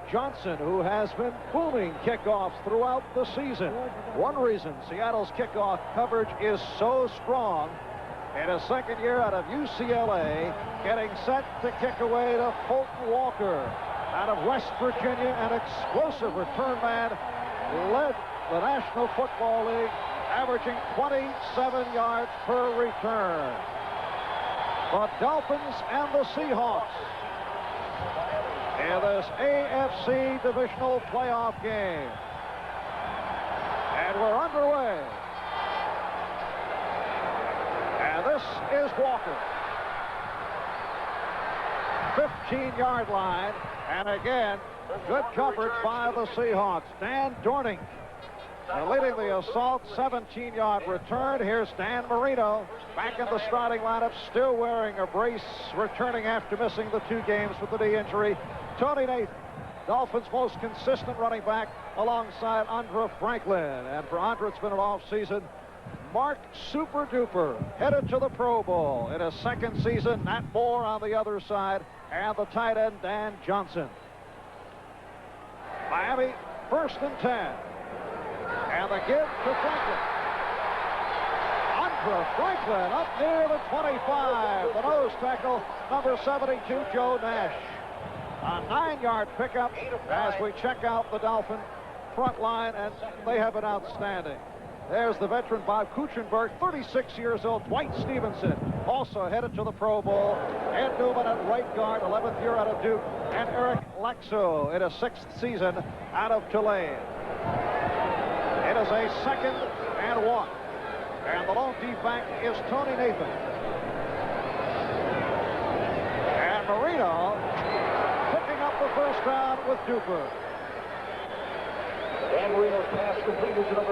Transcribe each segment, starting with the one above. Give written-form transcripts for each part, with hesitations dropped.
Johnson, who has been booming kickoffs throughout the season. One reason Seattle's kickoff coverage is so strong. In his second year out of UCLA, getting set to kick away to Fulton Walker out of West Virginia, an explosive return man, led the National Football League, averaging 27 yards per return. The Dolphins and the Seahawks in this AFC Divisional playoff game. And we're underway. And this is Walker. 15-yard line. And again, good coverage by the Seahawks. Dan Dorning leading the assault, 17-yard return. Here's Dan Marino back in the starting lineup, still wearing a brace, returning after missing the 2 games with the knee injury. Tony Nathan, Dolphins' most consistent running back, alongside Andra Franklin. And for Andra, it's been an off season. Mark Super Duper headed to the Pro Bowl in his second season. Nat Moore on the other side, and the tight end Dan Johnson. Miami 1st and 10. And the give to Franklin. Andra Franklin up near the 25. The nose tackle, number 72, Joe Nash. A 9-yard pickup as we check out the Dolphin front line, and they have been outstanding. There's the veteran Bob Kuchenberg, 36 years old. Dwight Stevenson, also headed to the Pro Bowl. Ed Newman at right guard, 11th year out of Duke. And Eric Laxo in his 6th season out of Tulane. It is a 2nd and 1. And the lone D-back is Tony Nathan. And Marino picking up the first down with Duper.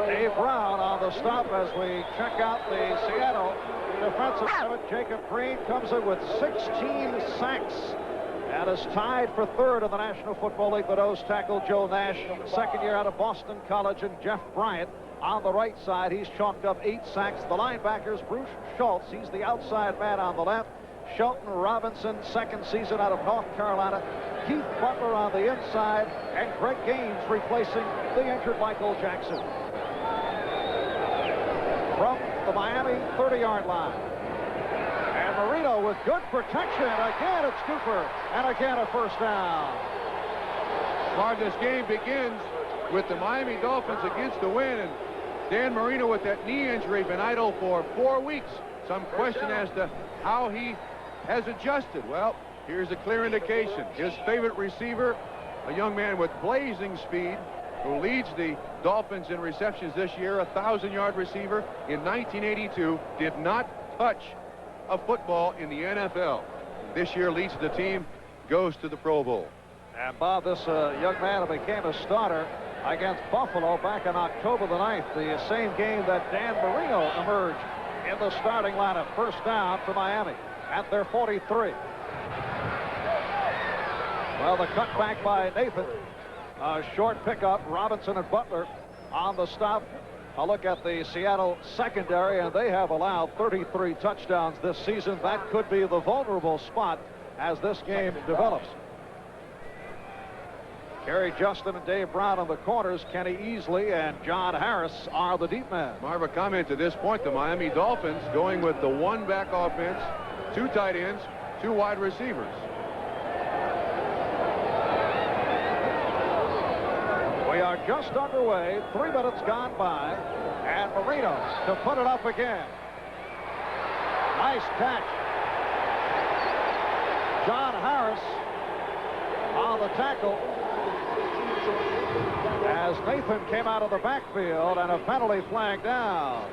Dave Brown on the stop as we check out the Seattle defensive limit. Jacob Green comes in with 16 sacks and is tied for 3rd in the National Football League. The nose tackle Joe Nash, 2nd year out of Boston College, and Jeff Bryant on the right side. He's chalked up 8 sacks. The linebackers, Bruce Schultz, he's the outside man on the left. Shelton Robinson, 2nd season out of North Carolina. Keith Butler on the inside, and Greg Gaines replacing the injured Michael Jackson. From the Miami 30-yard line. And Marino with good protection. Again, it's Cooper, and again a first down. Mark, this game begins with the Miami Dolphins against the win, and Dan Marino with that knee injury been idle for 4 weeks. Some question as to how he has adjusted. Well, here's a clear indication. His favorite receiver, a young man with blazing speed, who leads the Dolphins in receptions this year, a 1,000-yard receiver in 1982, did not touch a football in the NFL. This year leads the team, goes to the Pro Bowl. And Bob, this young man became a starter against Buffalo back on October the 9th, the same game that Dan Marino emerged in the starting lineup. First down for Miami at their 43. Well, the cutback by Nathan. A short pickup. Robinson and Butler on the stop. A look at the Seattle secondary, and they have allowed 33 touchdowns this season. That could be the vulnerable spot as this game develops. Kerry Justin and Dave Brown on the corners. Kenny Easley and John Harris are the deep men. Marv, a comment to this point. The Miami Dolphins going with the 1-back offense, 2 tight ends, 2 wide receivers. We are just underway. 3 minutes gone by. And Marino to put it up again. Nice catch. John Harris on the tackle as Nathan came out of the backfield, and a penalty flag down.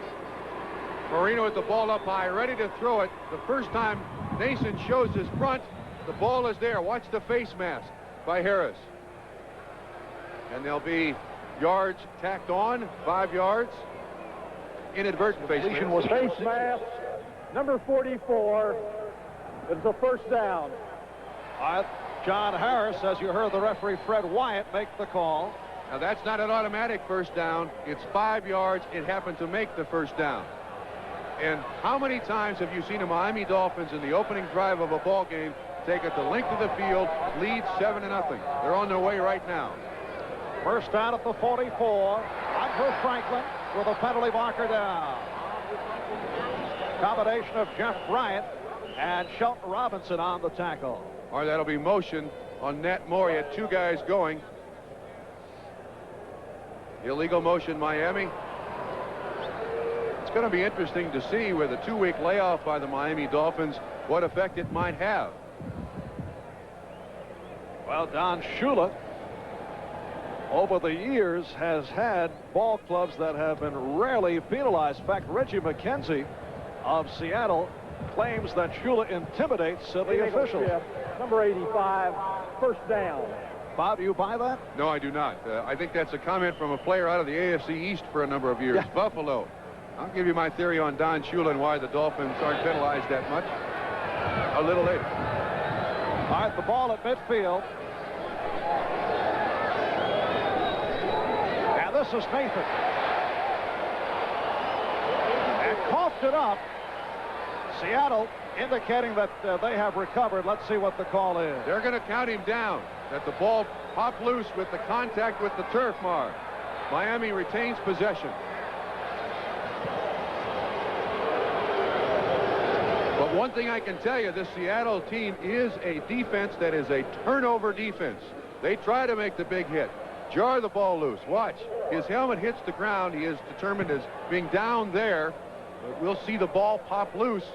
Marino with the ball up high, ready to throw it. The first time Nason shows his front, the ball is there. Watch the face mask by Harris. And there'll be yards tacked on, 5 yards. Inadvertent face mask. Was face mask, number 44. It's a first down. John Harris, as you heard the referee Fred Wyatt make the call. Now that's not an automatic first down. It's 5 yards. It happened to make the first down. And how many times have you seen the Miami Dolphins in the opening drive of a ball game take it the length of the field, lead 7-0. They're on their way right now. First down at the 44. Andre Franklin with a penalty marker down. Combination of Jeff Bryant and Shelton Robinson on the tackle. Or that'll be motion on Nat Moore. He had two guys going. Illegal motion, Miami. It's going to be interesting to see with a 2-week layoff by the Miami Dolphins what effect it might have. Well, Don Shula over the years has had ball clubs that have been rarely penalized. In fact, Reggie McKenzie of Seattle claims that Shula intimidates the officials. Number 85, first down. Bob, do you buy that? No, I do not. I think that's a comment from a player out of the AFC East for a number of years. Yeah. Buffalo. I'll give you my theory on Don Shula and why the Dolphins aren't penalized that much a little later. All right, the ball at midfield. And this is Nathan. And coughed it up. Seattle indicating that they have recovered. Let's see what the call is. They're going to count him down. That the ball popped loose with the contact with the turf mark. Miami retains possession. But one thing I can tell you, this Seattle team is a defense that is a turnover defense. They try to make the big hit. Jar the ball loose. Watch. His helmet hits the ground. He is determined as being down there. But we'll see the ball pop loose.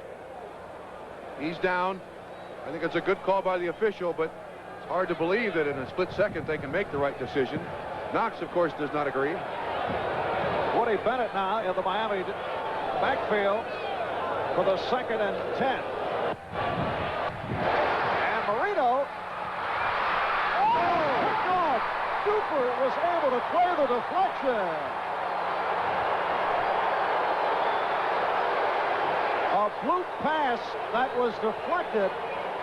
He's down. I think it's a good call by the official, but it's hard to believe that in a split second they can make the right decision. Knox, of course, does not agree. Woody Bennett now in the Miami backfield for the 2nd and 10. And Marino. Oh, God. Duper was able to clear the deflection. A fluke pass that was deflected,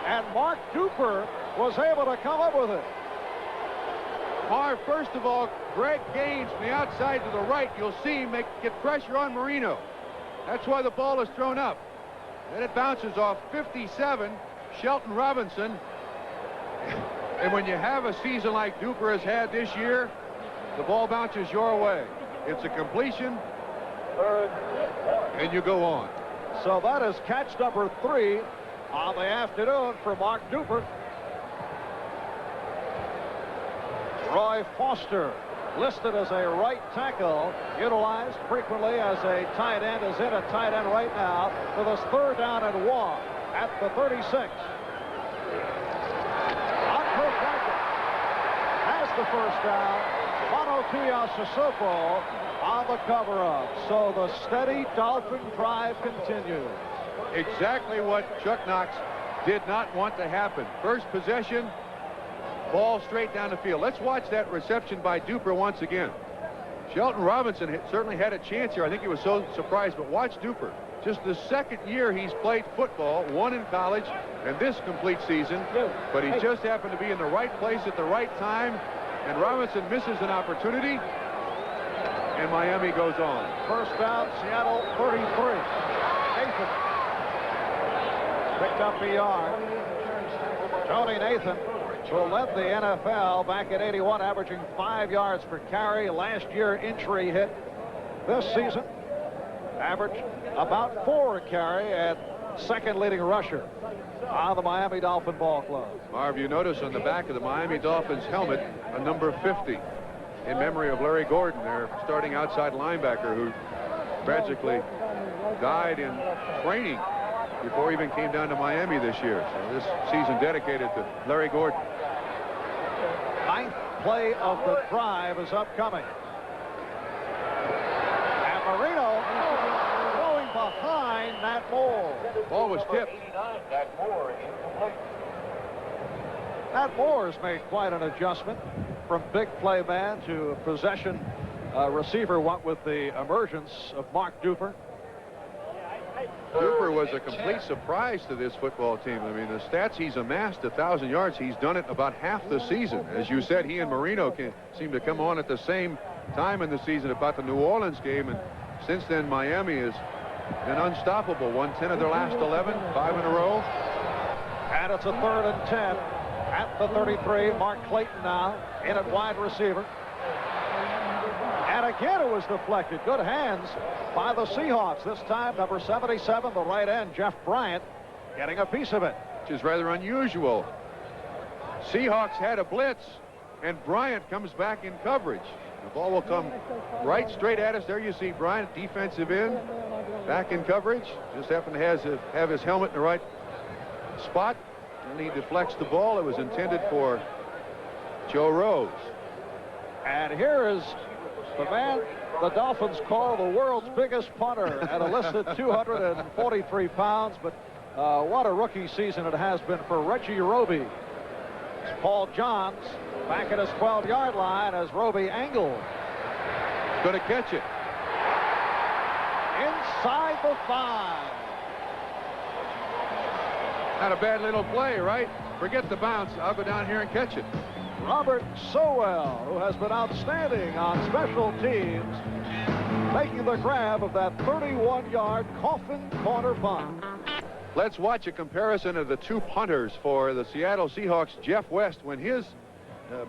and Mark Duper was able to come up with it. Marv, first of all, Greg Gaines from the outside to the right, you'll see him get pressure on Marino. That's why the ball is thrown up. Then it bounces off 57, Shelton Robinson. And when you have a season like Duper has had this year, the ball bounces your way. It's a completion, and you go on. So that is catch number 3 on the afternoon for Mark Duper. Roy Foster, listed as a right tackle, utilized frequently as a tight end, is in a tight end right now with his 3rd down and 1 at the 36. Andre Franklin has the first down. Mono Tuiasosopo on the cover-up. So the steady Dolphin drive continues. Exactly what Chuck Knox did not want to happen. First possession, ball straight down the field. Let's watch that reception by Duper once again. Shelton Robinson certainly had a chance here. I think he was so surprised, but watch Duper. Just the 2nd year he's played football, 1 in college, and this complete season. But he just happened to be in the right place at the right time, and Robinson misses an opportunity, and Miami goes on. First down, Seattle 33. Nathan picked up a yard. Tony Nathan, who led the NFL back in '81, averaging 5 yards per carry. Last year, injury hit. This season, averaged about 4 a carry, and 2nd leading rusher on the Miami Dolphin Ball Club. Marv, you notice on the back of the Miami Dolphins helmet a number 50 in memory of Larry Gordon, their starting outside linebacker, who tragically died in training before he even came down to Miami this year. So this season dedicated to Larry Gordon. 9th play of the drive is upcoming. And Marino throwing behind Nat Moore. Ball was tipped. Nat Moore has made quite an adjustment from big play man to possession receiver, what with the emergence of Mark Duper. Duper was a complete surprise to this football team. I mean, the stats he's amassed, 1,000 yards, he's done it about half the season. As you said, he and Marino seem to come on at the same time in the season, about the New Orleans game, and since then Miami has been unstoppable. Won 10 of their last 11, 5 in a row. And And it's a 3rd and 10 at the 33. Mark Clayton now in at wide receiver. And again, it was deflected. Good hands by the Seahawks. This time, number 77, the right end, Jeff Bryant, getting a piece of it. Which is rather unusual. Seahawks had a blitz, and Bryant comes back in coverage. The ball will come right straight at us. There you see Bryant, defensive end, back in coverage. Just happened to have his helmet in the right spot. And he deflects the ball. It was intended for Joe Rose. And here is the man the Dolphins call the world's biggest punter at a listed 243 pounds. But what a rookie season it has been for Reggie Roby. It's Paul Johns back at his 12-yard line as Roby angles. Going to catch it. Inside the 5. Not a bad little play, right? Forget the bounce. I'll go down here and catch it. Robert Sowell, who has been outstanding on special teams, making the grab of that 31-yard coffin corner punt. Let's watch a comparison of the two punters for the Seattle Seahawks. Jeff West, when his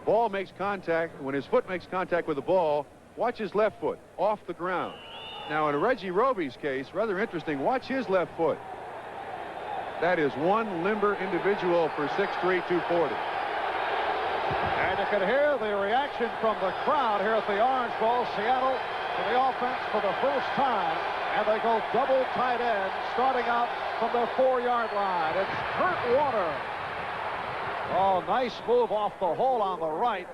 ball makes contact, when his foot makes contact with the ball, watch his left foot off the ground. Now, in Reggie Roby's case, rather interesting, watch his left foot. That is one limber individual for 6'3", 240. And you can hear the reaction from the crowd here at the Orange Bowl. Seattle to the offense for the first time, and they go double tight end, starting out from the 4-yard line. It's Kurt Warner. Oh, nice move off the hole on the right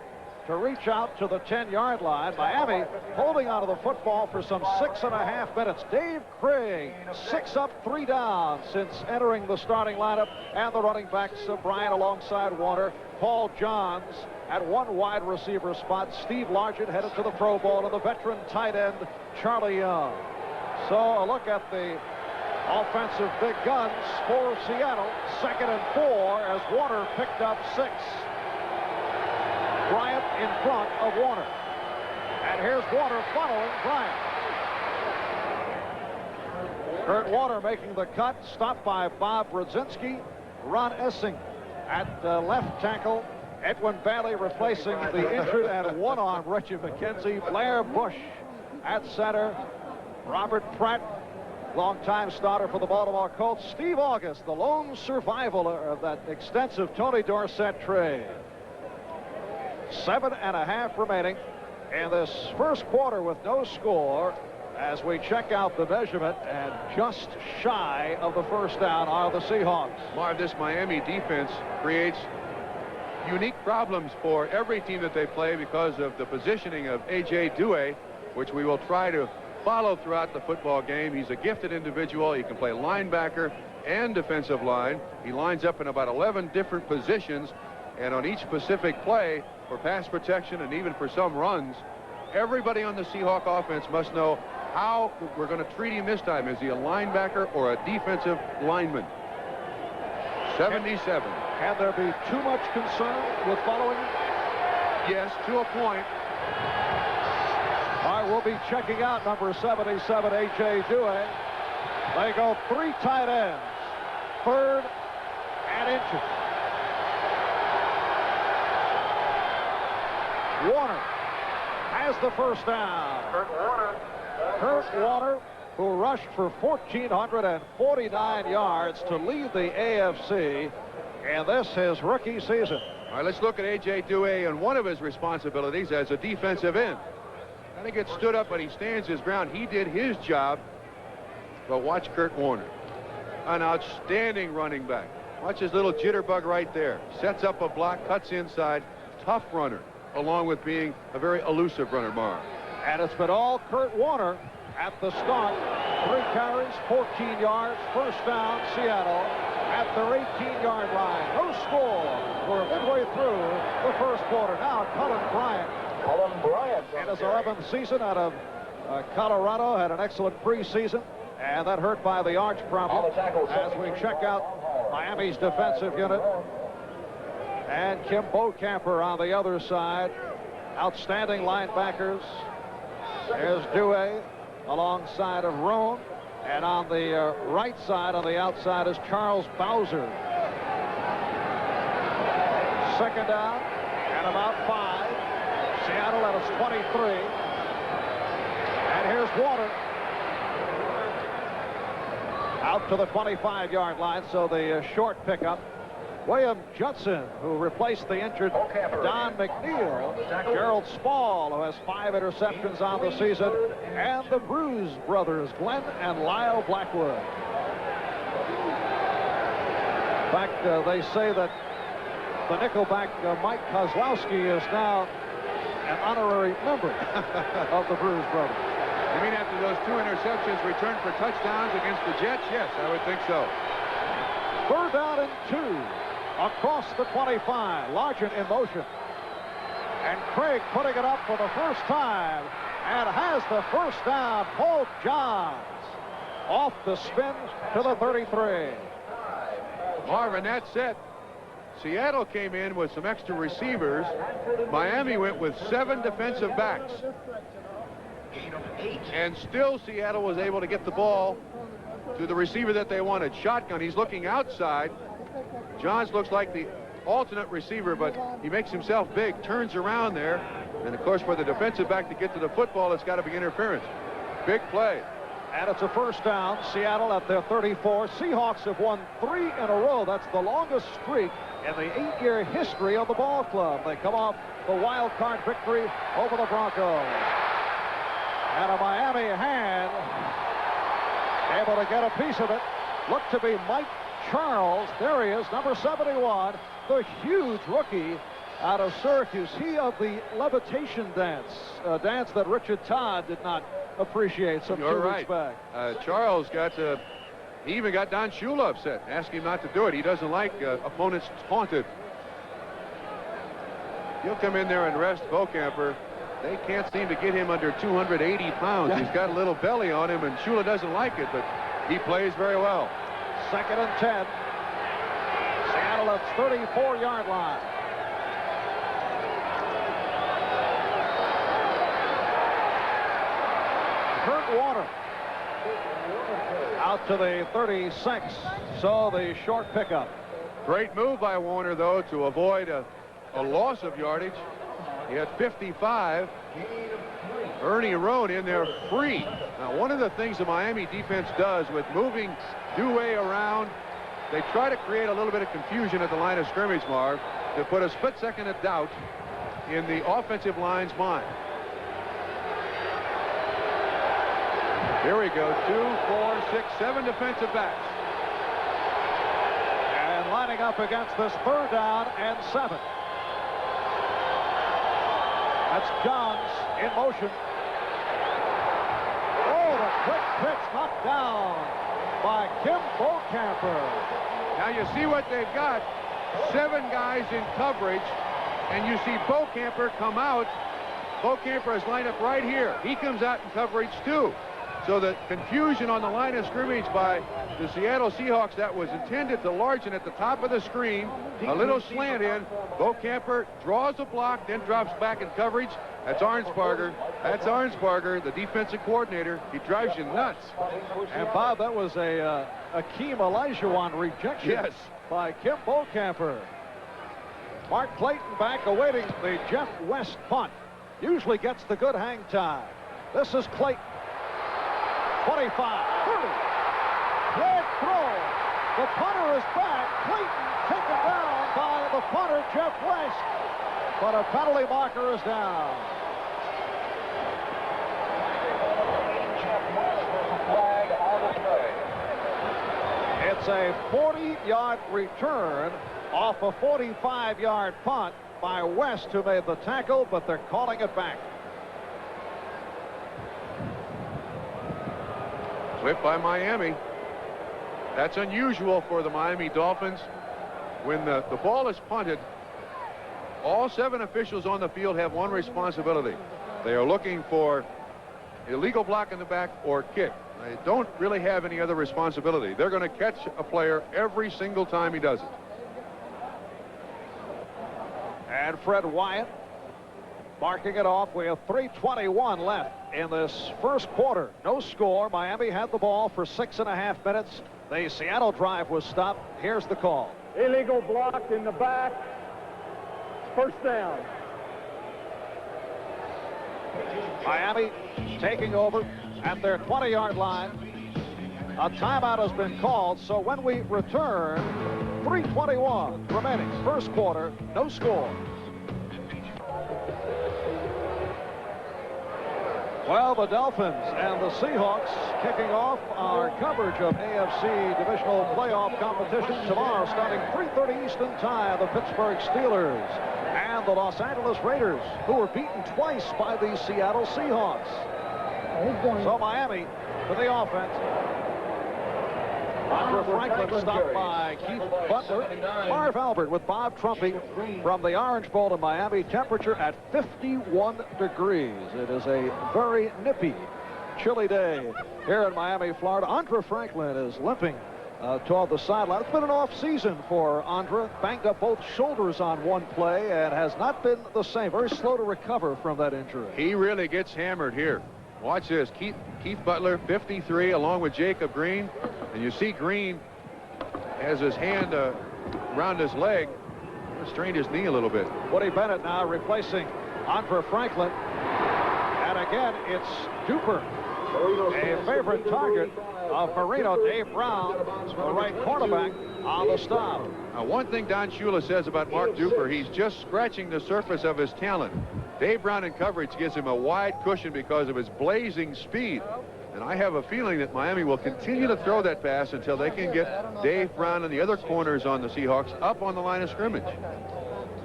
to reach out to the 10-yard line. Miami holding onto the football for some 6.5 minutes. Dave Krieg, 6 up, 3 down since entering the starting lineup, and the running backs, Bryant alongside Warner, Paul Johns at one wide receiver spot, Steve Largent headed to the Pro Bowl, and the veteran tight end, Charlie Young. So a look at the offensive big guns for Seattle. 2nd and 4 as Warner picked up 6. Bryant in front of Warner. And here's Warner following Bryant. Kurt Warner making the cut, stopped by Bob Brzezinski. Ron Essing at left tackle. Edwin Bailey replacing the injured and one-arm Richie McKenzie. Blair Bush at center. Robert Pratt, longtime starter for the Baltimore Colts. Steve August, the lone survivor of that extensive Tony Dorsett trade. 7.5 remaining in this first quarter with no score as we check out the measurement, and just shy of the first down are the Seahawks. Marv, this Miami defense creates unique problems for every team that they play because of the positioning of A.J. Due, which we will try to follow throughout the football game. He's a gifted individual. He can play linebacker and defensive line. He lines up in about 11 different positions, and on each specific play for pass protection and even for some runs, everybody on the Seahawk offense must know how we're going to treat him this time. Is he a linebacker or a defensive lineman? 77. Can there be too much concern with following him? Yes, to a point. All right, we'll be checking out number 77, A.J. Due. They go 3 tight ends. 3rd and inches. Warner has the first down. Kurt Warner, who rushed for 1,449 yards to lead the AFC, and this his rookie season. All right, let's look at A.J. Due and one of his responsibilities as a defensive end. Kind of gets stood up, but he stands his ground. He did his job. But watch Kurt Warner, an outstanding running back. Watch his little jitterbug right there. Sets up a block, cuts inside. Tough runner, along with being a very elusive runner, Marv. And it's been all Kurt Warner at the start. 3 carries, 14 yards, first down, Seattle at their 18-yard line. No score. We're midway through the first quarter. Now Cullen Bryant. In his 11th season out of Colorado, had an excellent preseason, and that hurt by the arch problem. As we check out Miami's defensive unit, and Kim Bocamper on the other side. Outstanding linebackers. There's Due alongside of Roan, and on the right side, on the outside, is Charles Bowser. Second down and about 5. Seattle at its 23. And here's Warner. Out to the 25-yard line, so the short pickup. William Judson, who replaced the injured Don McNeil. Gerald Spall, who has 5 interceptions on the season. And the Bruise brothers, Glenn and Lyle Blackwood. In fact, they say that the nickelback Mike Kozlowski is now an honorary member of the Bruise brothers. You mean after those 2 interceptions returned for touchdowns against the Jets? Yes, I would think so. Third down and 2. Across the 25. Largent in motion. And Craig putting it up for the first time. And has the first down. Paul Johns off the spin to the 33. Marvin, that's it. Seattle came in with some extra receivers. Miami went with 7 defensive backs. And still Seattle was able to get the ball to the receiver that they wanted. Shotgun. He's looking outside. Johns looks like the alternate receiver, but he makes himself big, turns around there. And, of course, for the defensive back to get to the football, it's got to be interference. Big play. And it's a first down. Seattle at their 34. Seahawks have won 3 in a row. That's the longest streak in the 8-year history of the ball club. They come off the wild card victory over the Broncos. And a Miami hand able to get a piece of it. Looked to be Mike Charles. There he is, number 71, the huge rookie out of Syracuse. He of the levitation dance, a dance that Richard Todd did not appreciate some 2 weeks back. Charles he even got Don Shula upset, asked him not to do it. He doesn't like opponents taunted. He'll come in there and rest Beaucamper. They can't seem to get him under 280 pounds. He's got a little belly on him, and Shula doesn't like it, but he plays very well. Second and 10. Seattle at 34-yard line. Kurt Warner out to the 36. So the short pickup. Great move by Warner, though, to avoid a loss of yardage. He had 55. Ernie Roan in there free. Now, one of the things the Miami defense does with moving Dewey around, they try to create a little bit of confusion at the line of scrimmage, Marv, to put a split second of doubt in the offensive line's mind. Here we go. 2, 4, 6, 7 defensive backs. And lining up against this third down and 7. That's Johns in motion. Oh, the quick pitch knocked down by Kim Beaucamper. Now you see what they've got. 7 guys in coverage, and you see Beaucamper come out. Beaucamper is lined up right here. He comes out in coverage too. So the confusion on the line of scrimmage by the Seattle Seahawks, that was intended to Largent at the top of the screen. A little slant in. Beaucamper draws a block, then drops back in coverage. That's Arnsparger. That's Arnsparger, the defensive coordinator. He drives you nuts. And Bob, that was a Akeem Olajuwon rejection by Kim Beaucamper. Mark Clayton back awaiting the Jeff West punt. Usually gets the good hang time. This is Clayton. 25, 30. Flag throw. The punter is back. Clayton taken down by the punter, Jeff West. But a penalty marker is down. It's a 40-yard return off a 45-yard punt by West, who made the tackle, but they're calling it back. Flip by Miami. That's unusual for the Miami Dolphins. When the ball is punted, all 7 officials on the field have one responsibility. They are looking for illegal block in the back or kick. They don't really have any other responsibility. They're going to catch a player every single time he does it. And Fred Wyatt marking it off. We have 3:21 left in this first quarter. No score. Miami had the ball for 6.5 minutes. The Seattle drive was stopped. Here's the call. Illegal block in the back. first down. Miami taking over at their 20-yard line. A timeout has been called, so when we return, 3:21 remaining. First quarter, no score. Well, the Dolphins and the Seahawks kicking off our coverage of AFC Divisional playoff competition tomorrow, starting 3:30 Eastern Time. The Pittsburgh Steelers and the Los Angeles Raiders, who were beaten twice by the Seattle Seahawks. So Miami for the offense. Andre Franklin stopped by Keith Butler. Marv Albert with Bob Trumpy from the Orange Bowl in Miami. Temperature at 51 degrees. It is a very nippy, chilly day here in Miami, Florida. Andre Franklin is limping toward the sideline. It's been an off season for Andre. Banged up both shoulders on one play and has not been the same. Very slow to recover from that injury. He really gets hammered here. Watch this. Keith Butler, 53, along with Jacob Green. And you see Green has his hand around his leg. Strained his knee a little bit. Woody Bennett now replacing Andre Franklin. And again, it's Duper, a favorite target of Marino. Dave Brown, the right cornerback, on the stop. Now, one thing Don Shula says about Mark Duper, he's just scratching the surface of his talent. Dave Brown in coverage gives him a wide cushion because of his blazing speed. And I have a feeling that Miami will continue to throw that pass until they can get Dave Brown and the other corners on the Seahawks up on the line of scrimmage.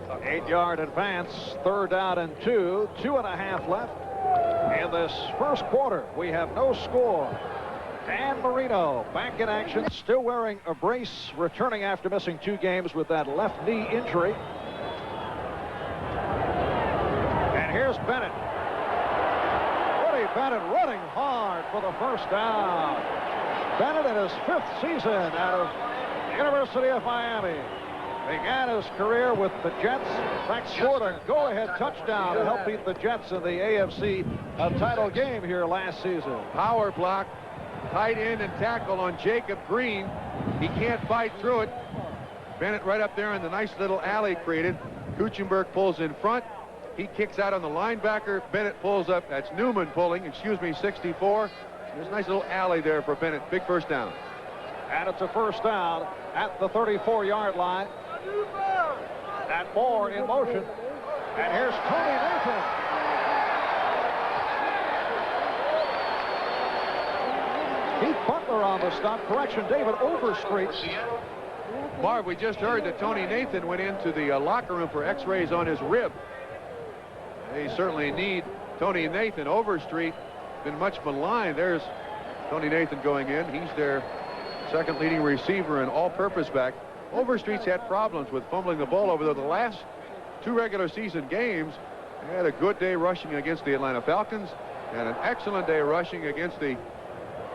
8-yard advance, 3rd down and 2. 2.5 left in this first quarter. We have no score. Dan Marino back in action, still wearing a brace, returning after missing 2 games with that left knee injury. And here's Bennett. Woody Bennett running hard for the first down. Bennett in his 5th season out of the University of Miami. Began his career with the Jets. In fact, scored a go-ahead touchdown to help beat the Jets in the AFC title game here last season. Power block, tight end and tackle on Jacob Green. He can't fight through it. Bennett right up there in the nice little alley created. Kuchenberg pulls in front. He kicks out on the linebacker. Bennett pulls up. That's Newman pulling, 64. There's a nice little alley there for Bennett. Big first down. And it's a first down at the 34-yard line. And Moore in motion. And here's Tony Nathan. Keith Butler on the stop. Correction, David Overstreet. Marv, we just heard that Tony Nathan went into the locker room for x-rays on his rib. They certainly need Tony Nathan. Overstreet been much maligned. There's Tony Nathan going in. He's their second leading receiver and all-purpose back. Overstreet's had problems with fumbling the ball over the last 2 regular season games. He had a good day rushing against the Atlanta Falcons and an excellent day rushing against the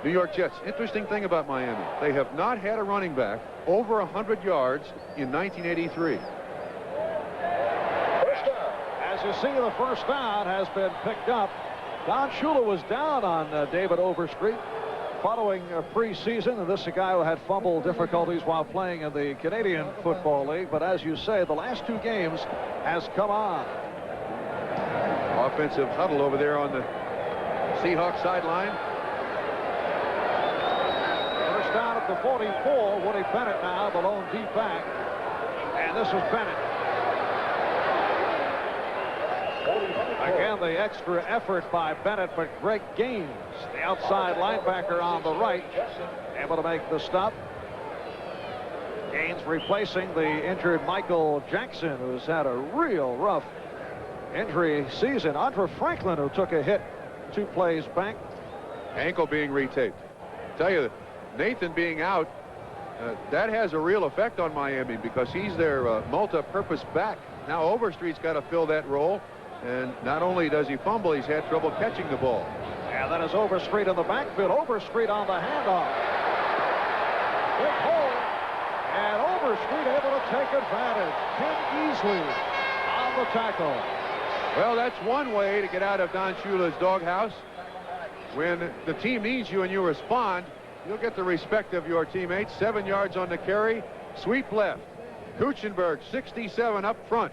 New York Jets. Interesting thing about Miami, they have not had a running back over 100 yards in 1983. As you see, the first down has been picked up. Don Shula was down on David Overstreet following preseason, and this is a guy who had fumble difficulties while playing in the Canadian Football League. But as you say, the last 2 games has come on. Offensive huddle over there on the Seahawks sideline. First down at the 44. Woody Bennett now, the lone deep back. And this is Bennett. Again, the extra effort by Bennett, but Greg Gaines, the outside linebacker on the right, able to make the stop. Gaines replacing the injured Michael Jackson, who's had a real rough injury season. Andre Franklin, who took a hit 2 plays back. Ankle being retaped. Tell you, Nathan being out, that has a real effect on Miami because he's their multi-purpose back. Now Overstreet's got to fill that role. And not only does he fumble, he's had trouble catching the ball. And that is Overstreet in the backfield. Overstreet on the handoff. Big hole. And Overstreet able to take advantage. Ken Easley on the tackle. Well, that's one way to get out of Don Shula's doghouse. When the team needs you and you respond, you'll get the respect of your teammates. 7 yards on the carry. Sweep left. Kuchenberg, 67 up front.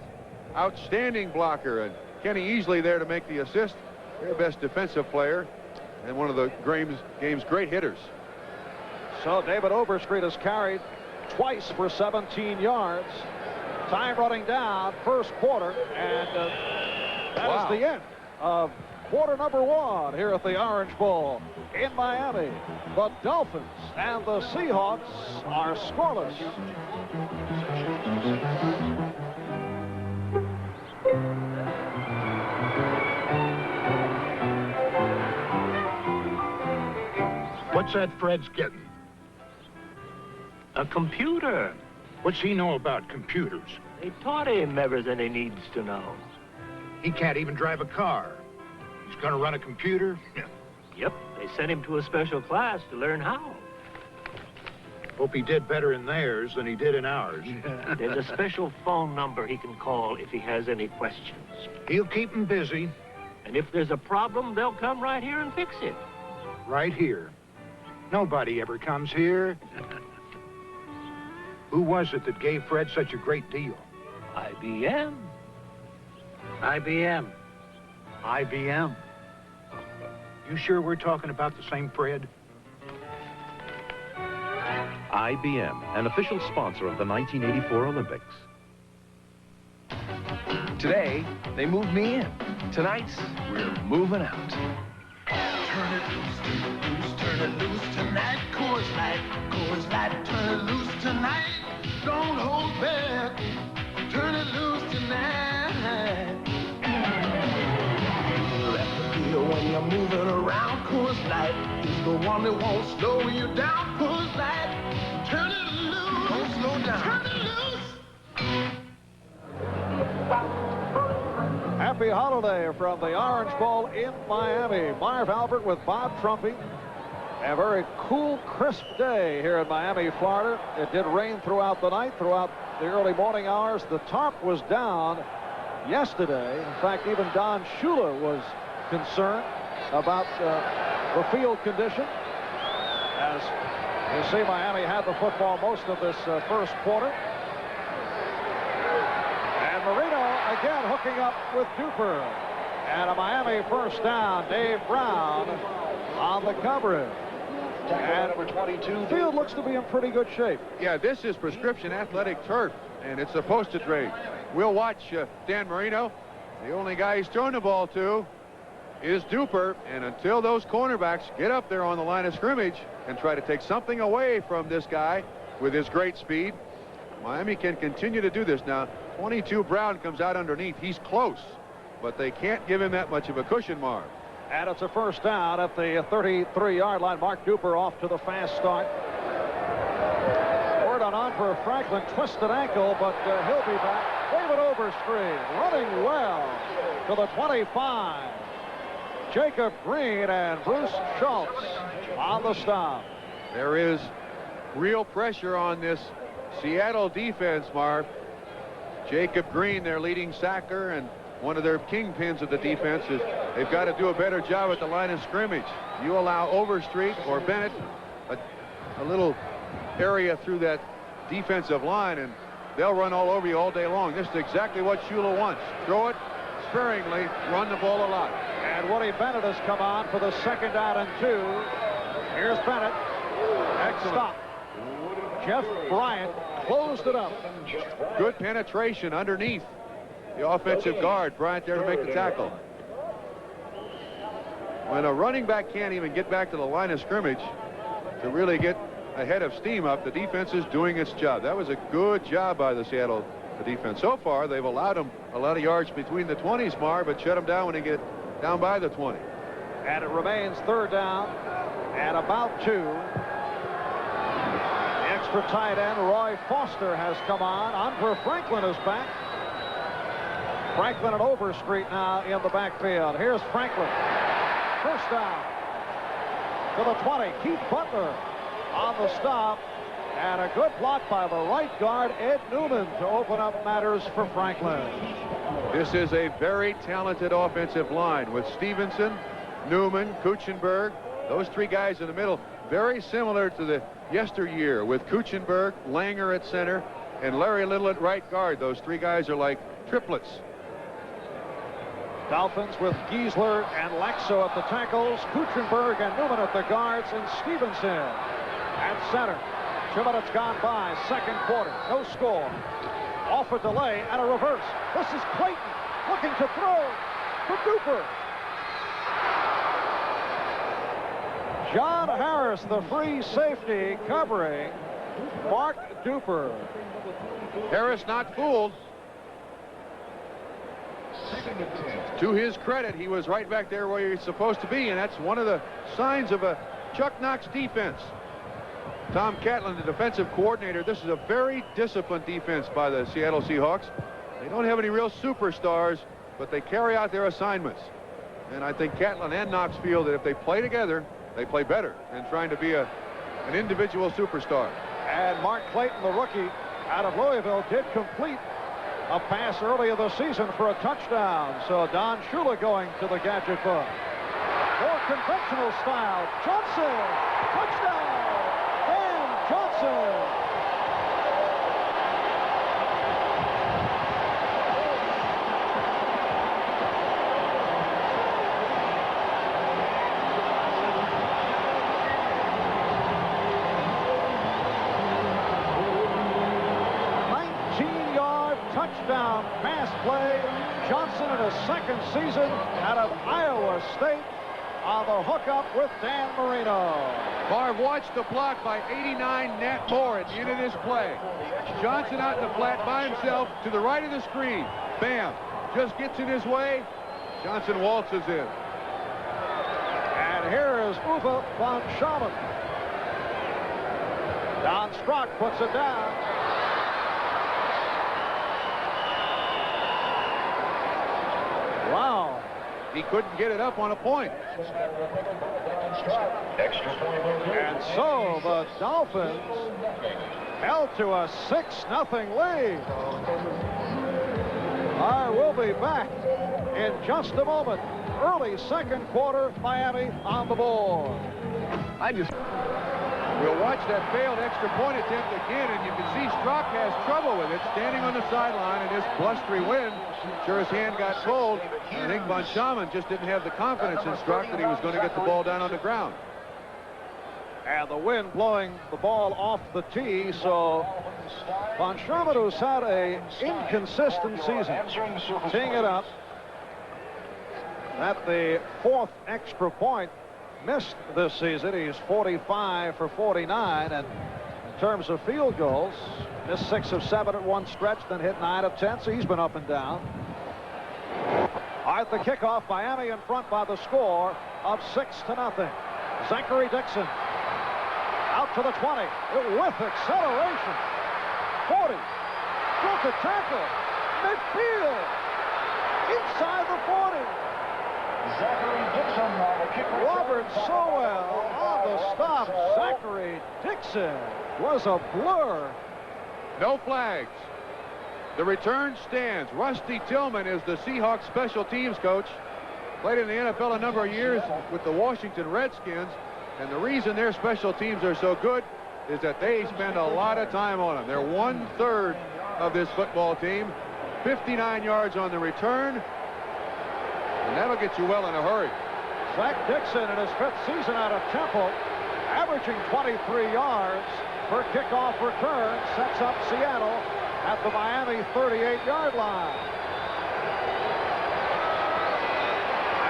outstanding blocker, and Kenny Easley there to make the assist. Their best defensive player and one of the game's great hitters. So David Overstreet has carried twice for 17 yards. Time running down, first quarter, and that is the end of quarter number 1 here at the Orange Bowl in Miami. The Dolphins and the Seahawks are scoreless. What's that Fred's getting? A computer. What's he know about computers? They taught him everything he needs to know. He can't even drive a car. He's gonna run a computer? Yep, they sent him to a special class to learn how. Hope he did better in theirs than he did in ours. There's a special phone number he can call if he has any questions. He'll keep him busy. And if there's a problem, they'll come right here and fix it. Right here. Nobody ever comes here. Who was it that gave Fred such a great deal? IBM. IBM. IBM. You sure we're talking about the same Fred? IBM, an official sponsor of the 1984 Olympics. Today, they moved me in. Tonight, we're moving out. Turn it loose, turn it loose tonight. Coors Light, turn it loose tonight. Don't hold back, turn it loose tonight. You have to feel when you're moving around. Coors Light is the one that won't slow you down. Coors Light, turn it loose. Don't slow down. Turn it loose. Happy holiday from the Orange Bowl in Miami. Marv Albert with Bob Trumpy. A very cool, crisp day here in Miami, Florida. It did rain throughout the night, throughout the early morning hours. The tarp was down yesterday. In fact, even Don Shula was concerned about the field condition. As you see, Miami had the football most of this first quarter. And Marino again hooking up with Duper. And a Miami first down. Dave Brown on the coverage. And number 22. The field looks to be in pretty good shape. Yeah, this is prescription athletic turf, and it's supposed to trade. We'll watch Dan Marino. The only guy he's thrown the ball to is Duper, and until those cornerbacks get up there on the line of scrimmage and try to take something away from this guy with his great speed, Miami can continue to do this. Now, 22 Brown comes out underneath. He's close, but they can't give him that much of a cushion, Marv. And it's a first down at the 33-yard line. Mark Duper off to the fast start. Word on for Franklin, twisted ankle, but he'll be back. David Overstreet running well to the 25. Jacob Green and Bruce Schultz on the stop. There is real pressure on this Seattle defense, Marv. Jacob Green, their leading sacker, and one of their kingpins of the defense, is they've got to do a better job at the line of scrimmage. You allow Overstreet or Bennett a little area through that defensive line, and they'll run all over you all day long. This is exactly what Shula wants. Throw it sparingly, run the ball a lot. And Woody Bennett has come on for the second down and 2. Here's Bennett. Excellent. Stop. Jeff Bryant closed it up. Good penetration underneath the offensive guard. Bryant there to make the tackle. When a running back can't even get back to the line of scrimmage to really get ahead of steam up, the defense is doing its job. That was a good job by the Seattle defense. So far, they've allowed them a lot of yards between the 20s, Marv, but shut them down when they get down by the 20. And it remains third down and about 2. The extra tight end, Roy Foster, has come on. Andre Franklin is back. Franklin and Overstreet now in the backfield. Here's Franklin. First down to the 20. Keith Butler on the stop. And a good block by the right guard, Ed Newman, to open up matters for Franklin. This is a very talented offensive line with Stevenson, Newman, Kuchenberg. Those three guys in the middle, very similar to the yesteryear with Kuchenberg, Langer at center, and Larry Little at right guard. Those three guys are like triplets. Dolphins with Giesler and Laxo at the tackles, Kuchenberg and Newman at the guards, and Stevenson at center. 2 minutes gone by, second quarter, no score. Off a delay and a reverse. This is Clayton looking to throw for Duper. John Harris, the free safety, covering Mark Duper. Harris not fooled. To his credit, he was right back there where he's supposed to be, and that's one of the signs of a Chuck Knox defense. Tom Catlin, the defensive coordinator, this is a very disciplined defense by the Seattle Seahawks. They don't have any real superstars, but they carry out their assignments. And I think Catlin and Knox feel that if they play together, they play better than trying to be an individual superstar. And Mark Clayton, the rookie out of Louisville, did complete a pass early in the season for a touchdown. So Don Shula going to the gadget book. More conventional style. Johnson, touchdown! Dan Johnson. Touchdown pass play. Johnson in his second season out of Iowa State on the hookup with Dan Marino. Favre watched the block by 89 Nat Moore at the end of this play. Johnson out in the flat by himself to the right of the screen. Bam. Just gets in his way. Johnson waltzes in. And here is Uwe von Schaman. Don Strock puts it down. Wow. He couldn't get it up on a point. And so the Dolphins held to a 6-0 lead. I will be back in just a moment. Early second quarter, Miami on the board. We'll watch that failed extra point attempt again, and you can see Strock has trouble with it, standing on the sideline in this blustery wind. Sure, his hand got cold. I think von Schaman just didn't have the confidence in Strock that he was going to get the ball down on the ground. And the wind blowing the ball off the tee, so von Schaman, who's had a inconsistent season, teeing it up at the 4th extra point. Missed this season. He's 45 for 49, and in terms of field goals, missed 6 of 7 at one stretch, then hit 9 of 10, so he's been up and down. All right, the kickoff, Miami in front by the score of 6-0. Zachary Dixon out to the 20 with acceleration. 40, broke a tackle, midfield, inside the 40. Robert Sowell on the stop. Zachary Dixon was a blur. No flags. The return stands. Rusty Tillman is the Seahawks special teams coach. Played in the NFL a number of years with the Washington Redskins. And the reason their special teams are so good is that they spend a lot of time on them. They're 1/3 of this football team. 59 yards on the return. And that'll get you well in a hurry. Zach Dixon in his 5th season out of Temple, averaging 23 yards per kickoff return, sets up Seattle at the Miami 38-yard line.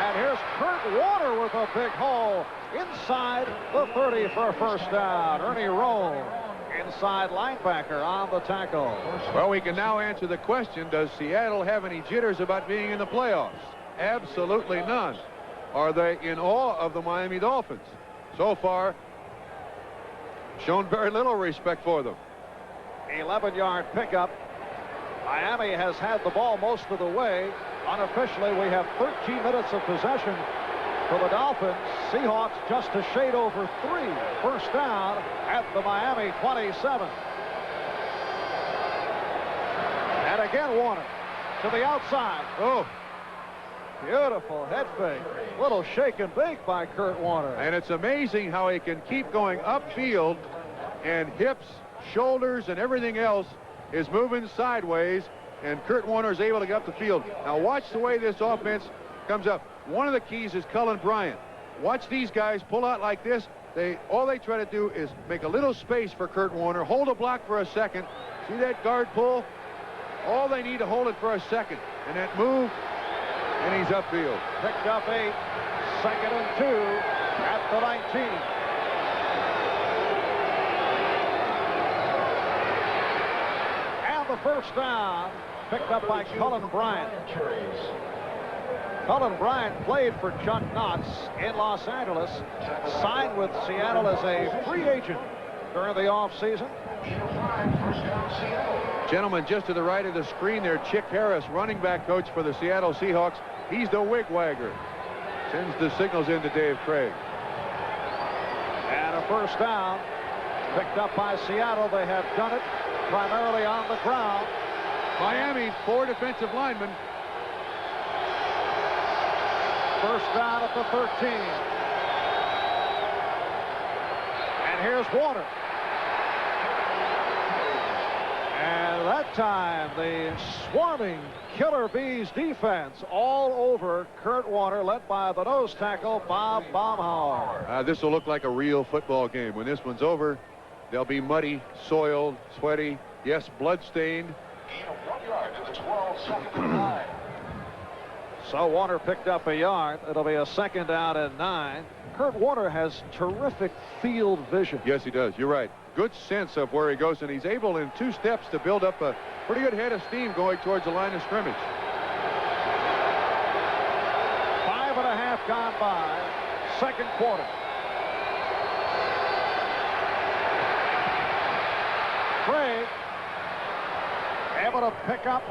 And here's Kurt Warner with a big hole inside the 30 for a first down. Ernie Roll, inside linebacker, on the tackle. Well, we can now answer the question, does Seattle have any jitters about being in the playoffs? Absolutely none. Are they in awe of the Miami Dolphins? So far, shown very little respect for them. 11-yard pickup. Miami has had the ball most of the way. Unofficially, we have 13 minutes of possession for the Dolphins. Seahawks just a shade over 3. First down at the Miami 27. And again, Warner to the outside. Oh. Beautiful head fake. Little shake and bake by Kurt Warner. And it's amazing how he can keep going upfield, and hips, shoulders, and everything else is moving sideways. and Kurt Warner is able to get up the field. Now watch the way this offense comes up. One of the keys is Cullen Bryant. Watch these guys pull out like this. All they try to do is make a little space for Kurt Warner, hold a block for a second. See that guard pull? All they need to hold it for a second. And that move, and he's upfield. Picked up 8, 2nd and 2 at the 19. And the first down picked up by Cullen Bryant. Cullen Bryant played for Chuck Knotts in Los Angeles, signed with Seattle as a free agent during the offseason. Gentleman just to the right of the screen there, Chick Harris, running back coach for the Seattle Seahawks. He's the wig-wagger. Sends the signals in to Dave Craig. And a first down picked up by Seattle. They have done it primarily on the ground. Miami, 4 defensive linemen. First down at the 13. And here's Warner. And that time, the swarming Killer Bees defense all over Kurt Warner, led by the nose tackle, Bob Baumhauer. This will look like a real football game. When this one's over, they'll be muddy, soiled, sweaty, yes, blood-stained. So Warner picked up a yard. It'll be a 2nd down and 9. Kurt Warner has terrific field vision. Yes, he does. You're right. Good sense of where he goes, and he's able in 2 steps to build up a pretty good head of steam going towards the line of scrimmage. 5.5 gone by, 2nd quarter. Craig able to pick up,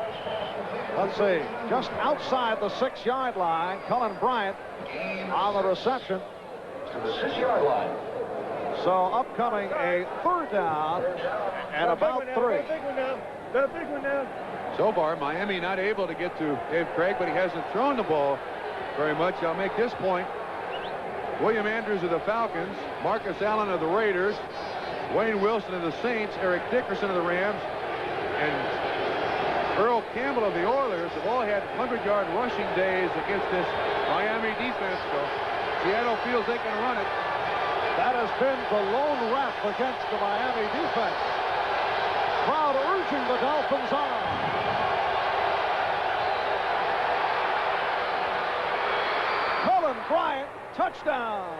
let's see, just outside the 6-yard line. Cullen Bryant on the reception. To the 6-yard line. So upcoming a 3rd down and about 3. Got a big one now. So far, Miami not able to get to Dave Craig, but he hasn't thrown the ball very much. I'll make this point. William Andrews of the Falcons, Marcus Allen of the Raiders, Wayne Wilson of the Saints, Eric Dickerson of the Rams, and Earl Campbell of the Oilers have all had 100-yard rushing days against this Miami defense. So Seattle feels they can run it. That has been the lone rep against the Miami defense. Crowd urging the Dolphins on. Cullen Bryant, touchdown.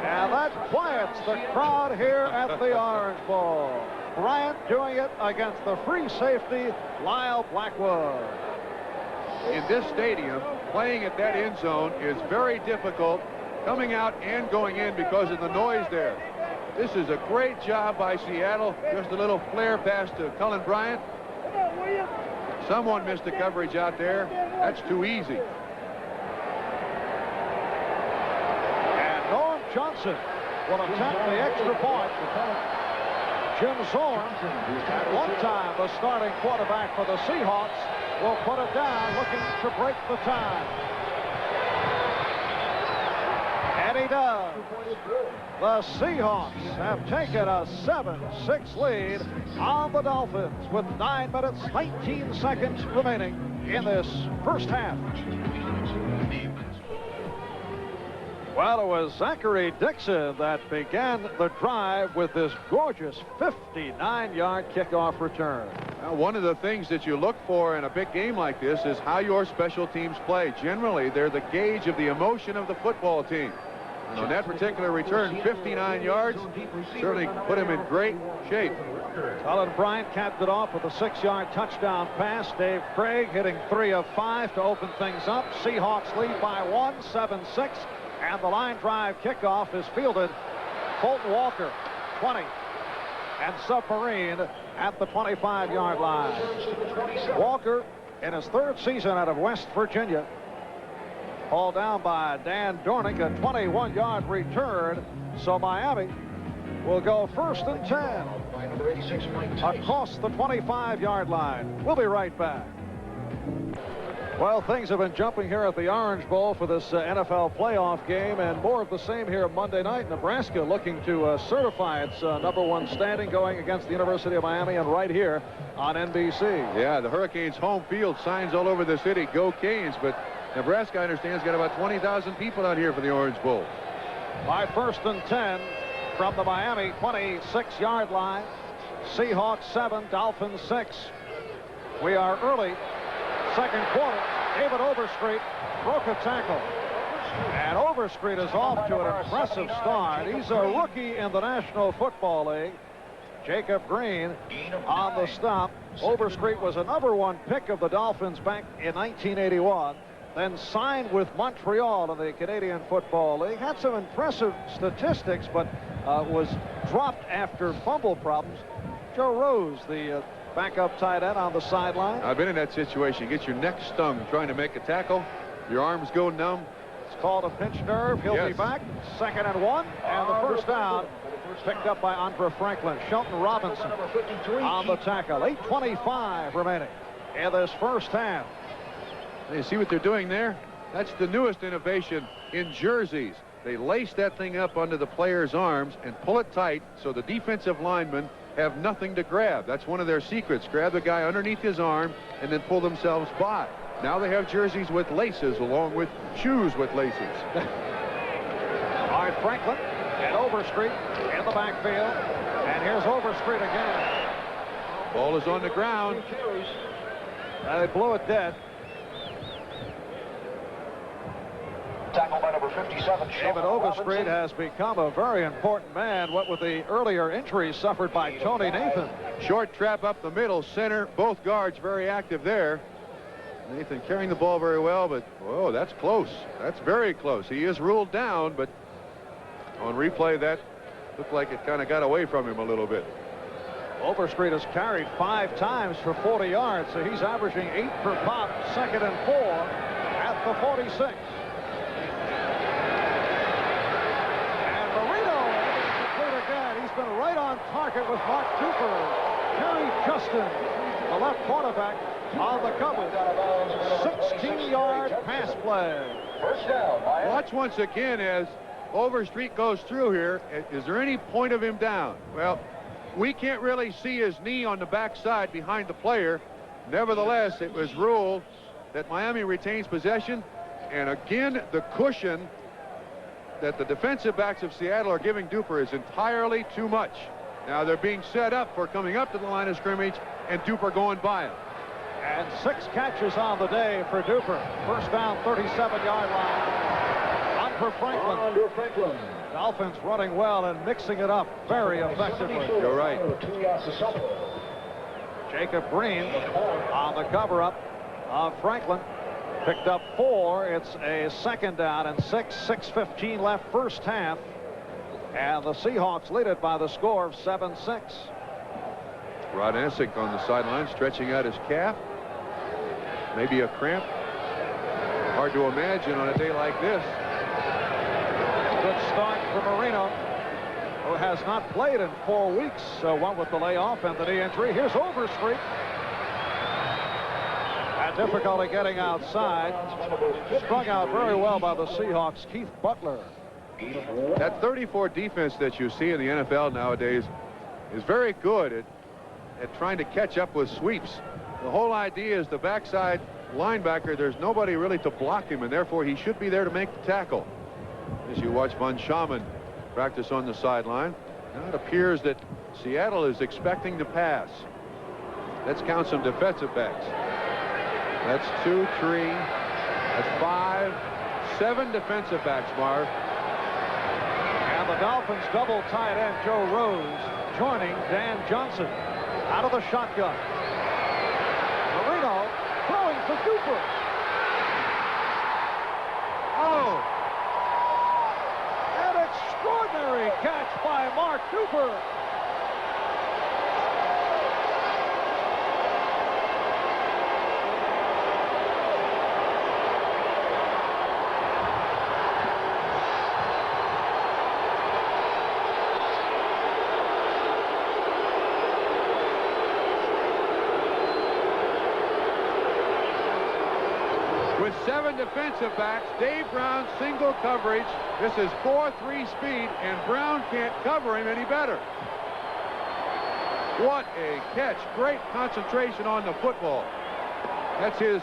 And that quiets the crowd here at the Orange Bowl. Bryant doing it against the free safety, Lyle Blackwood. In this stadium, playing at that end zone is very difficult, coming out and going in because of the noise there. This is a great job by Seattle. Just a little flare pass to Cullen Bryant. Someone missed the coverage out there. That's too easy. And Norm Johnson will attempt the extra point. Jim Zorn, at one time the starting quarterback for the Seahawks, will put it down, looking to break the tie. And he does. The Seahawks have taken a 7-6 lead on the Dolphins with 9 minutes, 19 seconds remaining in this first half. Well, it was Zachary Dixon that began the drive with this gorgeous 59-yard kickoff return. Now, one of the things that you look for in a big game like this is how your special teams play. Generally, they're the gauge of the emotion of the football team. And on that particular return, 59 yards, certainly put him in great shape. Cullen Bryant capped it off with a 6-yard touchdown pass. Dave Craig hitting 3 of 5 to open things up. Seahawks lead by 1, 7-6. And the line drive kickoff is fielded. Fulton Walker, 20. And Submarine at the 25-yard line. Walker, in his 3rd season out of West Virginia, hauled down by Dan Dornick, a 21-yard return. So Miami will go 1st and 10 across the 25-yard line. We'll be right back. Well, things have been jumping here at the Orange Bowl for this NFL playoff game, and more of the same here Monday night. Nebraska looking to certify its #1 standing, going against the University of Miami, and right here on NBC. Yeah, the Hurricanes home field, signs all over the city, go Canes, but Nebraska, I understand, has got about 20,000 people out here for the Orange Bowl. By 1st and 10 from the Miami 26-yard line. Seahawks 7, Dolphins 6. We are early. Second quarter. David Overstreet broke a tackle. And Overstreet is off to an impressive start. He's a rookie in the National Football League. Jacob Green on the stop. Overstreet was a #1 pick of the Dolphins back in 1981. Then signed with Montreal in the Canadian Football League. Had some impressive statistics, but was dropped after fumble problems. Joe Rose, the backup tight end, on the sideline. I've been in that situation. You get your neck stung trying to make a tackle. Your arms go numb. It's called a pinched nerve. He'll be back. 2nd and 1. And the first down picked up by Andre Franklin. Shelton Robinson on the tackle. 8:25 remaining in this first half. You see what they're doing there? That's the newest innovation in jerseys. They lace that thing up under the player's arms and pull it tight so the defensive linemen have nothing to grab. That's one of their secrets. Grab the guy underneath his arm and then pull themselves by. Now they have jerseys with laces along with shoes with laces. All right, Franklin and Overstreet in the backfield. And here's Overstreet again. Ball is on the ground. They blew it dead. Tackle by number 57. David Overstreet has become a very important man, what with the earlier injuries suffered by Tony Nathan. Short trap up the middle, center, both guards very active there. Nathan carrying the ball very well, but whoa, that's close. That's very close. He is ruled down, but on replay that looked like it kind of got away from him a little bit. Overstreet has carried 5 times for 40 yards, so he's averaging 8 per pop. 2nd and 4 at the 46. He's been right on target with Mark Cooper. Terry Justin, the left quarterback, on the cover. 16-yard pass play. First down. Watch once again as Overstreet goes through here. Is there any point of him down? Well, we can't really see his knee on the backside behind the player. Nevertheless, it was ruled that Miami retains possession. And again, the cushion that the defensive backs of Seattle are giving Duper is entirely too much. Now they're being set up for coming up to the line of scrimmage, and Duper going by him. And 6 catches on the day for Duper. First down, 37-yard line. On for Franklin. Dolphins running well and mixing it up very effectively. You're right. Jacob Green on the cover-up of Franklin. Picked up 4. It's a 2nd down and 6. 6:15 left first half. And the Seahawks lead it by the score of 7-6. Rod Essick on the sideline stretching out his calf. Maybe a cramp. Hard to imagine on a day like this. Good start for Marino, who has not played in 4 weeks. So one with the layoff and the knee injury. Here's Overstreet. Had difficulty getting outside. Strung out very well by the Seahawks. Keith Butler. That 34 defense that you see in the NFL nowadays is very good at trying to catch up with sweeps. The whole idea is the backside linebacker, there's nobody really to block him, and therefore he should be there to make the tackle. As you watch Von Schaman practice on the sideline, now it appears that Seattle is expecting to pass. Let's count some defensive backs. That's 2, 3, that's 5, 7 defensive backs, Marv. And the Dolphins double tight end Joe Rose joining Dan Johnson out of the shotgun. Marino throwing for Duper. Oh! An extraordinary catch by Mark Duper. with 7 defensive backs. Dave Brown single coverage. This is 4-3 speed, and Brown can't cover him any better. What a catch. Great concentration on the football. That's his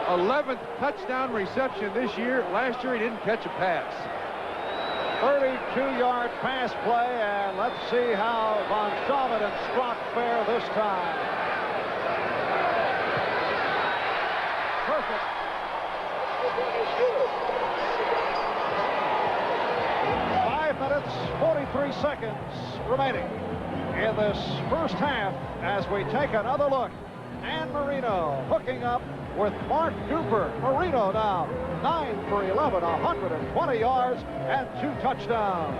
11th touchdown reception this year. Last year he didn't catch a pass. 32-yard pass play, and let's see how Von Schaman and Strock fare this time. Perfect. Five minutes, 43 seconds remaining in this first half as we take another look. And Marino hooking up with Mark Duper. Marino now 9 for 11, 120 yards and 2 touchdowns.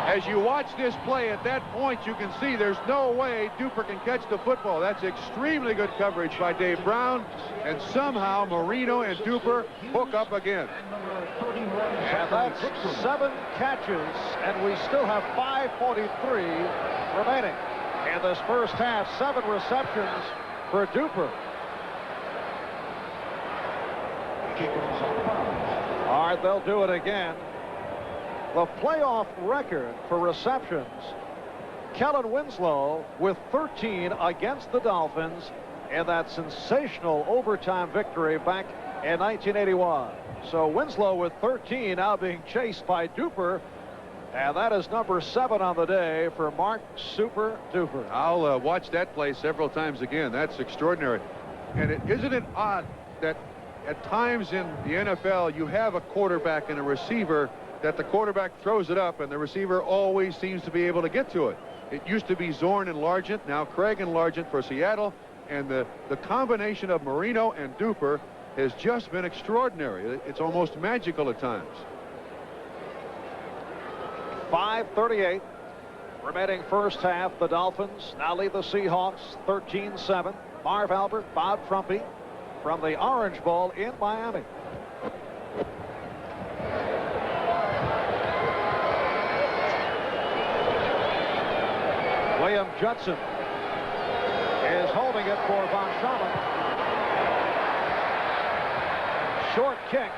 As you watch this play, at that point you can see there's no way Duper can catch the football. That's extremely good coverage by Dave Brown, and somehow Marino and Duper hook up again. And that's 7 catches, and we still have 5:43 remaining in this first half. 7 receptions for Duper. All right, they'll do it again. The playoff record for receptions, Kellen Winslow with 13 against the Dolphins in that sensational overtime victory back in 1981. So Winslow with 13 now being chased by Duper, and that is number 7 on the day for Mark Super Duper. I'll watch that play several times again. That's extraordinary. And isn't it odd that at times in the NFL you have a quarterback and a receiver that the quarterback throws it up and the receiver always seems to be able to get to it. It used to be Zorn and Largent, now Craig and Largent for Seattle, and the combination of Marino and Duper has just been extraordinary. It's almost magical at times. 5:38 remaining first half. The Dolphins now lead the Seahawks 13-7. Marv Albert, Bob Trumpy from the Orange Bowl in Miami. William Judson is holding it for Von Schaman. Short kick.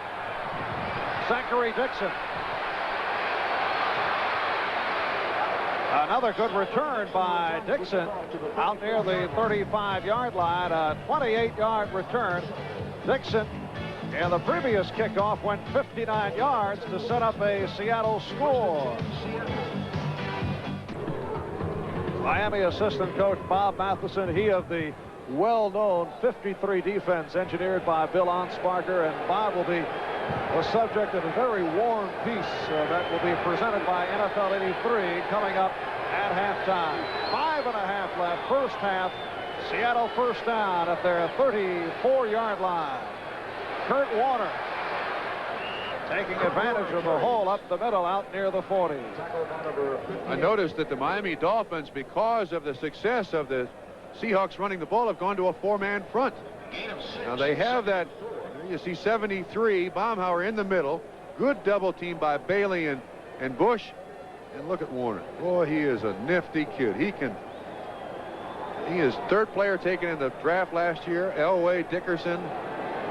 Zachary Dixon. Another good return by Dixon out near the 35-yard line. A 28-yard return. Dixon in the previous kickoff went 59 yards to set up a Seattle score. Miami assistant coach Bob Matheson, he of the well-known 53 defense engineered by Bill Onsparger, and Bob will be the subject of a very warm piece that will be presented by NFL 83 coming up at halftime. 5.5 left, first half. Seattle first down at their 34-yard line. Kurt Warner taking advantage of the hole up the middle out near the 40. I noticed that the Miami Dolphins, because of the success of the Seahawks running the ball, have gone to a 4-man front. Now they have that. You see 73, Baumhauer in the middle. Good double team by Bailey and Bush. And look at Warner. Boy, he is a nifty kid. He is third player taken in the draft last year. Elway, Dickerson,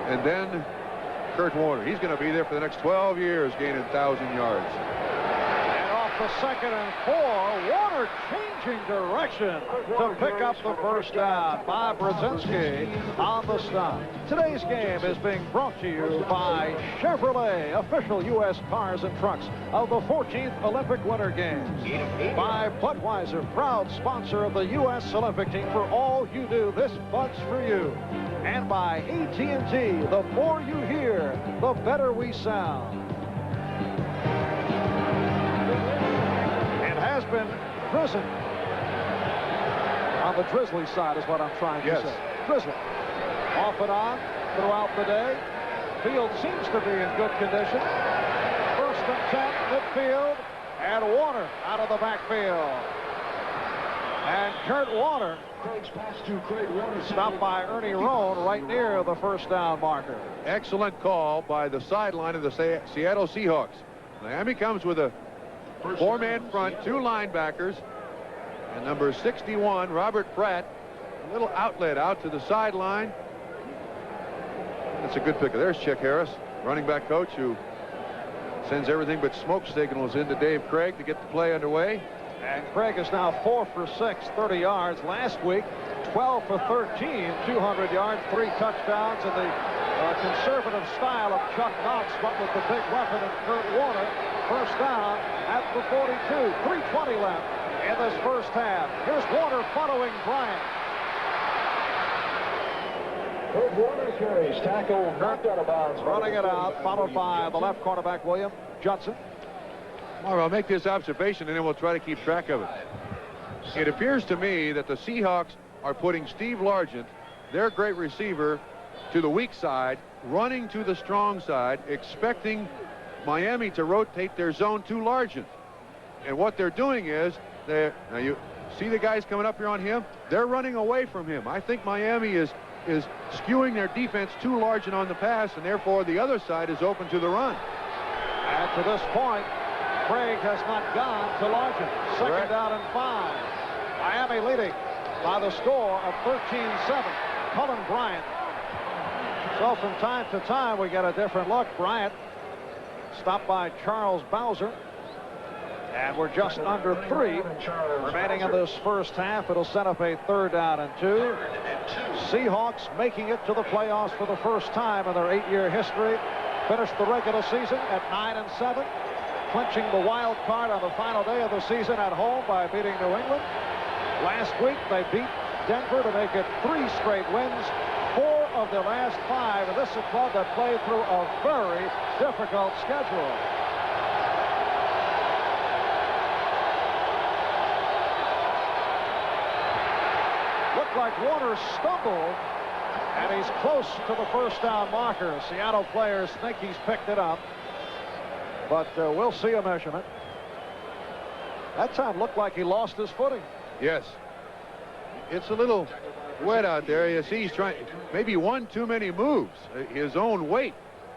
and then Kurt Warner. He's going to be there for the next 12 years, gaining 1,000 yards. And off the 2nd and 4, Warner changing direction to pick up the first down. Bob Brzezinski on the stop. Today's game is being brought to you by Chevrolet, official U.S. cars and trucks of the 14th Olympic Winter Games. By Budweiser, proud sponsor of the U.S. Olympic team. For all you do, this Bud's for you. And by AT&T, the more you hear, the better we sound. It has been drizzling. On the drizzly side is what I'm trying to say. Drizzling. Off and on throughout the day. Field seems to be in good condition. 1st and 10, midfield, and Warner out of the backfield. And Kurt Warner stopped by Ernie Rohn right near the first down marker. Excellent call by the sideline of the Seattle Seahawks. Miami comes with a 4-man front, 2 linebackers, and number 61, Robert Pratt, little outlet out to the sideline. That's a good pick. There's Chick Harris, running back coach, who sends everything but smoke signals into Dave Craig to get the play underway. And Craig is now 4 for 6, 30 yards. Last week, 12 for 13, 200 yards, 3 touchdowns in the conservative style of Chuck Knox, but with the big weapon of Kurt Warner. First down at the 42, 3:20 left in this first half. Here's Warner following Bryant. Kurt Warner carries, tackle knocked out of bounds. Running it out, followed by the left cornerback, William Judson. Well, I'll make this observation and then we'll try to keep track of it. It appears to me that the Seahawks are putting Steve Largent, their great receiver, to the weak side, running to the strong side, expecting Miami to rotate their zone to Largent. And what they're doing is, now you see the guys coming up here on him? They're running away from him. I think Miami is skewing their defense too Largent on the pass, and therefore the other side is open to the run. And to this point, Craig has not gone to Largent. Second down and 5. Miami leading by the score of 13-7. Cullen Bryant. So from time to time we get a different look. Bryant stopped by Charles Bowser. And we're just under 3 remaining in this first half. It'll set up a 3rd down and 2. Seahawks making it to the playoffs for the first time in their 8-year history. Finished the regular season at 9-7. Clinching the wild card on the final day of the season at home by beating New England. Last week they beat Denver to make it 3 straight wins. 4 of their last 5. And this is a club that played through a very difficult schedule. Looked like Warner stumbled, and he's close to the first down marker. Seattle players think he's picked it up, but we'll see a measurement. That time looked like he lost his footing. Yes. It's a little wet out there. You see he's trying, maybe one too many moves. His own weight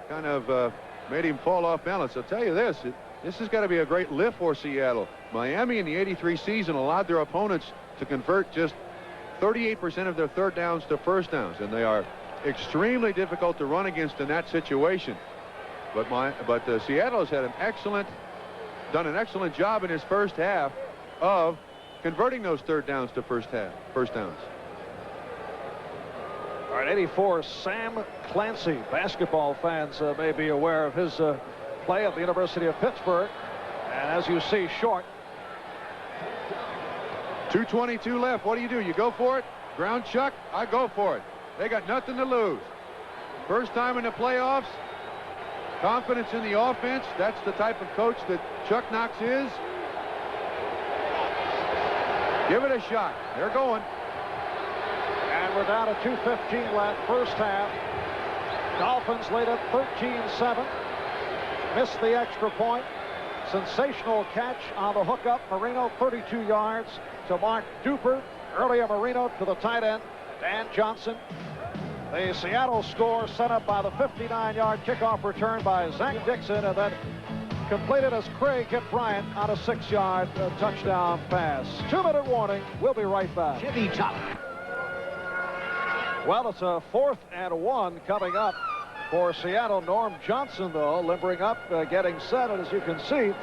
kind of made him fall off balance. I'll tell you this, this has got to be a great lift for Seattle. Miami in the '83 season allowed their opponents to convert just 38% of their 3rd downs to 1st downs, and they are extremely difficult to run against in that situation. But Seattle has had done an excellent job in his first half of converting those 3rd downs to 1st downs. All right, 84, Sam Clancy. Basketball fans may be aware of his play at the University of Pittsburgh. And as you see, short. 2:22 left. What do? You go for it? Ground chuck? I go for it. They got nothing to lose. First time in the playoffs. Confidence in the offense. That's the type of coach that Chuck Knox is. Give it a shot. They're going. And we're down to 2:15 left, first half. Dolphins lead at 13-7. Missed the extra point. Sensational catch on the hookup. Marino 32 yards to Mark Duper. Earlier Marino to the tight end, Dan Johnson. The Seattle score set up by the 59-yard kickoff return by Zach Dixon, and then completed as Craig hit Bryant on a 6-yard touchdown pass. 2-minute warning. We'll be right back. Chevy Chop. Well, it's a 4th and 1 coming up for Seattle. Norm Johnson, though, limbering up, getting set, and as you can see,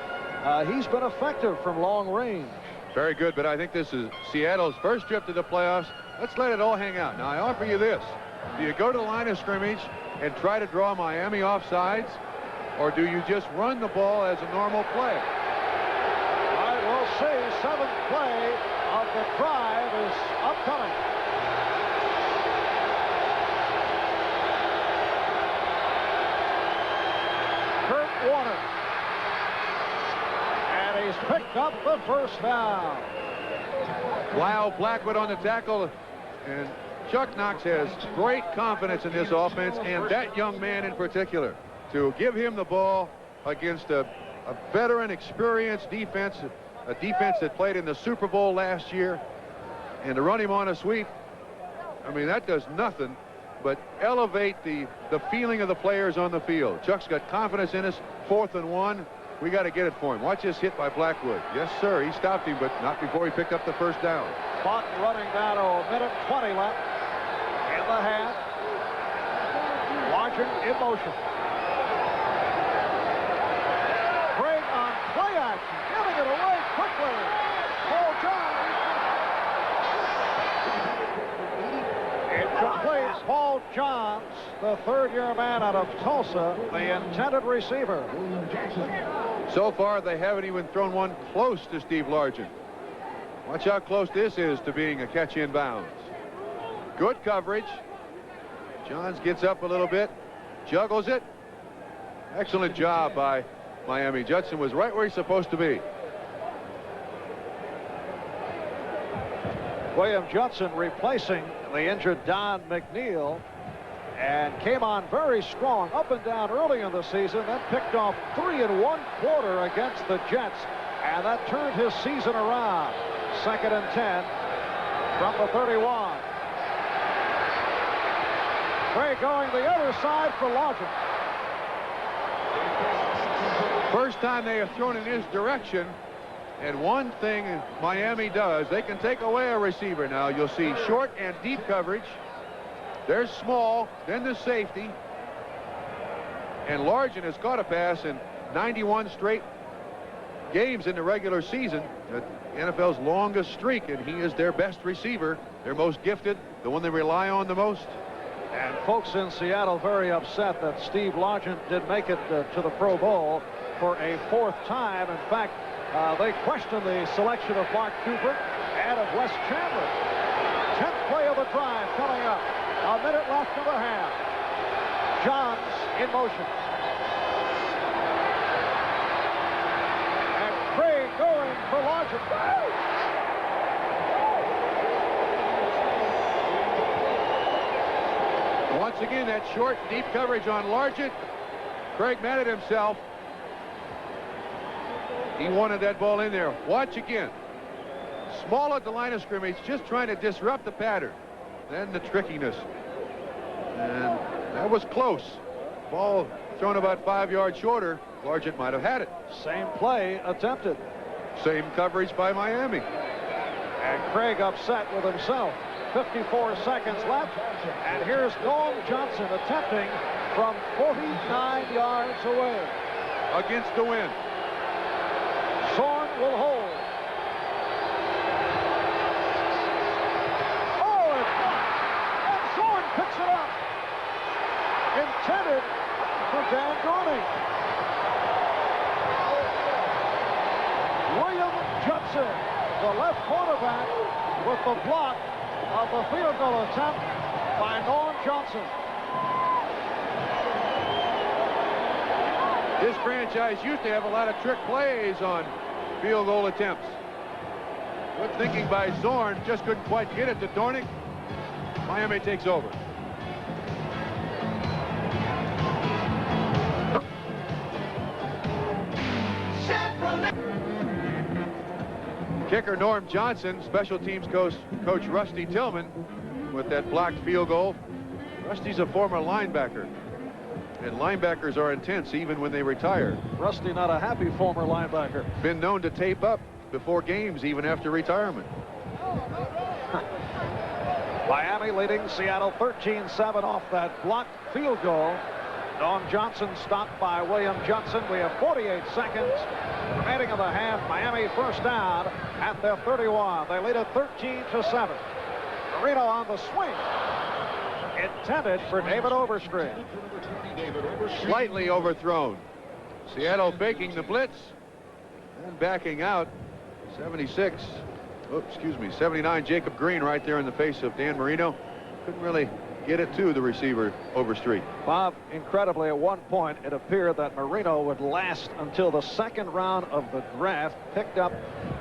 he's been effective from long range. Very good, but I think this is Seattle's first trip to the playoffs. Let's let it all hang out. Now, I offer you this. Do you go to the line of scrimmage and try to draw Miami offsides, or do you just run the ball as a normal play? All right, we'll see. 7th play of the drive is upcoming. Kurt Warner. And he's picked up the first down. Lyle Blackwood on the tackle, and Chuck Knox has great confidence in this offense, and that young man in particular. To give him the ball against a veteran, experienced defense, a defense that played in the Super Bowl last year, and to run him on a sweep, I mean, that does nothing but elevate the feeling of the players on the field. Chuck's got confidence in us. 4th and 1. We got to get it for him. Watch this hit by Blackwood. Yes, sir. He stopped him, but not before he picked up the first down. Clock running down to a minute 20 left in the half. Largent in motion. Craig on play action, giving it away quickly. Paul John. Incomplete. Paul Johns, the third-year man out of Tulsa, the intended receiver. So far, they haven't even thrown one close to Steve Largent. Watch how close this is to being a catch in bounds. Good coverage. Johns gets up a little bit, juggles it. Excellent job by Miami. Judson was right where he's supposed to be. William Judson replacing the injured Don McNeil, and came on very strong up and down early in the season, then picked off 3 1/4 against the Jets, and that turned his season around. 2nd and 10 from the 31. Gray going the other side for Largent. First time they have thrown in his direction. And one thing Miami does, they can take away a receiver now. You'll see short and deep coverage. There's small, then the safety. And Largent has caught a pass in 91 straight games in the regular season. The NFL's longest streak, and he is their best receiver, their most gifted, the one they rely on the most. And folks in Seattle very upset that Steve Largent did make it to the Pro Bowl for a 4th time. In fact, they questioned the selection of Mark Cooper and of Wes Chandler. 10th play of the drive coming up. A minute left in the half. Johns in motion. And Craig going for Largent. Once again, that short, deep coverage on Largent. Craig mad at himself. He wanted that ball in there. Watch again. Small at the line of scrimmage, just trying to disrupt the pattern. Then the trickiness. And that was close. Ball thrown about 5 yards shorter. Largent might have had it. Same play attempted. Same coverage by Miami. And Craig upset with himself. 54 seconds left. And here's Noam Johnson attempting from 49 yards away. Against the wind. Zorn will hold. Oh, it's blocked. And Zorn picks it up. Intended for Dan Dorning. William Judson, the left quarterback, with the block of the field goal attempt by Noam Johnson. This franchise used to have a lot of trick plays on field goal attempts. Good thinking by Zorn, just couldn't quite get it to Dornick. Miami takes over. Kicker Norm Johnson, special teams coach Rusty Tillman with that blocked field goal. Rusty's a former linebacker. And linebackers are intense even when they retire. Rusty, not a happy former linebacker. Been known to tape up before games, even after retirement. Miami leading Seattle 13-7 off that blocked field goal. Noam Johnson stopped by William Judson. We have 48 seconds remaining in the half. Miami first down at their 31. They lead it 13-7. Marino on the swing. Intended for David Overstreet. Slightly overthrown. Seattle faking the blitz and backing out. 79 Jacob Green right there in the face of Dan Marino. Couldn't really get it to the receiver Overstreet. Bob, incredibly, at one point it appeared that Marino would last until the 2nd round of the draft, picked up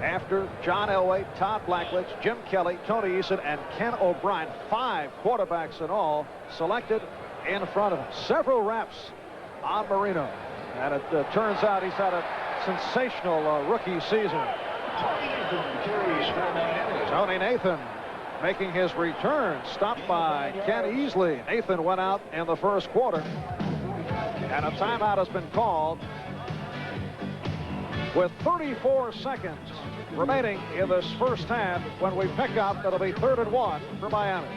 after John Elway, Todd Blackledge, Jim Kelly, Tony Eason, and Ken O'Brien. 5 quarterbacks in all selected in front of him. Several reps on Marino, and it turns out he's had a sensational rookie season. Tony Nathan making his return, stopped by Ken Easley. Nathan went out in the first quarter, and a timeout has been called with 34 seconds remaining in this first half. When we pick up, it'll be 3rd and 1 for Miami.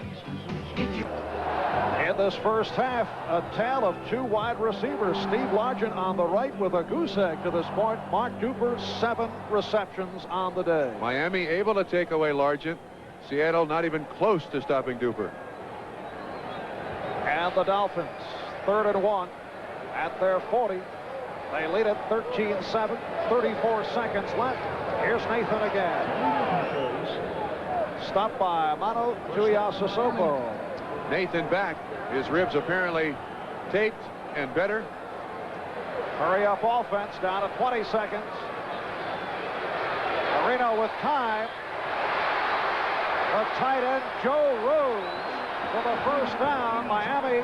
In this first half, a tale of 2 wide receivers. Steve Largent on the right with a goose egg to this point. Mark Duper, 7 receptions on the day. Miami able to take away Largent. Seattle not even close to stopping Duper. And the Dolphins, 3rd and 1 at their 40. They lead it 13-7, 34 seconds left. Here's Nathan again. Stopped by Mano Tuiasosopo. Nathan back. His ribs apparently taped and better. Hurry up offense down to 20 seconds. Marino with time. The tight end Joe Rose for the first down. Miami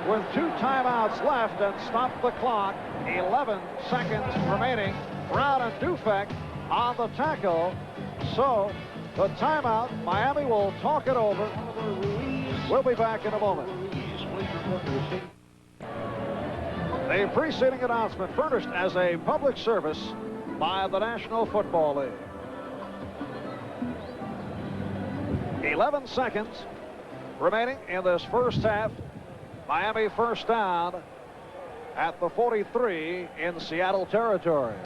with 2 timeouts left and stopped the clock. 11 seconds remaining. Brown and Dufek on the tackle. So the timeout. Miami will talk it over. We'll be back in a moment. The preceding announcement furnished as a public service by the National Football League. 11 seconds remaining in this first half. Miami first down at the 43 in Seattle territory.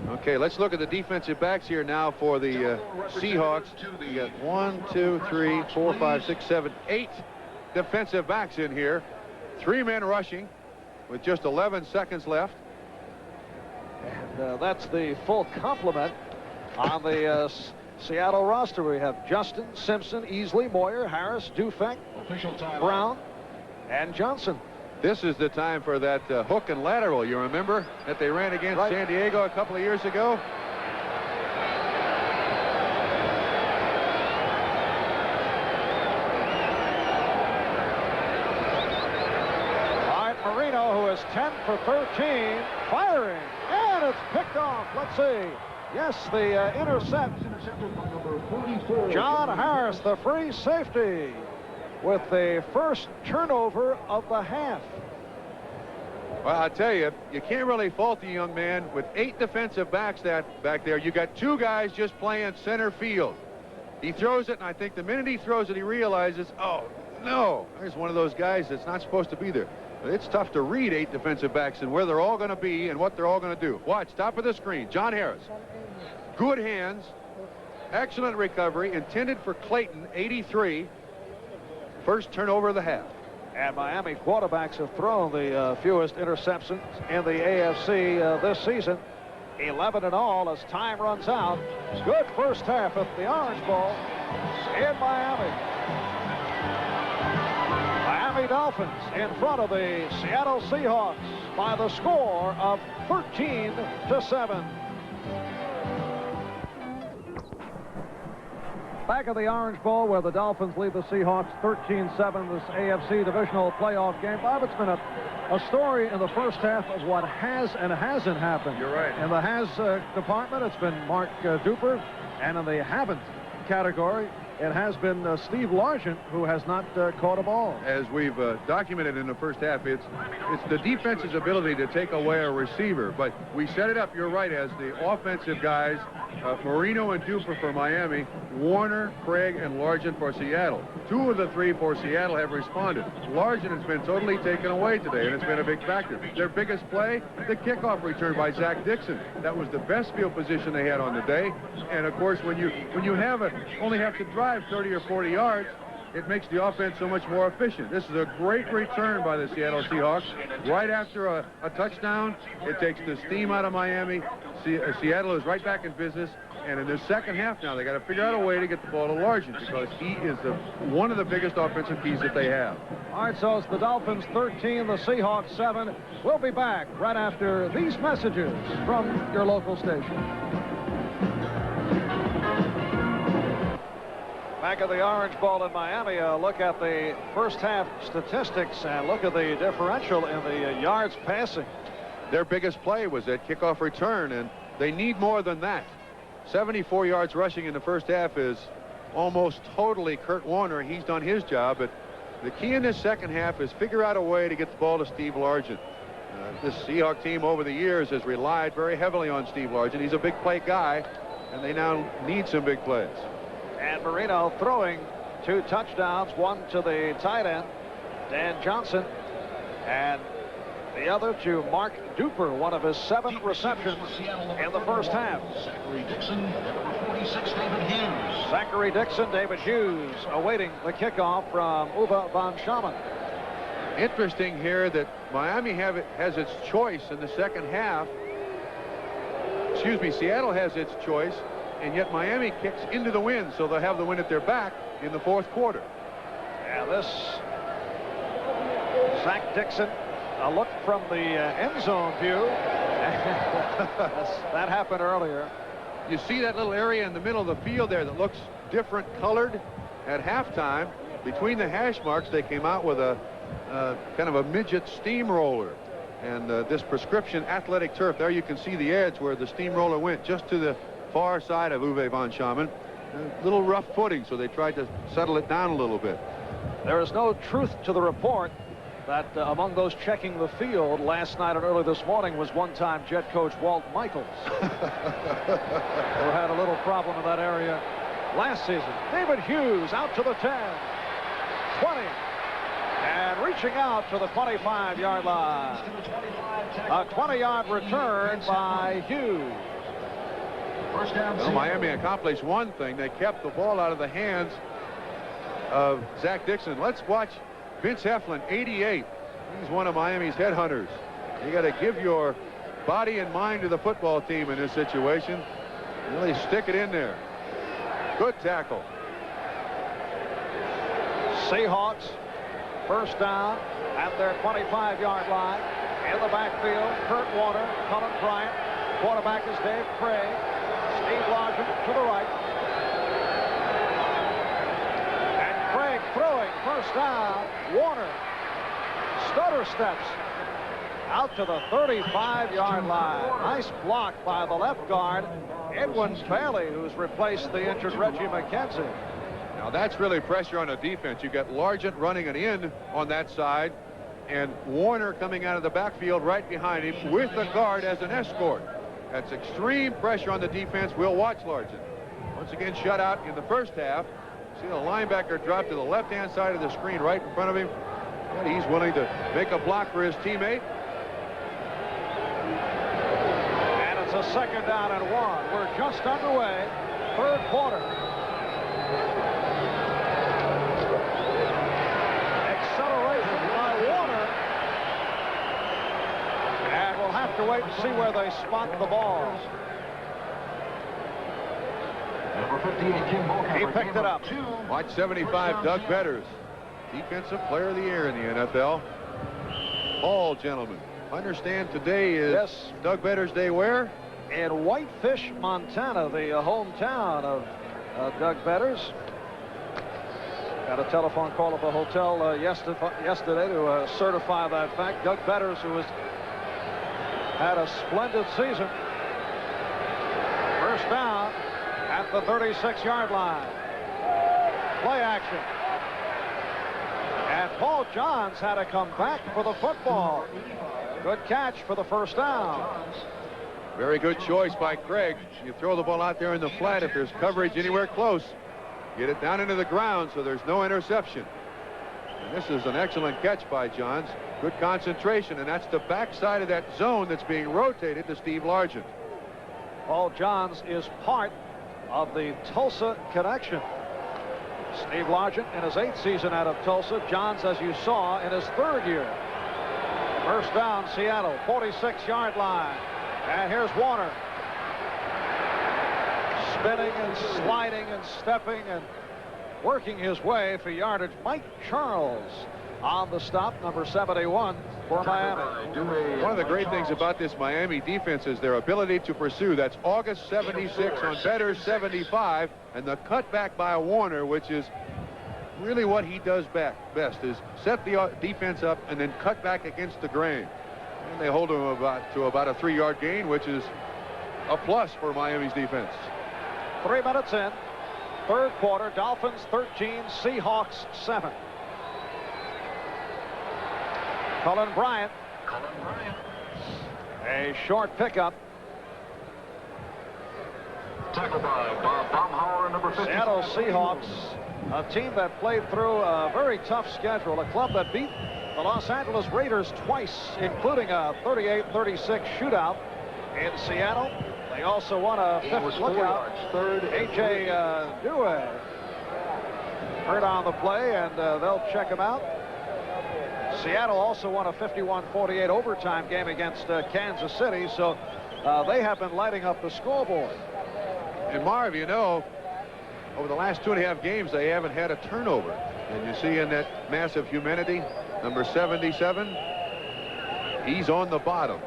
Okay, let's look at the defensive backs here now for the Seahawks. You got 1, 2, 3, 4, 5, 6, 7, 8 defensive backs in here. 3 men rushing with just 11 seconds left. And that's the full complement on the Seattle roster. We have Justin, Simpson, Easley, Moyer, Harris, Dufek, Brown, and Johnson. This is the time for that hook and lateral, you remember, that they ran against San Diego a couple of years ago? All right, Marino, who is 10 for 13, firing, and it's picked off. Let's see. Yes, the intercept. John Harris, the free safety, with the first turnover of the half. Well, I tell you, you can't really fault the young man with 8 defensive backs back there. You got 2 guys just playing center field. He throws it, and I think the minute he throws it, he realizes, oh, no, there's one of those guys that's not supposed to be there. But it's tough to read 8 defensive backs and where they're all going to be and what they're all going to do. Watch, top of the screen, John Harris. Good hands, excellent recovery, intended for Clayton, 83. First turnover of the half. And Miami quarterbacks have thrown the fewest interceptions in the AFC this season. 11 in all as time runs out. Good first half at the Orange Bowl in Miami. Miami Dolphins in front of the Seattle Seahawks by the score of 13-7. Back at the Orange Bowl, where the Dolphins lead the Seahawks 13-7, this AFC Divisional playoff game. Bob, it's been a story in the first half of what has and hasn't happened. You're right. In the has department, it's been Mark Duper, and in the haven't category, it has been Steve Largent, who has not caught a ball. As we've documented in the first half, it's the defense's ability to take away a receiver. But we set it up, you're right, as the offensive guys, Marino and Duper for Miami, Warner, Craig, and Largent for Seattle. 2 of the 3 for Seattle have responded. Largent has been totally taken away today, and it's been a big factor. Their biggest play, the kickoff return by Zach Dixon. That was the best field position they had on the day. And of course, when you only have to drive 30 or 40 yards, it makes the offense so much more efficient. This is a great return by the Seattle Seahawks. Right after a touchdown, it takes the steam out of Miami. Seattle is right back in business. And in the second half now, they got to figure out a way to get the ball to Largent because he is one of the biggest offensive keys that they have. All right, so it's the Dolphins 13, the Seahawks 7. We'll be back right after these messages from your local station. Back at the Orange Bowl in Miami, look at the first half statistics and look at the differential in the yards passing. Their biggest play was that kickoff return, and they need more than that. 74 yards rushing in the first half is almost totally Kurt Warner. He's done his job, but the key in this second half is figure out a way to get the ball to Steve Largent. This Seahawk team over the years has relied very heavily on Steve Largent. He's a big play guy, and they now need some big plays. And Marino throwing 2 touchdowns, one to the tight end, Dan Johnson, and the other to Mark Duper, one of his 7 receptions in the first half. Zachary Dixon, number 46, David Hughes. Zachary Dixon, David Hughes awaiting the kickoff from Uwe von Schaman. Interesting here that Miami has its choice in the second half. Excuse me, Seattle has its choice, and yet Miami kicks into the wind, so they'll have the wind at their back in the fourth quarter. Yeah, this Zach Dixon, a look from the end zone view. That happened earlier. You see that little area in the middle of the field there that looks different colored at halftime. Between the hash marks, they came out with a kind of a midget steamroller. And this prescription athletic turf, there you can see the edge where the steamroller went, just to the far side of Uwe von Schaman. A little rough footing, so they tried to settle it down a little bit. There is no truth to the report that among those checking the field last night and early this morning was one-time Jet coach Walt Michaels, who had a little problem in that area last season. David Hughes out to the 10, 20, and reaching out to the 25-yard line. A 20-yard return by Hughes. First down. Well, Miami accomplished one thing. They kept the ball out of the hands of Zach Dixon. Let's watch Vince Heflin, 88. He's one of Miami's headhunters. You got to give your body and mind to the football team in this situation. Really stick it in there. Good tackle. Seahawks first down at their 25-yard line. In the backfield, Kurt Warner, Cullen Bryant. Quarterback is Dave Craig. Steve Largent to the right. And Craig throwing first down. Warner stutter steps out to the 35-yard line. Nice block by the left guard, Edwin Bailey, who's replaced the injured Reggie McKenzie. Now that's really pressure on the defense. You got Largent running an in on that side, and Warner coming out of the backfield right behind him with the guard as an escort. That's extreme pressure on the defense. We'll watch Largent. Once again, shut out in the first half. See the linebacker drop to the left-hand side of the screen right in front of him. And he's willing to make a block for his teammate. And it's a second down and 1. We're just underway. Third quarter. Acceleration by Warner. And we'll have to wait and see where they spot the ball. Number 58, Jim Boca. He picked it up. Watch 75, Doug Betters. Defensive player of the year in the NFL. All gentlemen. I understand today is Doug Betters' day where? In Whitefish, Montana, the hometown of Doug Betters. Got a telephone call at the hotel yesterday to certify that fact. Doug Betters, who has had a splendid season. First down at the 36-yard line. Play action. And Paul Johns had to come back for the football. Good catch for the first down. Very good choice by Craig. You throw the ball out there in the flat if there's coverage anywhere close. Get it down into the ground so there's no interception. And this is an excellent catch by Johns. Good concentration, and that's the backside of that zone that's being rotated to Steve Largent. Paul Johns is part of the Tulsa connection. Steve Largent in his 8th season out of Tulsa. Johns, as you saw, in his 3rd year. First down, Seattle, 46-yard line. And here's Warner. Spinning and sliding and stepping and working his way for yardage. Mike Charles on the stop, number 71 for Miami. One of the great things about this Miami defense is their ability to pursue. That's August 76 on Betters 75, and the cutback by Warner, which is really what he does best, is set the defense up and then cut back against the grain. And they hold him to about a 3-yard gain, which is a plus for Miami's defense. 3 minutes in, third quarter. Dolphins 13, Seahawks 7. Cullen Bryant. A short pickup. tackle by Bob Baumhauer, number 50. Seattle Seahawks, a team that played through a very tough schedule, a club that beat the Los Angeles Raiders twice, including a 38-36 shootout in Seattle. They also won a fifth lookout. A.J. Dewey hurt on the play, and they'll check him out. Seattle also won a 51-48 overtime game against Kansas City, so they have been lighting up the scoreboard. And Marv, you know, over the last 2.5 games, they haven't had a turnover. And you see in that massive humidity, number 77, he's on the bottom.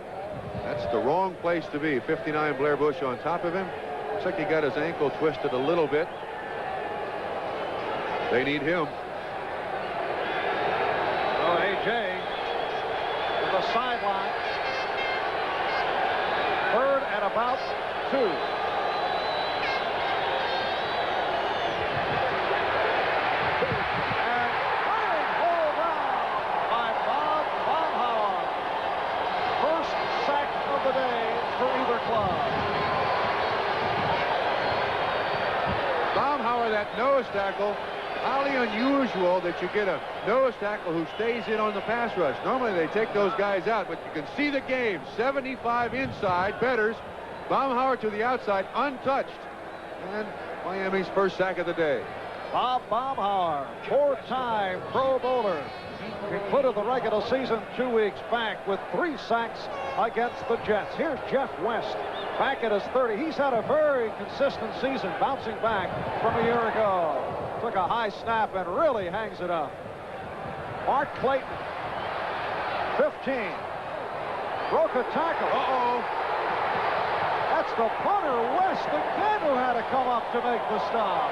That's the wrong place to be. 59 Blair Bush on top of him. Looks like he got his ankle twisted a little bit. They need him. Oh, A.J. to the sideline. 3rd and about 2. And running hold down by Bob Baumhauer. First sack of the day for either club. Baumhauer, that nose tackle, highly unusual that you get a nose tackle who stays in on the pass rush. Normally they take those guys out, but you can see the game. 75 inside, Betters. Baumhauer to the outside, untouched. And Miami's first sack of the day. Bob Baumhauer, 4-time Pro Bowler, concluded the regular season 2 weeks back with 3 sacks against the Jets. Here's Jeff West, back at his 30. He's had a very consistent season, bouncing back from a year ago. Took a high snap and really hangs it up. Mark Clayton, 15. Broke a tackle. Uh-oh. That's the punter, West, again, who had to come up to make the stop.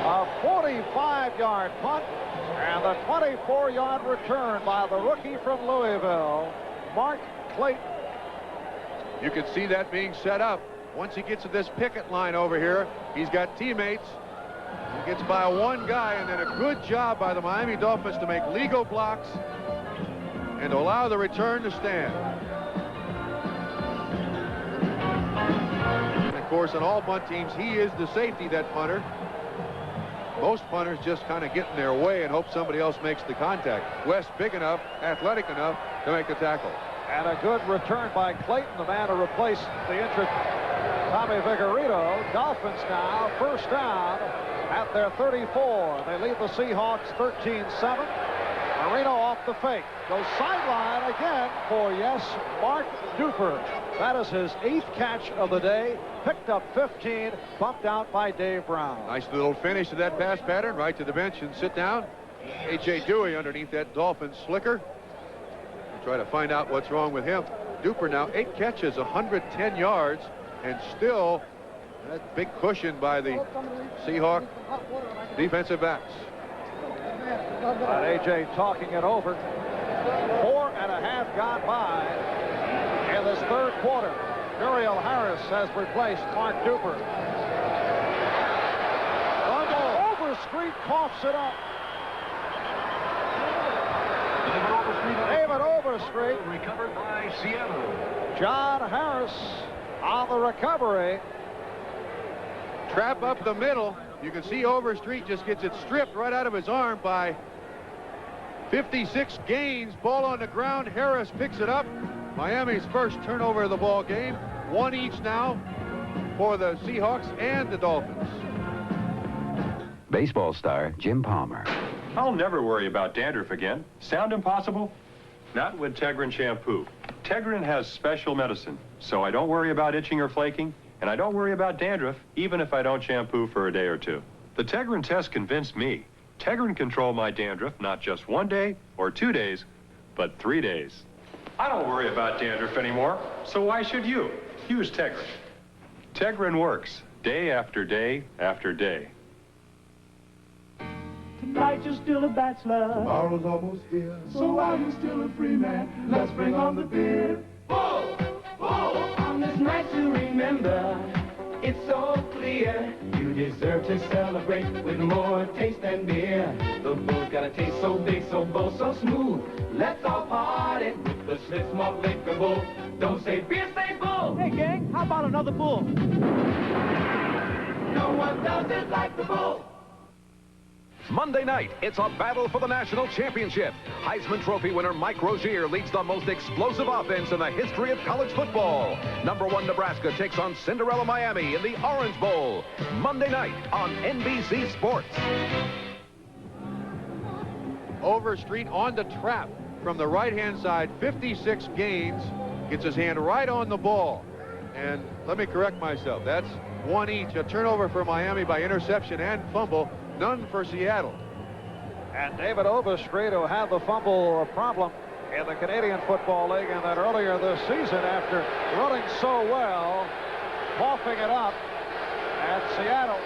A 45-yard punt and a 24-yard return by the rookie from Louisville, Mark Clayton. You can see that being set up. Once he gets to this picket line over here, he's got teammates. He gets by one guy, and then a good job by the Miami Dolphins to make legal blocks and to allow the return to stand. And of course, on all punt teams, he is the safety, that punter. Most punters just kind of get in their way and hope somebody else makes the contact. West big enough, athletic enough to make the tackle. And a good return by Clayton, the man to replace the injured Tommy Vigorito. Dolphins now first down at their 34. They lead the Seahawks 13-7. Marino off the fake. Goes sideline again for, yes, Mark Duper. That is his 8th catch of the day. Picked up 15, bumped out by Dave Brown. Nice little finish to that pass pattern. Right to the bench and sit down. A.J. Dewey underneath that Dolphins slicker. Try to find out what's wrong with him. Duper now 8 catches, 110 yards, and still that big cushion by the Seahawk defensive backs. And A.J. talking it over. 4.5 gone by in this 3rd quarter. Muriel Harris has replaced Mark Duper. Overstreet coughs it up. David Overstreet. Recovered by Seattle. John Harris on the recovery. Trap up the middle. You can see Overstreet just gets it stripped right out of his arm by 56 gains. Ball on the ground. Harris picks it up. Miami's first turnover of the ball game. 1 each now for the Seahawks and the Dolphins. Baseball star Jim Palmer. I'll never worry about dandruff again. Sound impossible? Not with Tegrin shampoo. Tegrin has special medicine, so I don't worry about itching or flaking, and I don't worry about dandruff, even if I don't shampoo for a day or 2. The Tegrin test convinced me. Tegrin controlled my dandruff not just 1 day or 2 days, but 3 days. I don't worry about dandruff anymore, so why should you? Use Tegrin. Tegrin works day after day after day. Tonight you're still a bachelor. Tomorrow's almost here. So while you're still a free man, let's bring on the beer. Whoa, whoa. On this night to remember. it's so clear. You deserve to celebrate with more taste than beer. The bull's got a taste so big, so bold, so smooth. Let's all party with the Schlitz Malt Liquor Bull. Don't say beer, say bull. Hey, gang, how about another bull? No one does it like the bull. Monday night, it's a battle for the national championship. Heisman Trophy winner Mike Rozier leads the most explosive offense in the history of college football. #1 Nebraska takes on Cinderella Miami in the Orange Bowl. Monday night on NBC Sports. Overstreet on the trap from the right-hand side, 56 gains, gets his hand right on the ball. And let me correct myself, that's one each. A turnover for Miami by interception and fumble, none for Seattle. And David Overstreet, who had the fumble problem in the Canadian Football League, and then earlier this season, after running so well, coughing it up at Seattle.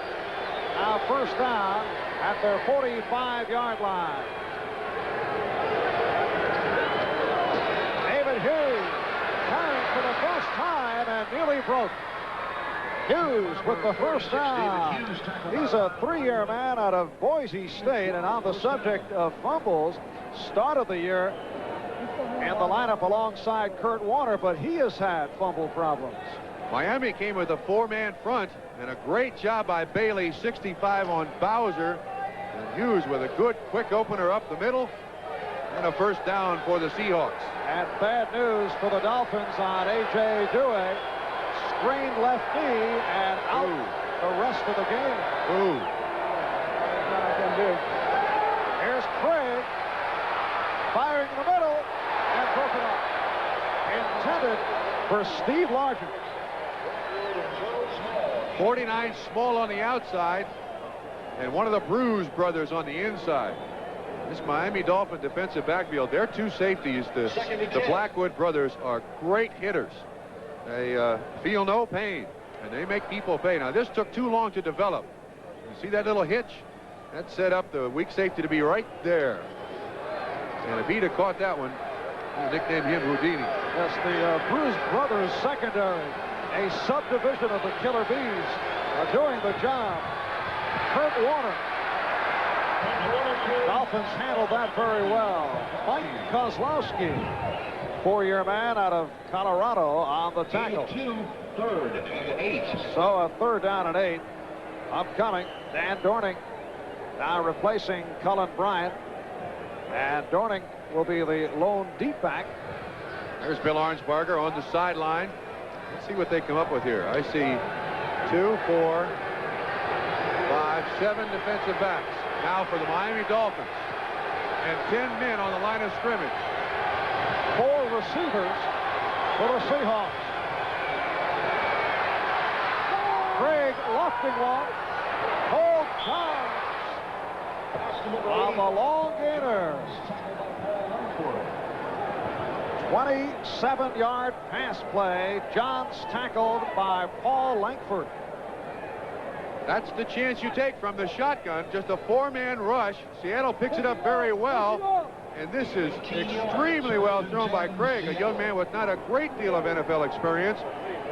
Now first down at their 45-yard line. David Hughes carrying for the first time and nearly broke. Hughes with the first down. He's a 3-year man out of Boise State, and on the subject of fumbles, started the year in the lineup alongside Kurt Warner, but he has had fumble problems. Miami came with a 4-man front, and a great job by Bailey, 65 on Bowser. And Hughes with a good quick opener up the middle, and a first down for the Seahawks. And bad news for the Dolphins on A.J. Dewey. Sprained left knee and out the rest of the game. Here's Craig firing in the middle and broken up. Intended for Steve Largent. 49 Small on the outside, and one of the Bruce brothers on the inside. This Miami Dolphin defensive backfield, their two safeties, the Blackwood brothers, are great hitters. They feel no pain, and they make people pay. Now, this took too long to develop. You see that little hitch? That set up the weak safety to be right there. And if he'd have caught that one, we'd nickname him Houdini. Yes, the Bruce brothers secondary, a subdivision of the Killer Bees, are doing the job. Kurt Warner. Dolphins handled that very well. Mike Kozlowski, 4-year man out of Colorado, on the tackle. Third and 8. So a third down and 8 upcoming. Dan Dorning now replacing Cullen Bryant, and Dorning will be the lone deep back. There's Bill Arnsparger on the sideline. Let's see what they come up with here. I see 2, 4, 5, 7 defensive backs now for the Miami Dolphins, and 10 men on the line of scrimmage. 4 receivers for the Seahawks. Craig lofting one. Hold Johns on the long gainer. 27-yard pass play. Johns tackled by Paul Langford. That's the chance you take from the shotgun. Just a 4-man rush. Seattle picks it up very well. And this is extremely well thrown by Craig, a young man with not a great deal of NFL experience,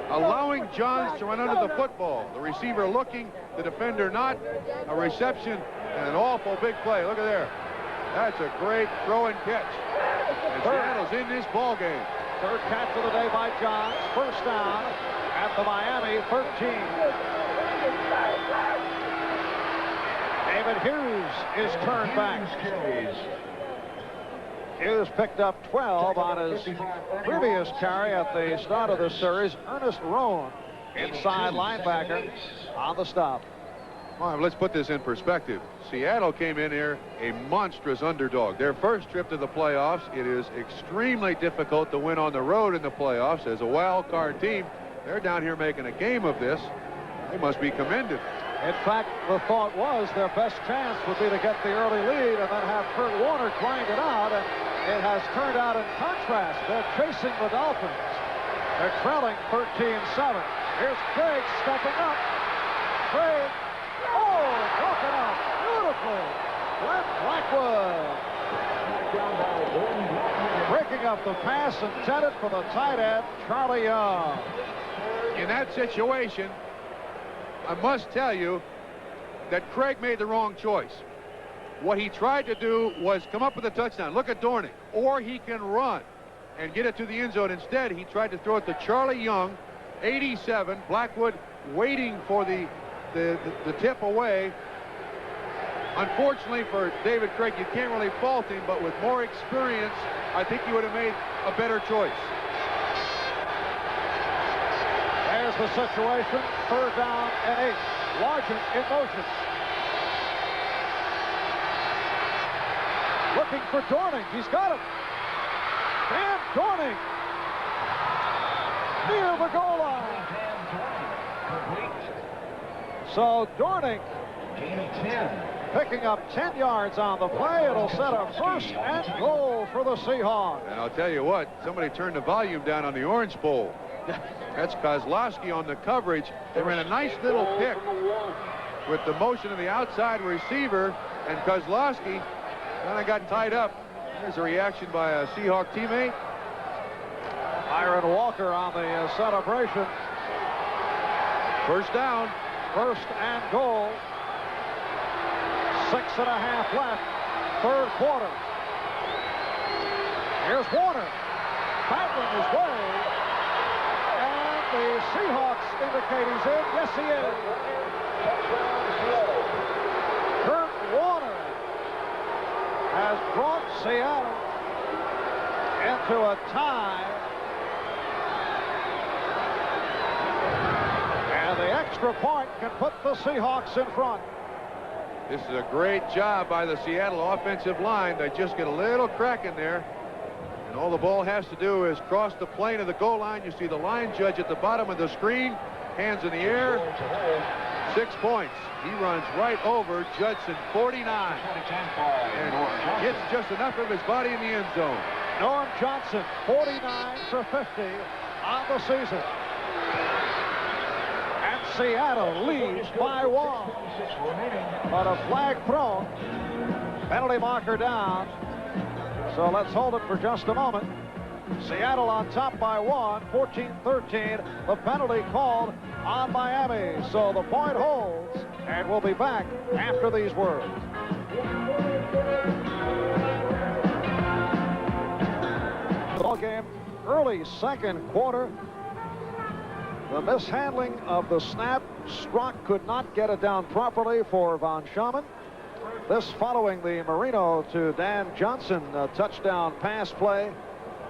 allowing Johns to run under the football. The receiver looking, the defender not. A reception and an awful big play. Look at there. That's a great throw and catch. And Seattle's in this ball game. Third catch of the day by Johns. First down at the Miami 13. David Hughes is turned back. Hughes picked up 12 on his previous carry at the start of the series. Ernest Roan, inside linebacker, on the stop. All right, let's put this in perspective. Seattle came in here a monstrous underdog. Their first trip to the playoffs. It is extremely difficult to win on the road in the playoffs. As a wild card team, they're down here making a game of this. They must be commended. In fact, the thought was their best chance would be to get the early lead and then have Kurt Warner grind it out, and it has turned out in contrast. They're chasing the Dolphins. They're trailing 13-7. Here's Craig stepping up. Craig, broken up beautifully. Glenn Blackwood breaking up the pass intended for the tight end, Charlie Young. In that situation, I must tell you that Craig made the wrong choice. What he tried to do was come up with a touchdown. Look at Dornick. Or he can run and get it to the end zone. Instead, he tried to throw it to Charlie Young, 87. Blackwood waiting for the tip away. Unfortunately for David Craig, you can't really fault him, but with more experience, I think he would have made a better choice. There's the situation. 3rd down and 8. Largent in motion. Looking for Dorning. He's got him. Dan Dorning near the goal line. So Dorning picking up 10 yards on the play. It'll set a 1st and goal for the Seahawks. And I'll tell you what, somebody turned the volume down on the Orange Bowl. That's Kozlowski on the coverage. They ran a nice little pick with the motion of the outside receiver, and Kozlowski kind of got tied up. There's a reaction by a Seahawk teammate. Byron Walker on the celebration. 1st down. 1st and goal. 6.5 left. 3rd quarter. Here's Warner. Battling his way. And the Seahawks indicate he's in. Yes, he is. Kurt Warner has brought Seattle into a tie. And the extra point can put the Seahawks in front. This is a great job by the Seattle offensive line. They just get a little crack in there, and all the ball has to do is cross the plane of the goal line. You see the line judge at the bottom of the screen, hands in the air. 6 points. He runs right over Judson, 49, and gets just enough of his body in the end zone. Norm Johnson, 49 for 50 on the season. And Seattle leads by 1. But a flag thrown. Penalty marker down. So let's hold it for just a moment. Seattle on top by 1, 14-13. The penalty called on Miami. So the point holds, and we'll be back after these words. Ball game, early 2nd quarter. The mishandling of the snap. Strzok could not get it down properly for Von Schaman. This following the Marino to Dan Johnson touchdown pass play,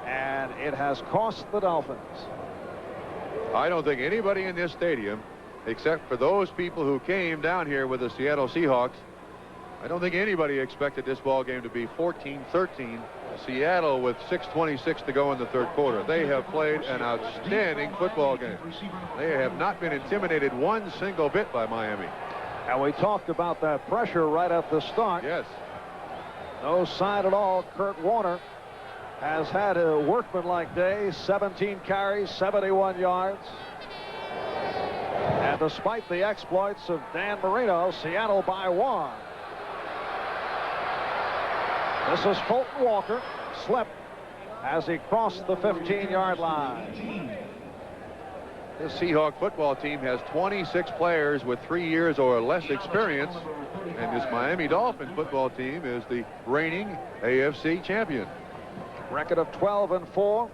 and it has cost the Dolphins. I don't think anybody in this stadium, except for those people who came down here with the Seattle Seahawks, I don't think anybody expected this ball game to be 14-13. Seattle with 6:26 to go in the 3rd quarter. They have played an outstanding football game. They have not been intimidated one single bit by Miami. And we talked about that pressure right at the start. Yes. No sign at all. Kurt Warner has had a workmanlike day. 17 carries, 71 yards. And despite the exploits of Dan Marino, Seattle by 1. This is Fulton Walker. Slipped as he crossed the 15-yard line. This Seahawk football team has 26 players with 3 years or less experience, and this Miami Dolphin football team is the reigning AFC champion. Record of 12-4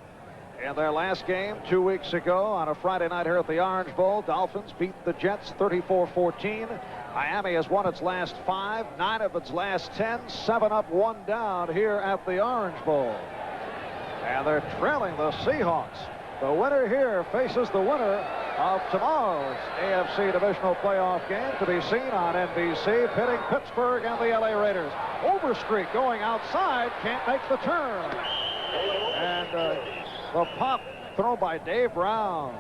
in their last game 2 weeks ago on a Friday night here at the Orange Bowl. Dolphins beat the Jets 34-14. Miami has won its last 5, 9 of its last 10, 7 up, 1 down here at the Orange Bowl. And they're trailing the Seahawks. The winner here faces the winner of tomorrow's AFC Divisional Playoff game, to be seen on NBC, pitting Pittsburgh and the LA Raiders. Overstreet going outside, can't make the turn. And the pop thrown by Dave Brown.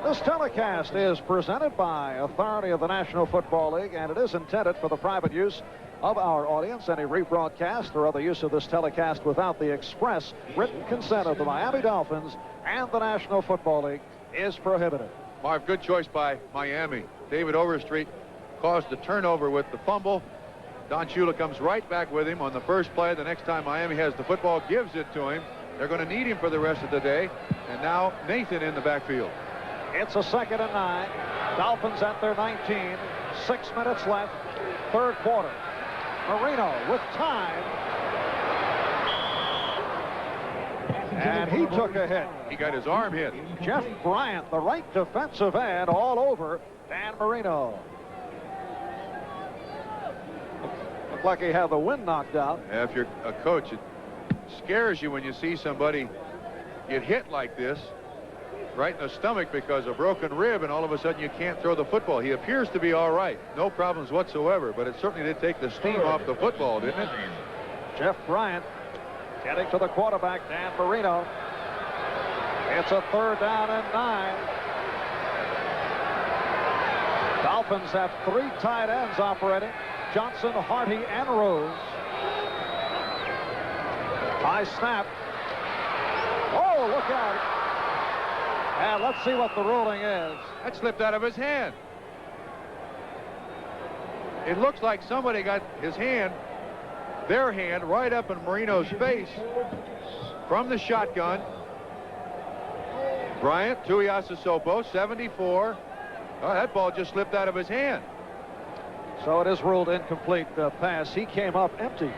This telecast is presented by authority of the National Football League, and it is intended for the private use of our audience. Any rebroadcast or other use of this telecast without the express written consent of the Miami Dolphins and the National Football League is prohibited. Marv, good choice by Miami. David Overstreet caused the turnover with the fumble. Don Shula comes right back with him on the first play. The next time Miami has the football, gives it to him. They're going to need him for the rest of the day. And now Nathan in the backfield. It's a 2nd and 9. Dolphins at their 19. 6 minutes left. Third quarter. Marino with time. And he took a hit. He got his arm hit. Jeff Bryant, the right defensive end, all over Dan Marino. Looked like he had the wind knocked out. Yeah, if you're a coach, it scares you when you see somebody get hit like this right in the stomach because of a broken rib, and all of a sudden you can't throw the football. He appears to be all right. No problems whatsoever, but it certainly did take the steam off the football, didn't it? Jeff Bryant getting to the quarterback, Dan Marino. It's a 3rd down and 9. Dolphins have 3 tight ends operating. Johnson, Hardy, and Rose. High snap. Oh, look out. And let's see what the ruling is. That slipped out of his hand. It looks like somebody got his hand, their hand, right up in Marino's face from the shotgun. Bryant, Tuiasosopo, 74. Oh, that ball just slipped out of his hand. So it is ruled incomplete pass. He came up empty.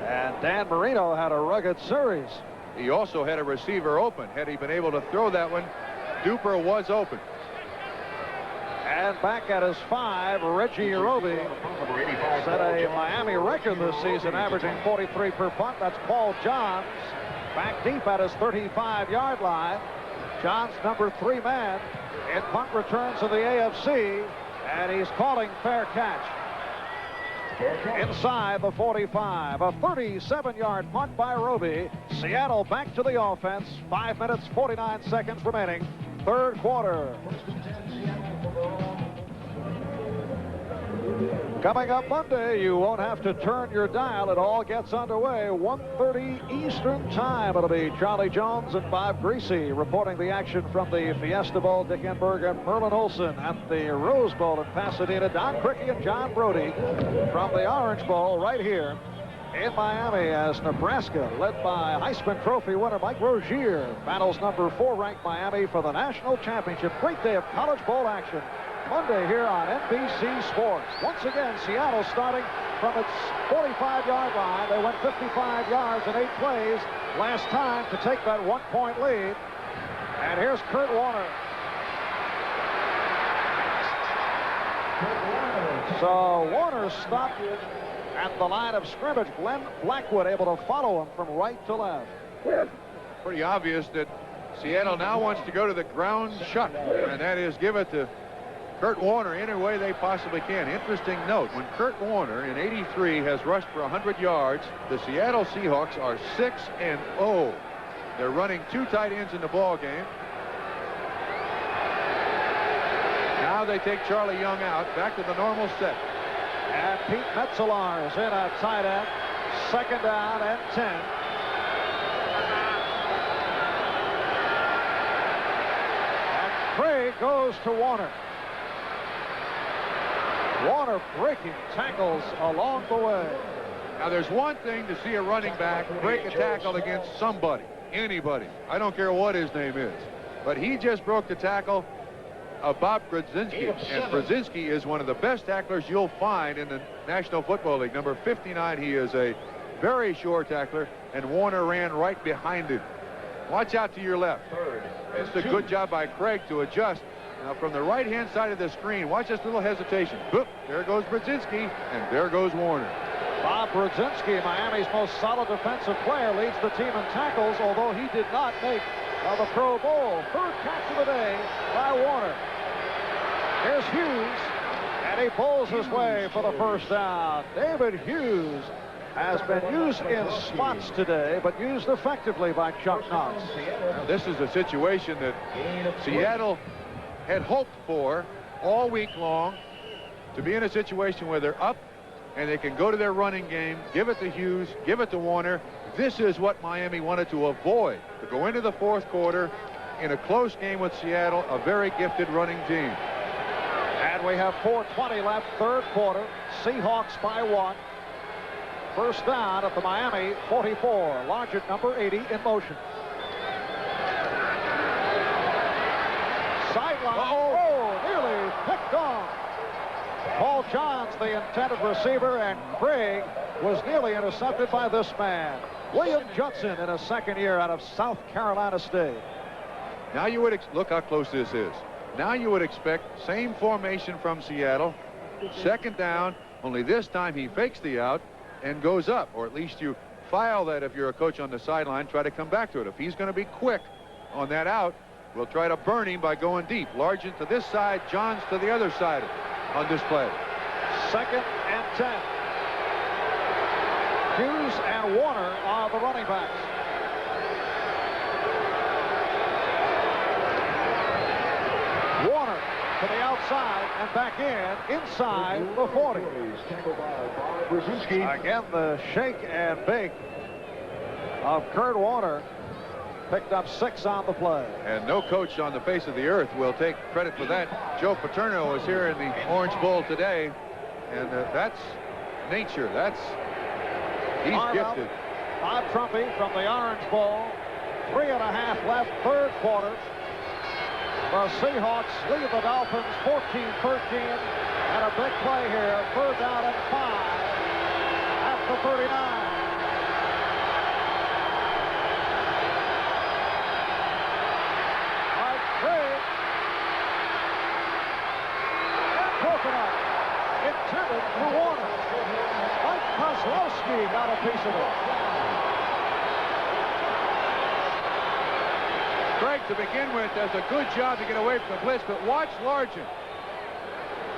And Dan Marino had a rugged series. He also had a receiver open. Had he been able to throw that one, Duper was open. And back at his 5, Reggie Roby set a Miami record this season, averaging 43 per punt. That's Paul Johns back deep at his 35-yard line. Johns, number 3 man in punt returns of the AFC, and he's calling fair catch. Inside the 45, a 37-yard punt by Roby. Seattle back to the offense. 5 minutes, 49 seconds remaining. Third quarter. Coming up Monday, you won't have to turn your dial. It all gets underway. 1:30 Eastern Time. It'll be Charlie Jones and Bob Greasy reporting the action from the Fiesta Bowl. Dick Enberg and Merlin Olsen at the Rose Bowl in Pasadena. Don Criqui and John Brody from the Orange Bowl right here in Miami, as Nebraska, led by Heisman Trophy winner Mike Rozier, battles number 4 ranked Miami for the national championship. Great day of College Bowl action Monday here on NBC Sports. Once again, Seattle starting from its 45-yard line. They went 55 yards in 8 plays last time to take that 1-point lead. And here's Kurt Warner. So Warner stopped at the line of scrimmage. Glenn Blackwood able to follow him from right to left. Pretty obvious that Seattle now wants to go to the ground shut, and that is give it to Kurt Warner any way they possibly can. Interesting note, when Kurt Warner in '83 has rushed for 100 yards, the Seattle Seahawks are 6-0. They're running 2 tight ends in the ball game. Now they take Charlie Young out, back to the normal set. And Pete Metzelar is in at tight end. 2nd down and 10. And Craig goes to Warner. Warner breaking tackles along the way. Now there's one thing to see a running back break a tackle against somebody, anybody. I don't care what his name is. But he just broke the tackle of Bob Brzezinski. And Brzezinski is one of the best tacklers you'll find in the National Football League. Number 59, he is a very sure tackler, and Warner ran right behind him. Watch out to your left. It's a good job by Craig to adjust. Now from the right-hand side of the screen, watch this little hesitation. Boop, there goes Brzezinski, and there goes Warner. Bob Brzezinski, Miami's most solid defensive player, leads the team in tackles, although he did not make the Pro Bowl. 3rd catch of the day by Warner. Here's Hughes, and he pulls his way for the 1st down. David Hughes has been used in spots today, but used effectively by Chuck Knox. Now, this is a situation that Seattle had hoped for all week long, to be in a situation where they're up and they can go to their running game, give it to Hughes, give it to Warner. This is what Miami wanted to avoid, to go into the 4th quarter in a close game with Seattle, a very gifted running team. And we have 4:20 left, 3rd quarter. Seahawks by 1. 1st down at the Miami 44. Largent number 80 in motion. Sideline. gone. Paul Johns, the intended receiver, and Craig was nearly intercepted by this man. William Judson in his second year out of South Carolina State. Now you would look how close this is. Now you would expect same formation from Seattle. Second down, only this time he fakes the out and goes up, or at least you file that if you're a coach on the sideline, try to come back to it. If he's going to be quick on that out, we'll try to burn him by going deep. Largent to this side, Johns to the other side on this play. 2nd and 10. Hughes and Warner are the running backs. Warner to the outside and back inside the 40. Again, the shake and bake of Kurt Warner picked up 6 on the play. And no coach on the face of the earth will take credit for that. Joe Paterno is here in the Orange Bowl today, and that's nature. He's gifted. Bob Trumpy from the Orange Bowl. 3.5 left, third quarter. The Seahawks lead the Dolphins 14-13, and a big play here. 3rd down and 5 at the 39. Broken up. Intended for Warner. Mike Kozlowski got a piece of it. Craig, to begin with, does a good job to get away from the blitz, but watch Largent.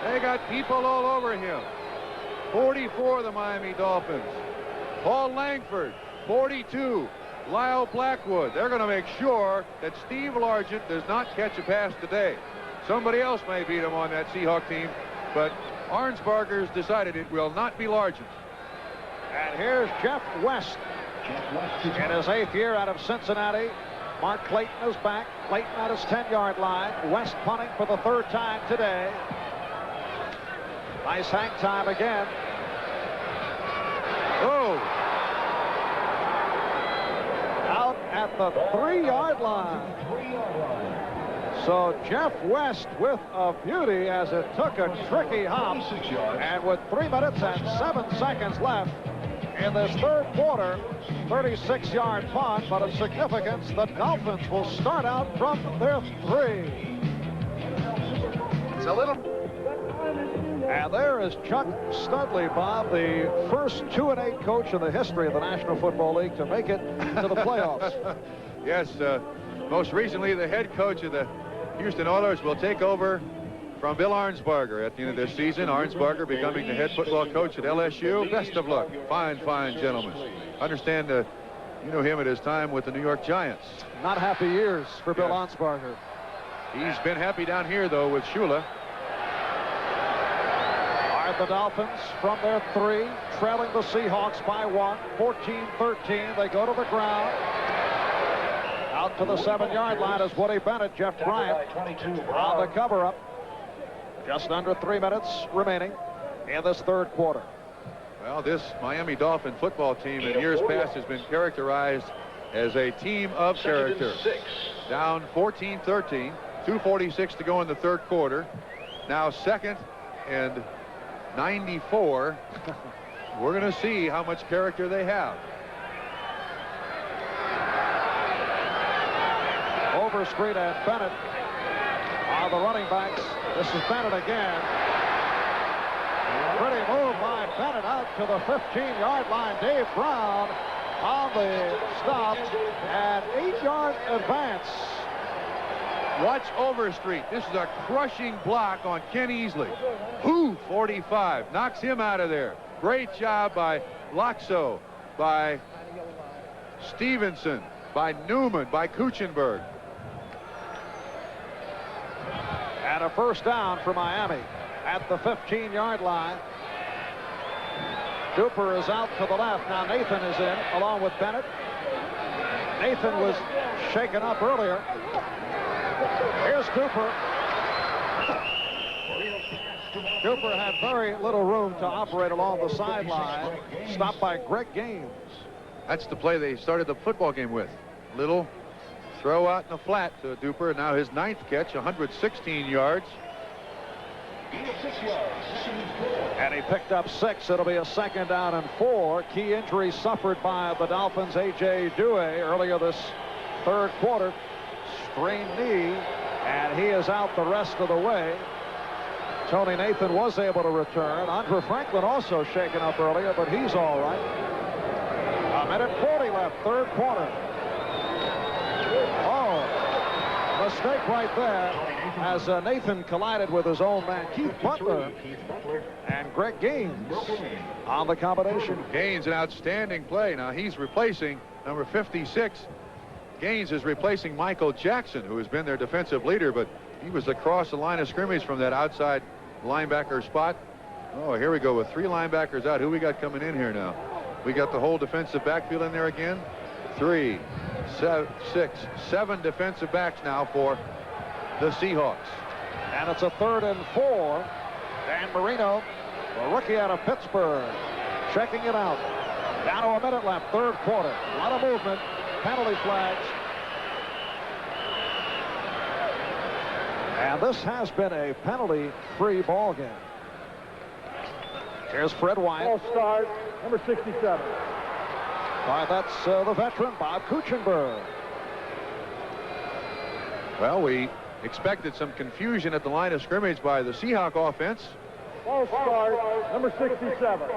They got people all over him. 44, the Miami Dolphins. Paul Langford, 42. Lyle Blackwood. They're going to make sure that Steve Largent does not catch a pass today. Somebody else may beat him on that Seahawk team, but Arnsparger's decided it will not be Largent. And here's Jeff West in his 8th year out of Cincinnati. Mark Clayton is back. Clayton at his 10-yard line. West punting for the 3rd time today. Nice hang time again. Oh! Out at the 3-yard line. So Jeff West with a beauty as it took a tricky hop. And with 3 minutes and 7 seconds left in this 3rd quarter, 36-yard punt, but of significance, the Dolphins will start out from their 3. It's a little... And there is Chuck Studley, Bob, the first 2-8 coach in the history of the National Football League to make it to the playoffs. Yes, most recently the head coach of the Houston Oilers will take over from Bill Arnsparger at the end of this season. Arnsparger becoming the head football coach at LSU. Best of luck. Fine gentleman. Understand you know him at his time with the New York Giants. Not happy years for Bill Arnsparger. He's been happy down here, though, with Shula. Are the Dolphins from their 3, trailing the Seahawks by 1, 14-13. They go to the ground. Out to the 7-yard line is Woody Bennett. Jeff Bryant on the cover-up. Just under 3 minutes remaining in this 3rd quarter. Well, this Miami Dolphin football team in years past has been characterized as a team of character. Down 14-13, 2:46 to go in the 3rd quarter. Now 2nd and 94. We're going to see how much character they have. Overstreet and Bennett are the running backs. This is Bennett again. Pretty move by Bennett out to the 15-yard line. Dave Brown on the stop. An 8-yard advance. Watch Overstreet. This is a crushing block on Ken Easley. Who? 45. Knocks him out of there. Great job by Loxo, by Stevenson, by Newman, by Kuchenberg. And a 1st down for Miami at the 15-yard line. Cooper is out to the left. Now Nathan is in along with Bennett. Nathan was shaken up earlier. Here's Cooper. Cooper had very little room to operate along the sideline. Stopped by Greg Gaines. That's the play they started the football game with. Little throw out in the flat to Duper. Now his 9th catch, 116 yards. And he picked up 6. It'll be a 2nd down and 4. Key injury suffered by the Dolphins' A.J. Dewey earlier this 3rd quarter. Strained knee, and he is out the rest of the way. Tony Nathan was able to return. Andre Franklin also shaken up earlier, but he's all right. 1:40 left, 3rd quarter. Oh, mistake right there as Nathan collided with his own man, Keith Butler, and Greg Gaines on the combination. Gaines, an outstanding play. Now he's replacing number 56. Gaines is replacing Michael Jackson, who has been their defensive leader, but he was across the line of scrimmage from that outside linebacker spot. Oh, here we go with 3 linebackers out. Who we got coming in here now? We got the whole defensive backfield in there again. 3, 6, 7 defensive backs now for the Seahawks. And it's a 3rd and 4. Dan Marino, the rookie out of Pittsburgh, checking it out. Down to a minute left, 3rd quarter. A lot of movement. Penalty flags. And this has been a penalty-free ball game. Here's Fred White. Ball start, number 67. All right, that's the veteran, Bob Kuchenberg. Well, we expected some confusion at the line of scrimmage by the Seahawk offense. Ball start, number 67.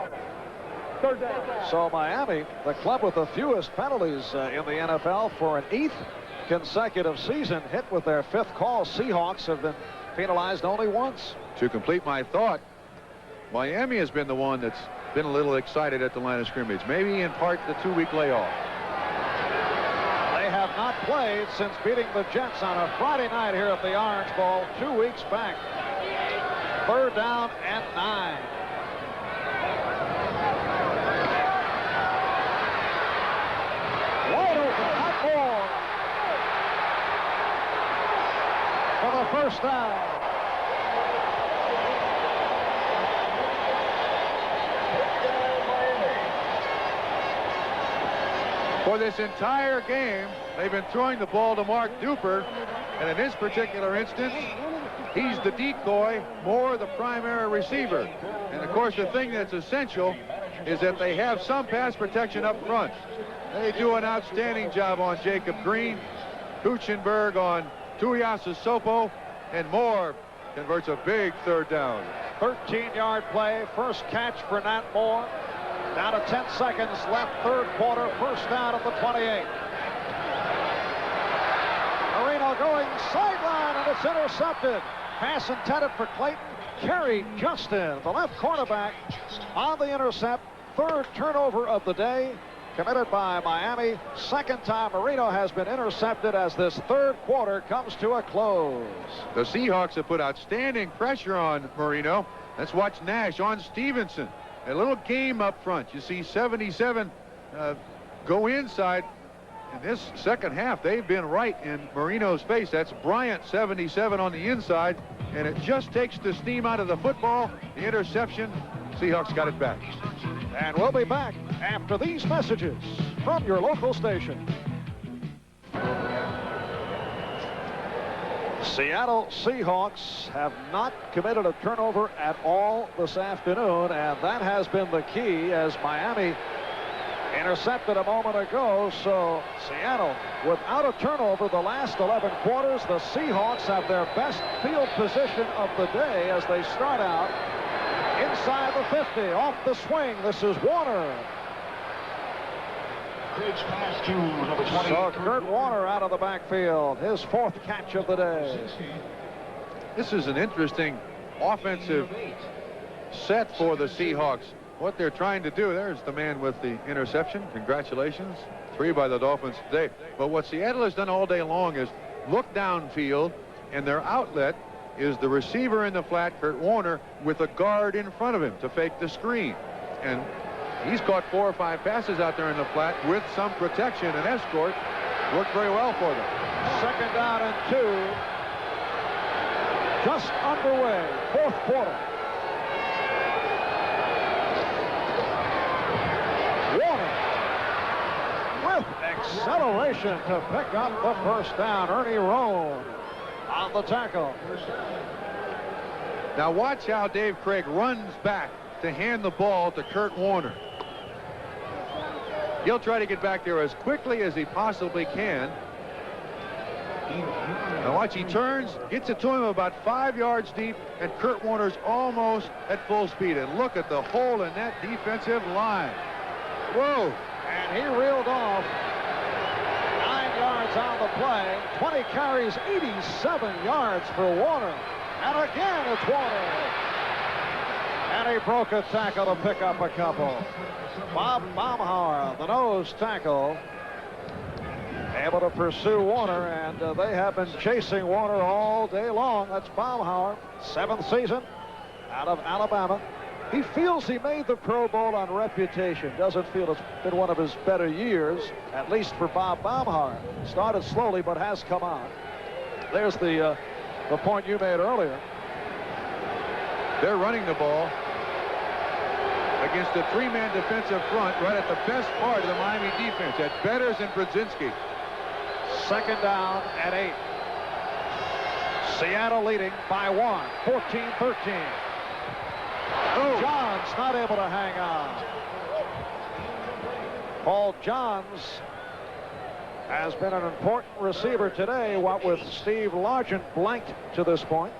3rd down. So Miami, the club with the fewest penalties in the NFL for an 8th consecutive season, hit with their 5th call. Seahawks have been penalized only once. To complete my thought, Miami has been the one that's been a little excited at the line of scrimmage. Maybe in part the 2-week layoff. They have not played since beating the Jets on a Friday night here at the Orange Bowl 2 weeks back. 3rd down and 9. Wide open, not more. For the 1st down. For this entire game, they've been throwing the ball to Mark Duper, and in this particular instance, he's the decoy, Moore the primary receiver. And of course, the thing that's essential is that they have some pass protection up front. They do an outstanding job on Jacob Green, Kuchenberg on Tuiasosopo, and Moore converts a big 3rd down. 13-yard play, 1st catch for Nat Moore. Down to 10 seconds left, 3rd quarter, 1st down at the 28. Marino going sideline, and it's intercepted. Pass intended for Clayton. Kerry Justin, the left cornerback, on the intercept. 3rd turnover of the day committed by Miami. 2nd time Marino has been intercepted as this 3rd quarter comes to a close. The Seahawks have put outstanding pressure on Marino. Let's watch Nash on Stevenson. A little game up front. You see 77 go inside. In this 2nd half, they've been right in Marino's face. That's Bryant, 77 on the inside, and it just takes the steam out of the football. The interception, Seahawks got it back. And we'll be back after these messages from your local station. Seattle Seahawks have not committed a turnover at all this afternoon, and that has been the key as Miami intercepted a moment ago. So Seattle without a turnover the last 11 quarters. The Seahawks have their best field position of the day as they start out inside the 50. Off the swing, this is Warner. So Kurt Warner out of the backfield, his 4th catch of the day. This is an interesting offensive set for the Seahawks. What they're trying to do, there's the man with the interception. Congratulations. 3 by the Dolphins today. But what Seattle has done all day long is look downfield, and their outlet is the receiver in the flat, Kurt Warner, with a guard in front of him to fake the screen. And he's caught 4 or 5 passes out there in the flat with some protection and escort. Worked very well for them. 2nd down and 2. Just underway, 4th quarter. Warner with acceleration to pick up the 1st down. Ernie Roan on the tackle. Now watch how Dave Craig runs back to hand the ball to Kurt Warner. He'll try to get back there as quickly as he possibly can. Now watch, he turns, gets it to him about 5 yards deep, and Kurt Warner's almost at full speed. And look at the hole in that defensive line. Whoa. And he reeled off 9 yards on the play. 20 carries, 87 yards for Warner. And again, it's Warner. And he broke a tackle to pick up a couple. Bob Baumhauer, the nose tackle, able to pursue Warner, and they have been chasing Warner all day long. That's Baumhauer, 7th season out of Alabama. He feels he made the Pro Bowl on reputation. Doesn't feel it's been one of his better years, at least for Bob Baumhauer. Started slowly, but has come on. There's the point you made earlier. They're running the ball against a 3-man defensive front right at the best part of the Miami defense at Betters and Brzezinski. 2nd down and 8. Seattle leading by 1, 14-13. Oh. Johns not able to hang on. Paul Johns has been an important receiver today, what with Steve Largent blanked to this point.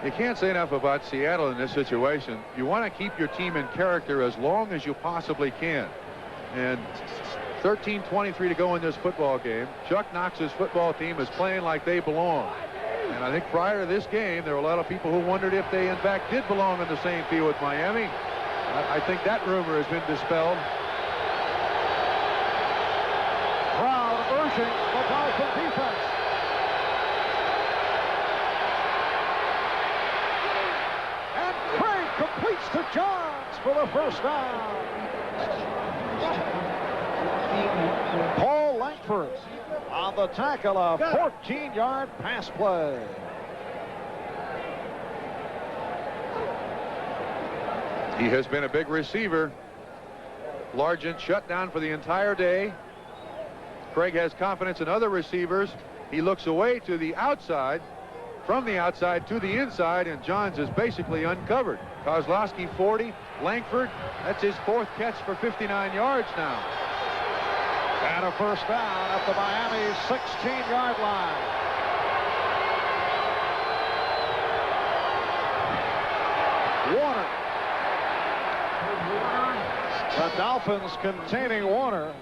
You can't say enough about Seattle in this situation. You want to keep your team in character as long as you possibly can. And 13:23 to go in this football game. Chuck Knox's football team is playing like they belong. And I think prior to this game, there were a lot of people who wondered if they, in fact, did belong on the same field with Miami. I think that rumor has been dispelled. Crowd urging the Dolphin defense. And Craig completes to Johns for the first down. Paul Langford on the tackle, a 14-yard pass play. He has been a big receiver. Largent shut down for the entire day. Craig has confidence in other receivers. He looks away to the outside, from the outside to the inside, and Johns is basically uncovered. Kozlowski 40, Langford, that's his 4th catch for 59 yards now. And a first down at the Miami 16-yard line. Warner. The Dolphins containing Warner.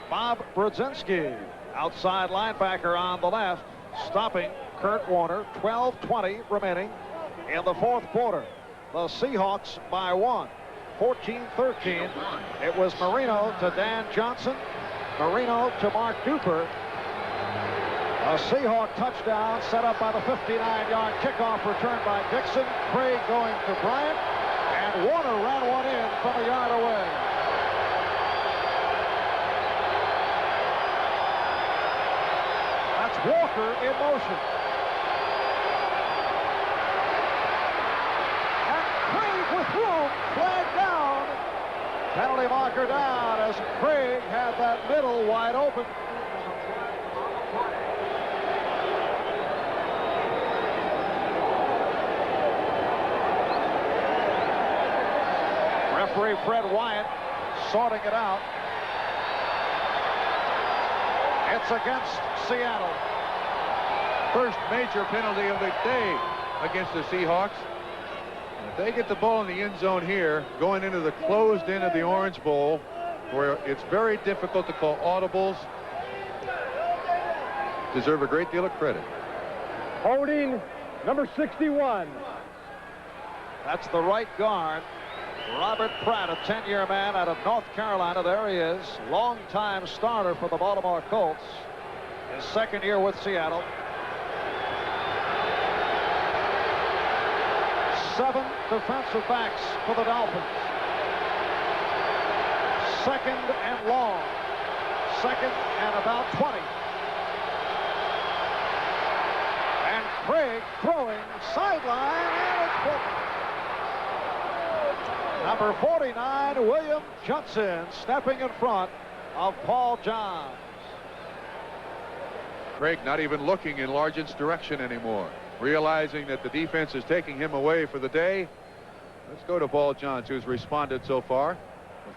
Bob Brzezinski, outside linebacker on the left, stopping Kurt Warner. 12:20 remaining in the 4th quarter. The Seahawks by 1, 14-13. It was Marino to Dan Johnson. Marino to Mark Duper. A Seahawk touchdown set up by the 59-yard kickoff return by Dixon. Craig going to Bryant, and Warner ran one in from a yard away. That's Walker in motion. And Craig with room, flag down. Penalty marker down as Craig had that middle wide open. Referee Fred Wyatt sorting it out. It's against Seattle. First major penalty of the day against the Seahawks. If they get the ball in the end zone here, going into the closed end of the Orange Bowl, where it's very difficult to call audibles, deserve a great deal of credit. Holding number 61. That's the right guard, Robert Pratt, a 10-year man out of North Carolina. There he is, longtime starter for the Baltimore Colts. His 2nd year with Seattle. 7 defensive backs for the Dolphins. 2nd and long. 2nd and about 20. And Craig throwing sideline, and it's broken. Number 49, William Judson, stepping in front of Paul Johns. Craig not even looking in Largent's direction anymore. realizing that the defense is taking him away for the day. Let's go to Paul Johns, who's responded so far.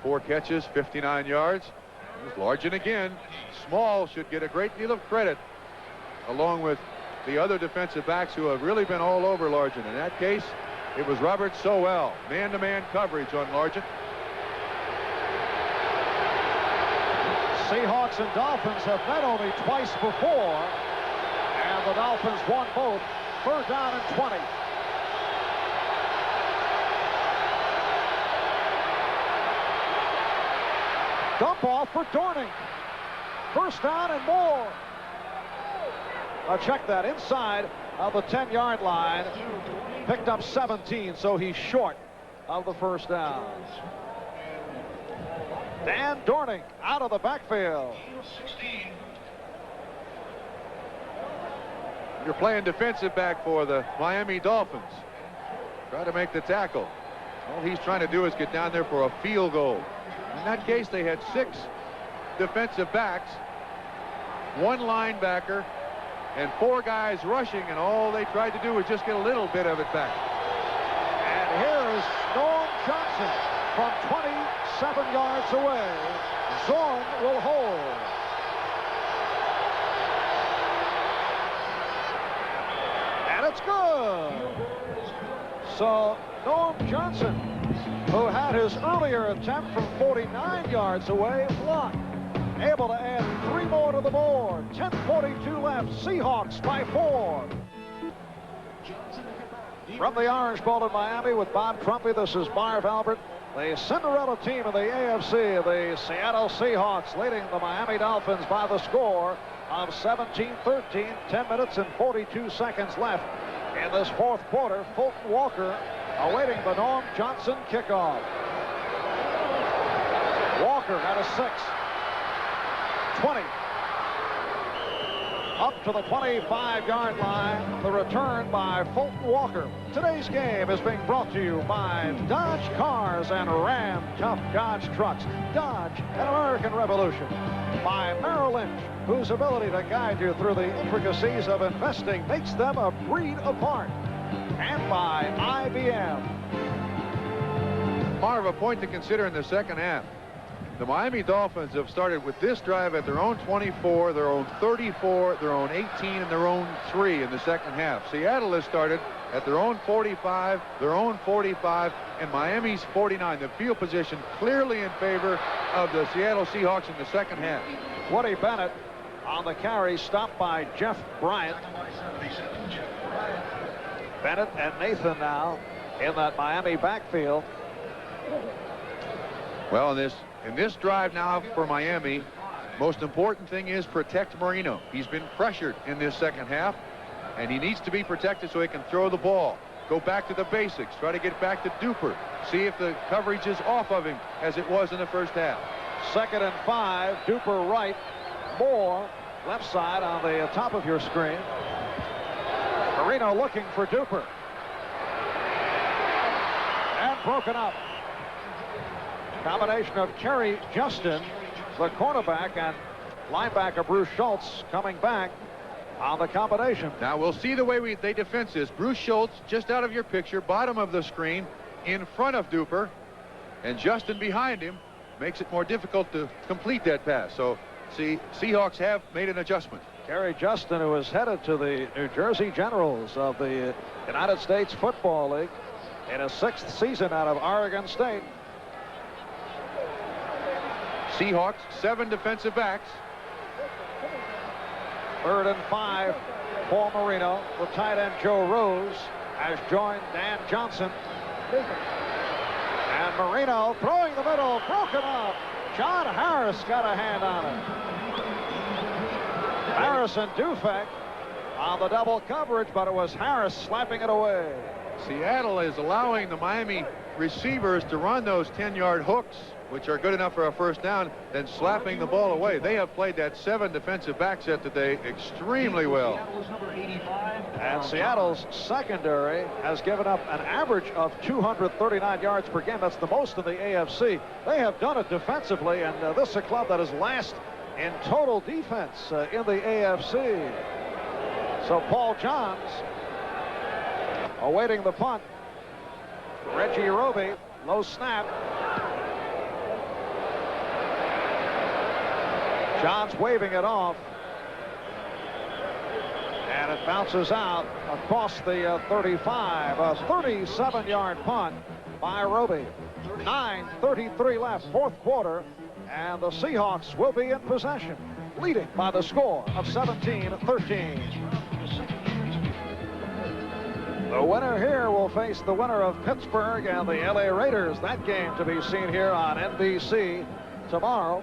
4 catches, 59 yards. There's Largent again. Small should get a great deal of credit, along with the other defensive backs who have really been all over Largent. In that case, it was Robert Sowell. Man-to-man coverage on Largent. Seahawks and Dolphins have met only twice before, and the Dolphins won both. 3rd down and 20. Dump off for Dorning. 1st down and more. Now check that, inside of the 10-yard line. Picked up 17, so he's short of the 1st down. Dan Dorning out of the backfield. You're playing defensive back for the Miami Dolphins. Try to make the tackle. All he's trying to do is get down there for a field goal. In that case, they had 6 defensive backs, 1 linebacker, and 4 guys rushing, and all they tried to do was just get a little bit of it back. And here is Norm Johnson from 27 yards away. Zorn will hold. And it's good. So Norm Johnson, who had his earlier attempt from 49 yards away, blocked. Able to add 3 more to the board. 10:42 left. Seahawks by 4. From the Orange Bowl in Miami with Bob Crumpy, this is Marv Albert. The Cinderella team of the AFC, the Seattle Seahawks, leading the Miami Dolphins by the score of 17-13. 10 minutes and 42 seconds left in this 4th quarter. Fulton Walker awaiting the Norm Johnson kickoff. Walker at a 6. 20. Up to the 25-yard line. The return by Fulton Walker. Today's game is being brought to you by Dodge Cars and Ram Tough Dodge Trucks. Dodge, an American Revolution. By Merrill Lynch, whose ability to guide you through the intricacies of investing makes them a breed apart. And by IBM. Marv, a point to consider in the second half. The Miami Dolphins have started with this drive at their own 24, their own 34, their own 18, and their own 3 in the second half. Seattle has started at their own 45, their own 45, and Miami's 49. The field position clearly in favor of the Seattle Seahawks in the second half. Woody Bennett on the carry, stopped by Jeff Bryant. Bennett and Nathan now in that Miami backfield. Well, in this drive now for Miami, most important thing is protect Marino. He's been pressured in this second half, and he needs to be protected so he can throw the ball. Go back to the basics. Try to get back to Duper. See if the coverage is off of him as it was in the first half. 2nd and 5. Duper right. Moore left side on the top of your screen. Marino looking for Duper. And broken up. Combination of Kerry Justin, the cornerback, and linebacker Bruce Schultz coming back on the combination. Now we'll see the way they defense this. Bruce Schultz just out of your picture, bottom of the screen, in front of Duper, and Justin behind him makes it more difficult to complete that pass. So see, Seahawks have made an adjustment. Kerry Justin, who is headed to the New Jersey Generals of the United States Football League in his 6th season out of Oregon State. Seahawks, 7 defensive backs. 3rd and 5 for Marino. The tight end Joe Rose has joined Dan Johnson. And Marino throwing the middle, broken up. John Harris got a hand on it. Harris and Dufek on the double coverage, but it was Harris slapping it away. Seattle is allowing the Miami receivers to run those 10-yard hooks, which are good enough for a first down, then slapping the ball away. They have played that 7 defensive back set today extremely well. And Seattle's secondary has given up an average of 239 yards per game. That's the most in the AFC. They have done it defensively, and this is a club that is last in total defense in the AFC. So Paul Johns awaiting the punt. Reggie Roby, low snap. Johns waving it off. And it bounces out across the 35. A 37-yard punt by Roby. 9:33 left, fourth quarter. And the Seahawks will be in possession, leading by the score of 17-13. The winner here will face the winner of Pittsburgh and the LA Raiders. That game to be seen here on NBC tomorrow.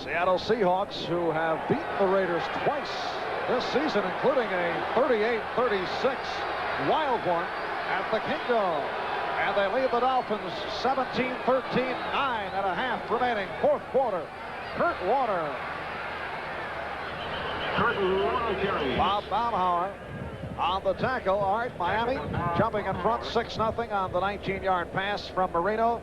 Seattle Seahawks, who have beaten the Raiders twice this season, including a 38-36 wild one at the Kingdome. And they lead the Dolphins 17-13, 9.5 remaining, fourth quarter. Kurt Warner. Bob Baumhauer on the tackle. All right, Miami jumping in front 6-0 on the 19-yard pass from Marino.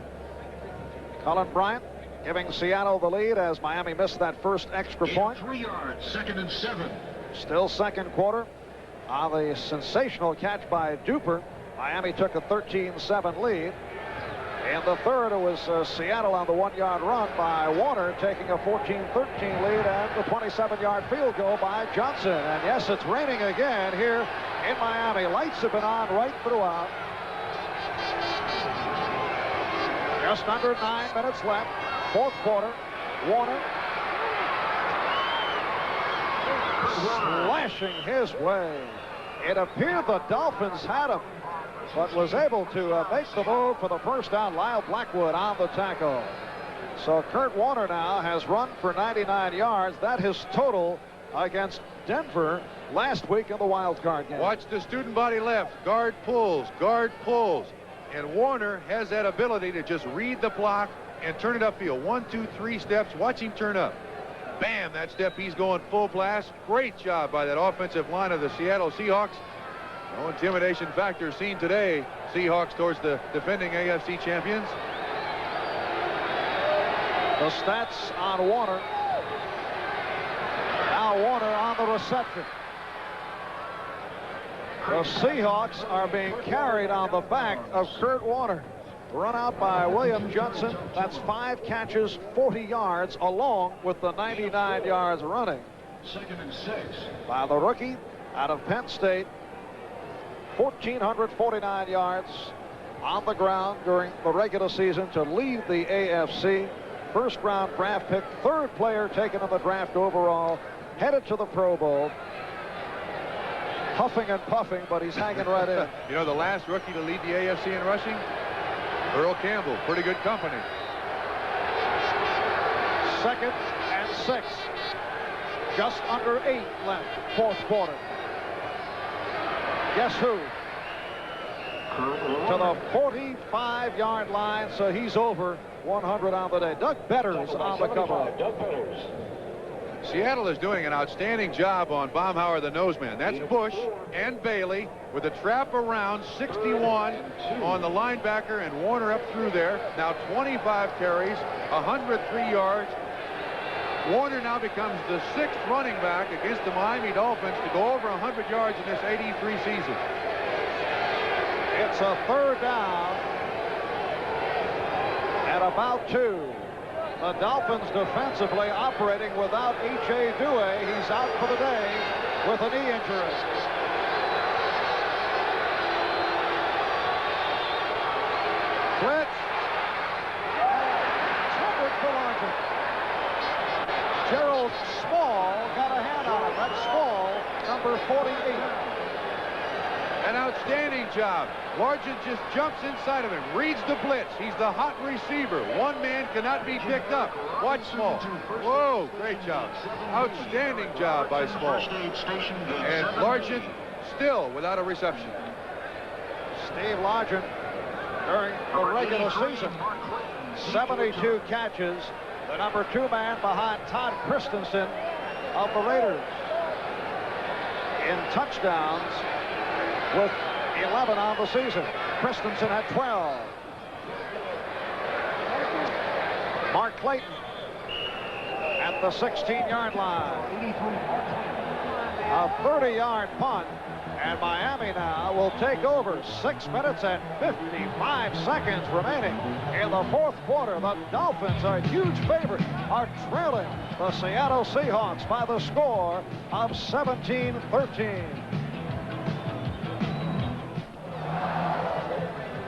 Cullen Bryant giving Seattle the lead as Miami missed that first extra point. 3 yards, 2nd and 7. Still second quarter. On the sensational catch by Duper, Miami took a 13-7 lead. In the third, it was Seattle on the 1-yard run by Warner, taking a 14-13 lead, and the 27-yard field goal by Johnson. And yes, it's raining again here in Miami. Lights have been on right throughout. Just under 9 minutes left, fourth quarter. Warner slashing his way. It appeared the Dolphins had him, but was able to make the move for the first down. Lyle Blackwood on the tackle. So Kurt Warner now has run for 99 yards. That his total against Denver last week in the wild card game. Watch the student body left. Guard pulls, guard pulls. And Warner has that ability to just read the block and turn it upfield. 1, 2, 3 steps. Watch him turn up. Bam, that step, he's going full blast. Great job by that offensive line of the Seattle Seahawks. No intimidation factor seen today. Seahawks towards the defending AFC champions. The stats on Warner. Now Warner on the reception. The Seahawks are being carried on the back of Kurt Warner. Run out by William Johnson. That's 5 catches, 40 yards, along with the 99 yards running. 2nd and 6. By the rookie out of Penn State. 1,449 yards on the ground during the regular season to lead the AFC. First round draft pick, third player taken in the draft overall, headed to the Pro Bowl. Huffing and puffing, but he's hanging right in. You know, the last rookie to lead the AFC in rushing? Earl Campbell, pretty good company. 2nd and 6. Just under 8 left, fourth quarter. Guess who? To the 45-yard line, so he's over 100 on the day. Doug Betters on the cover. Doug Betters. Seattle is doing an outstanding job on Baumhauer, the noseman. That's Bush and Bailey with a trap around 61 on the linebacker, and Warner up through there. Now 25 carries, 103 yards. Warner now becomes the 6th running back against the Miami Dolphins to go over 100 yards in this 83 season. It's a third down at about 2. The Dolphins defensively operating without H.A. Dewey. He's out for the day with a knee injury. Blitz. Covered for Largent. Gerald Small got a hand on him. That's Small, number 48. An outstanding job. Largent just jumps inside of him, reads the blitz. He's the hot receiver. One man cannot be picked up. Watch Small. Whoa, great job. Outstanding job by Small. And Largent still without a reception. Steve Largent during the regular season, 72 catches. The number 2 man behind Todd Christensen of the Raiders. In touchdowns, with 11 on the season. Christensen had 12. Mark Clayton at the 16-yard line. A 30-yard punt. And Miami now will take over. 6 minutes and 55 seconds remaining in the fourth quarter. The Dolphins, a huge favorite, are trailing the Seattle Seahawks by the score of 17-13.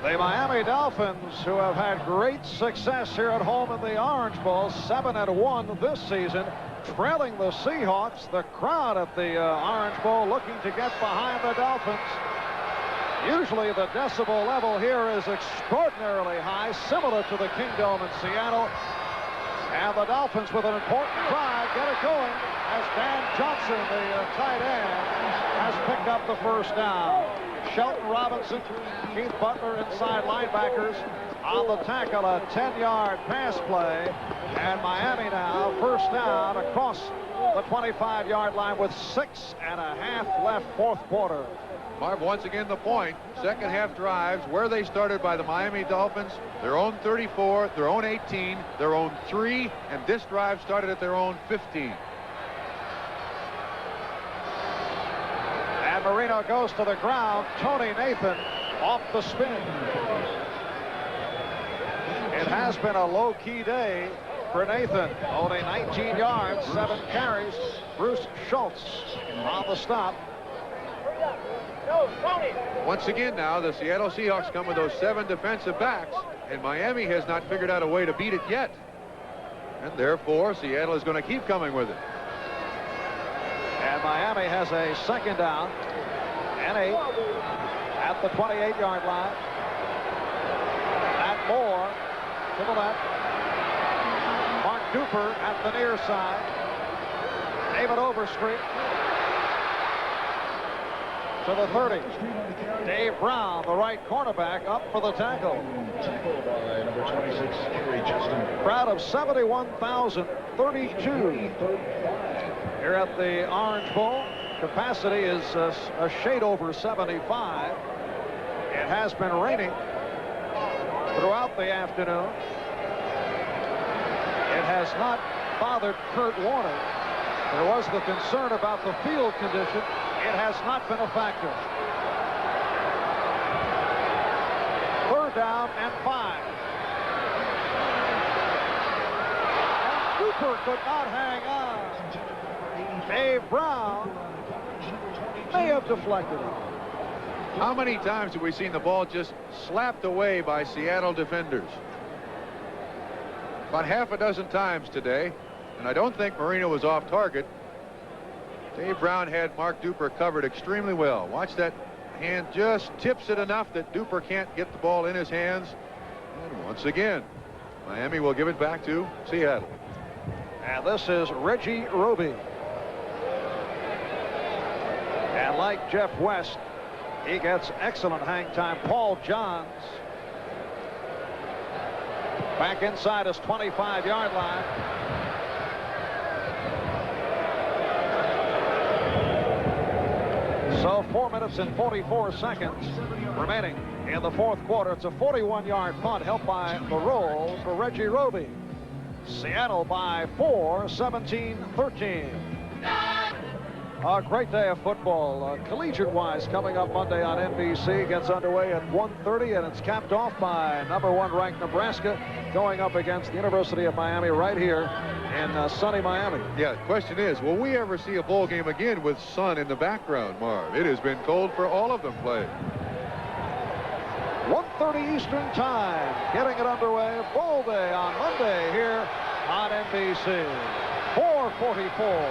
The Miami Dolphins, who have had great success here at home in the Orange Bowl, 7-1 this season, trailing the Seahawks. The crowd at the Orange Bowl looking to get behind the Dolphins. Usually the decibel level here is extraordinarily high, similar to the Kingdome in Seattle. And the Dolphins, with an important drive, get it going as Dan Johnson, the tight end, has picked up the first down. Shelton Robinson, Keith Butler inside linebackers on the tackle, a 10-yard pass play. And Miami now first down across the 25-yard line with 6.5 left, fourth quarter. Marv, once again, the point. Second half drives where they started by the Miami Dolphins, their own 34, their own 18, their own 3, and this drive started at their own 15. And Marino goes to the ground. Tony Nathan off the spin. It has been a low-key day for Nathan. Only 19 yards, 7 carries. Bruce Schultz on the stop. Once again now, the Seattle Seahawks come with those 7 defensive backs, and Miami has not figured out a way to beat it yet. And therefore, Seattle is going to keep coming with it. And Miami has a second down and 8 at the 28-yard line. Matt Moore to the left. Mark Duper at the near side. David Overstreet to the 30. Dave Brown, the right cornerback, up for the tackle. Tackled by number 26, Kerry Justin. Crowd of 71,032 here at the Orange Bowl. Capacity is a shade over 75. It has been raining throughout the afternoon. It has not bothered Kurt Warner. There was the concern about the field condition. It has not been a factor. Third down and 5. And Cooper could not hang on. Dave Brown may have deflected it. How many times have we seen the ball just slapped away by Seattle defenders? About half a dozen times today, and I don't think Marino was off target. Dave Brown had Mark Duper covered extremely well. Watch that hand, just tips it enough that Duper can't get the ball in his hands. And once again, Miami will give it back to Seattle. And this is Reggie Roby. And like Jeff West, he gets excellent hang time. Paul Johns back inside his 25-yard line. So 4 minutes and 44 seconds remaining in the fourth quarter. It's a 41-yard punt helped by the roll for Reggie Roby. Seattle by 4, 17-13. A great day of football, collegiate-wise, coming up Monday on NBC. Gets underway at 1:30, and it's capped off by #1 ranked Nebraska going up against the University of Miami right here in sunny Miami. Yeah, the question is, will we ever see a bowl game again with sun in the background, Marv? It has been cold for all of them playing. 1:30 Eastern Time, getting it underway. Bowl day on Monday here on NBC. 4:44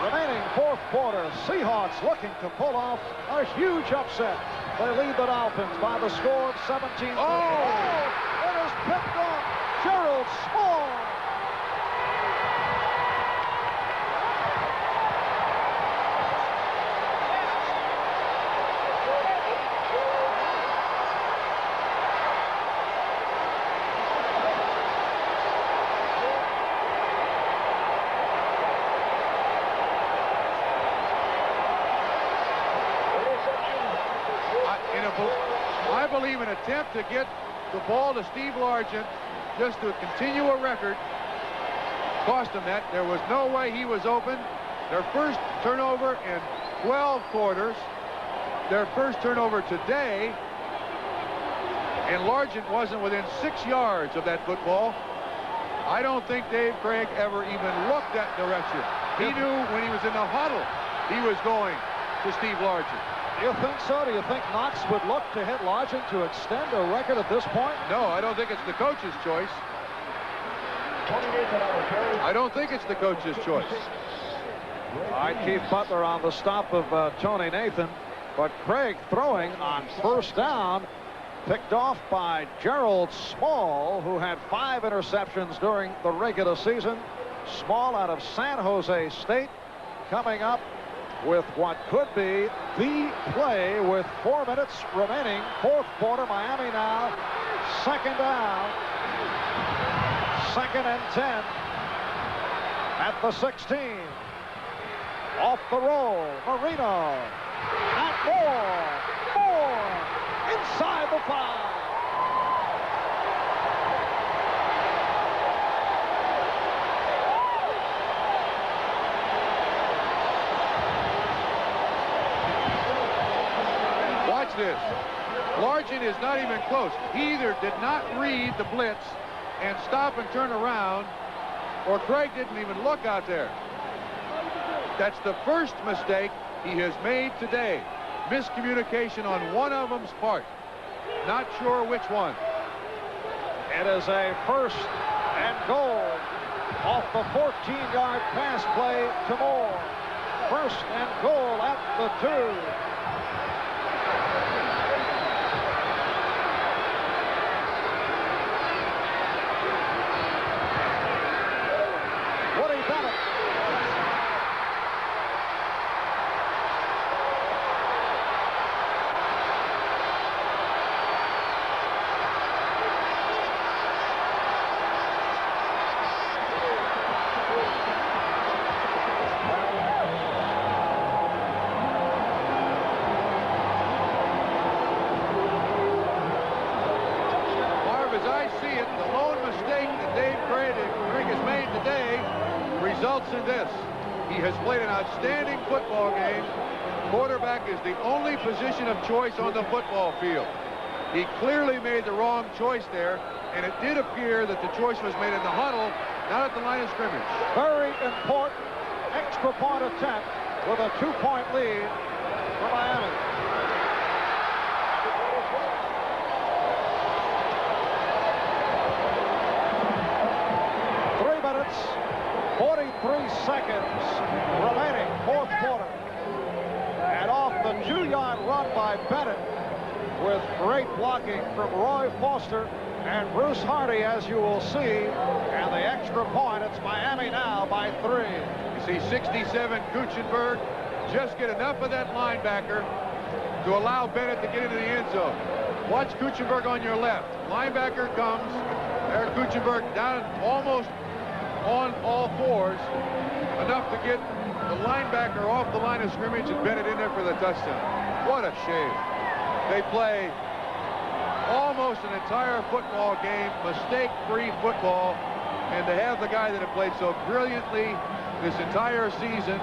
remaining fourth quarter. Seahawks looking to pull off a huge upset. They lead the Dolphins by the score of 17. Oh, it is picked off. Gerald Small. I believe an attempt to get the ball to Steve Largent just to continue a record cost him that. There was no way he was open. Their first turnover in 12 quarters. Their first turnover today, and Largent wasn't within 6 yards of that football. I don't think Dave Craig ever even looked that direction. He knew when he was in the huddle, he was going to Steve Largent. Do you think so? Do you think Knox would look to hit Largent to extend a record at this point? No, I don't think it's the coach's choice. I don't think it's the coach's choice. All right, Keith Butler on the stop of Tony Nathan, but Craig throwing on first down, picked off by Gerald Small, who had 5 interceptions during the regular season. Small out of San Jose State, coming up with what could be the play with 4 minutes remaining. Fourth quarter, Miami now. Second down. 2nd and 10 at the 16. Off the roll, Marino. And more. Inside the 5. Watch this. Largent is not even close. He either did not read the blitz and stop and turn around, or Craig didn't even look out there. That's the first mistake he has made today. Miscommunication on one of them's part. Not sure which one. It is a 1st and goal off the 14-yard pass play to Moore. 1st and goal at the 2. In this, he has played an outstanding football game. Quarterback is the only position of choice on the football field. He clearly made the wrong choice there, and it did appear that the choice was made in the huddle, not at the line of scrimmage. Very important extra point attempt with a 2-point lead for Miami. Seconds remaining, fourth quarter. And off the 2-yard run by Bennett with great blocking from Roy Foster and Bruce Hardy, as you will see. And the extra point, it's Miami now by 3. You see 67 Kuchenberg just get enough of that linebacker to allow Bennett to get into the end zone. Watch Kuchenberg on your left. Linebacker comes. There Kuchenberg down almost on all fours, enough to get the linebacker off the line of scrimmage and Bennett in there for the touchdown. What a shame. They play almost an entire football game, mistake-free football, and to have the guy that had played so brilliantly this entire season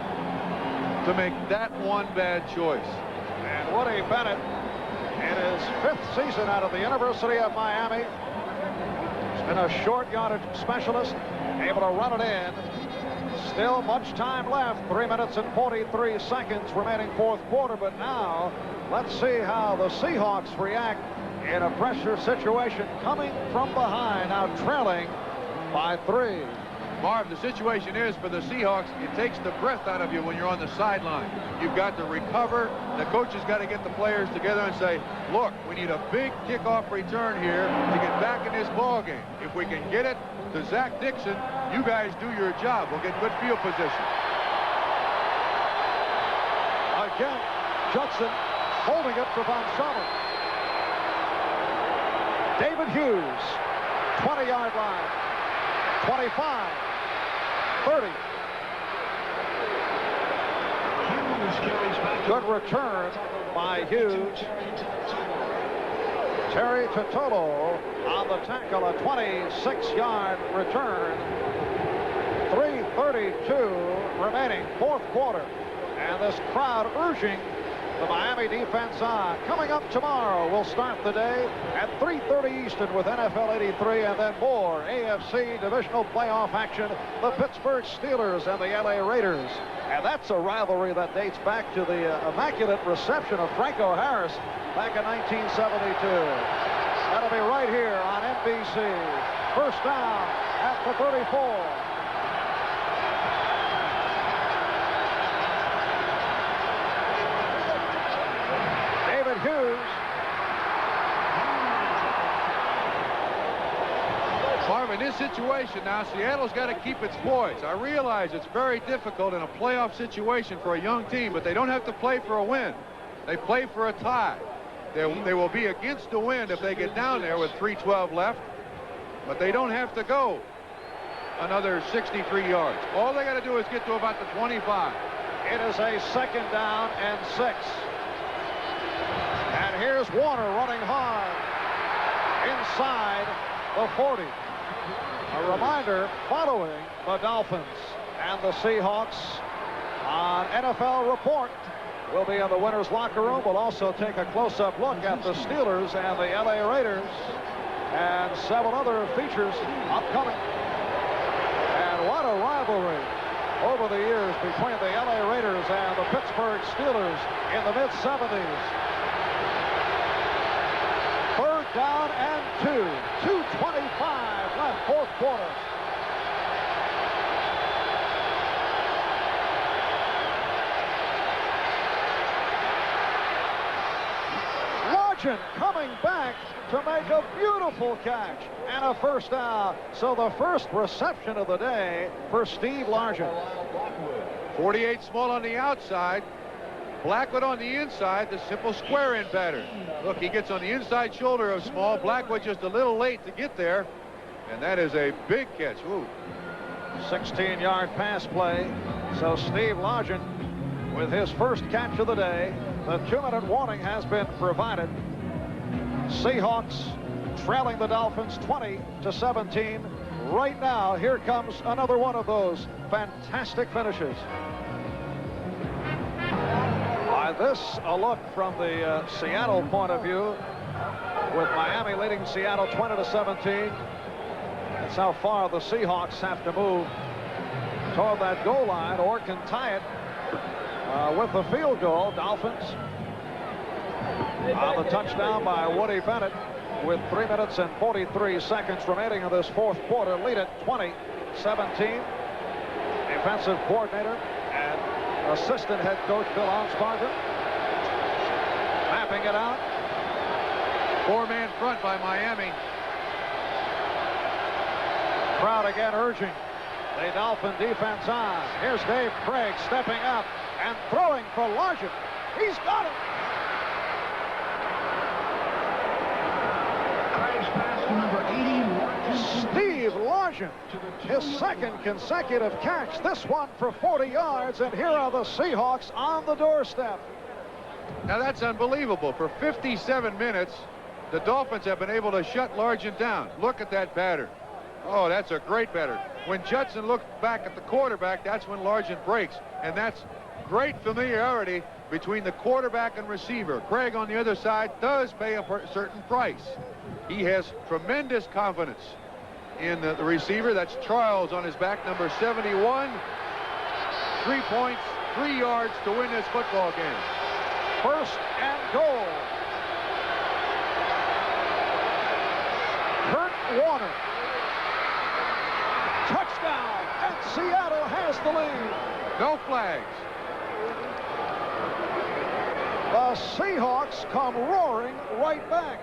to make that one bad choice. And Woody Bennett, in his 5th season out of the University of Miami, he's been a short yardage specialist, able to run it in. Still much time left, 3 minutes and 43 seconds remaining fourth quarter. But now let's see how the Seahawks react in a pressure situation coming from behind, now trailing by 3. Marv, the situation is for the Seahawks, it takes the breath out of you when you're on the sideline. You've got to recover. The coach has got to get the players together and say, look, we need a big kickoff return here to get back in this ball game. If we can get it to Zach Dixon, you guys do your job. We'll get good field position. Again, Judson holding it for Von Summer. David Hughes, 20-yard line, 25, 30. Good return by Hughes. Terry Totolo on the tackle, a 26-yard return. 3:32 remaining, fourth quarter. And this crowd urging the Miami defense on. Coming up tomorrow, we'll start the day at 3:30 Eastern with NFL 83 and then more AFC divisional playoff action. The Pittsburgh Steelers and the LA Raiders. And that's a rivalry that dates back to the immaculate reception of Franco Harris back in 1972. That'll be right here on NBC. First down at the 34. Hughes. Marvin, in this situation now, Seattle's got to keep its poise. I realize it's very difficult in a playoff situation for a young team, but they don't have to play for a win. They play for a tie. They will be against the wind if they get down there with 3:12 left, but they don't have to go another 63 yards. All they got to do is get to about the 25. It is a second down and 6. And here's Warner running hard inside the 40. A reminder, following the Dolphins and the Seahawks on NFL Report. We'll be in the winner's locker room. We'll also take a close-up look at the Steelers and the LA Raiders and several other features upcoming. And what a rivalry over the years between the LA Raiders and the Pittsburgh Steelers in the mid-70s. Third down and 2. 2:25 left, fourth quarter. Largent coming back to make a beautiful catch and a first down. So the first reception of the day for Steve Largent. 48 small on the outside. Blackwood on the inside, the simple square in pattern. Look, he gets on the inside shoulder of Small. Blackwood just a little late to get there, and that is a big catch. Ooh. 16-yard pass play. So Steve Largent with his first catch of the day. The 2-minute warning has been provided. Seahawks trailing the Dolphins 20-17. Right now, here comes another one of those fantastic finishes. By this, a look from the Seattle point of view, with Miami leading Seattle 20-17. That's how far the Seahawks have to move toward that goal line or can tie it with the field goal. Dolphins on the touchdown by Woody Bennett with 3 minutes and 43 seconds remaining in this fourth quarter. Lead it 20-17. Defensive coordinator and assistant head coach Bill Arnsparger mapping it out. 4-man front by Miami. Crowd again urging the Dolphin defense on. Here's Dave Craig stepping up and throwing for Largent. He's got it. Steve Largent, his second consecutive catch, this one for 40 yards, and here are the Seahawks on the doorstep. Now that's unbelievable. For 57 minutes, the Dolphins have been able to shut Largent down. Look at that batter. Oh, that's a great batter. When Judson looked back at the quarterback, that's when Largent breaks, and that's great familiarity between the quarterback and receiver. Craig on the other side does pay a certain price. He has tremendous confidence in the receiver. That's Charles on his back, number 71. 3 points, 3 yards to win this football game. First and goal. Kurt Warner. Touchdown, and Seattle has the lead. No flags. The Seahawks come roaring right back.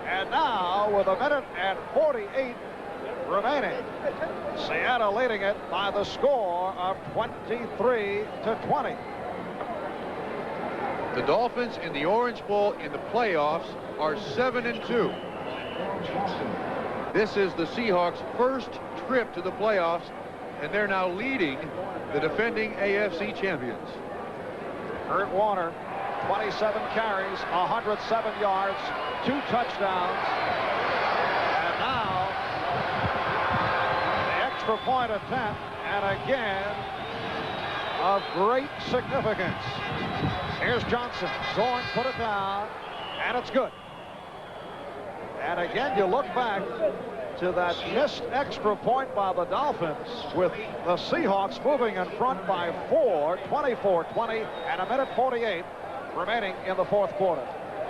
And now, with 1 minute and 48 remaining, Seattle leading it by the score of 23-20. The Dolphins in the Orange Bowl in the playoffs are 7-2. This is the Seahawks' first trip to the playoffs, and they're now leading the defending AFC champions. Kurt Warner, 27 carries, 107 yards, 2 touchdowns. And now, the extra point attempt, and again, of great significance. Here's Johnson. Zorn put it down, and it's good. And again, you look back to that missed extra point by the Dolphins with the Seahawks moving in front by 4, 24-20, and 1:48 remaining in the fourth quarter.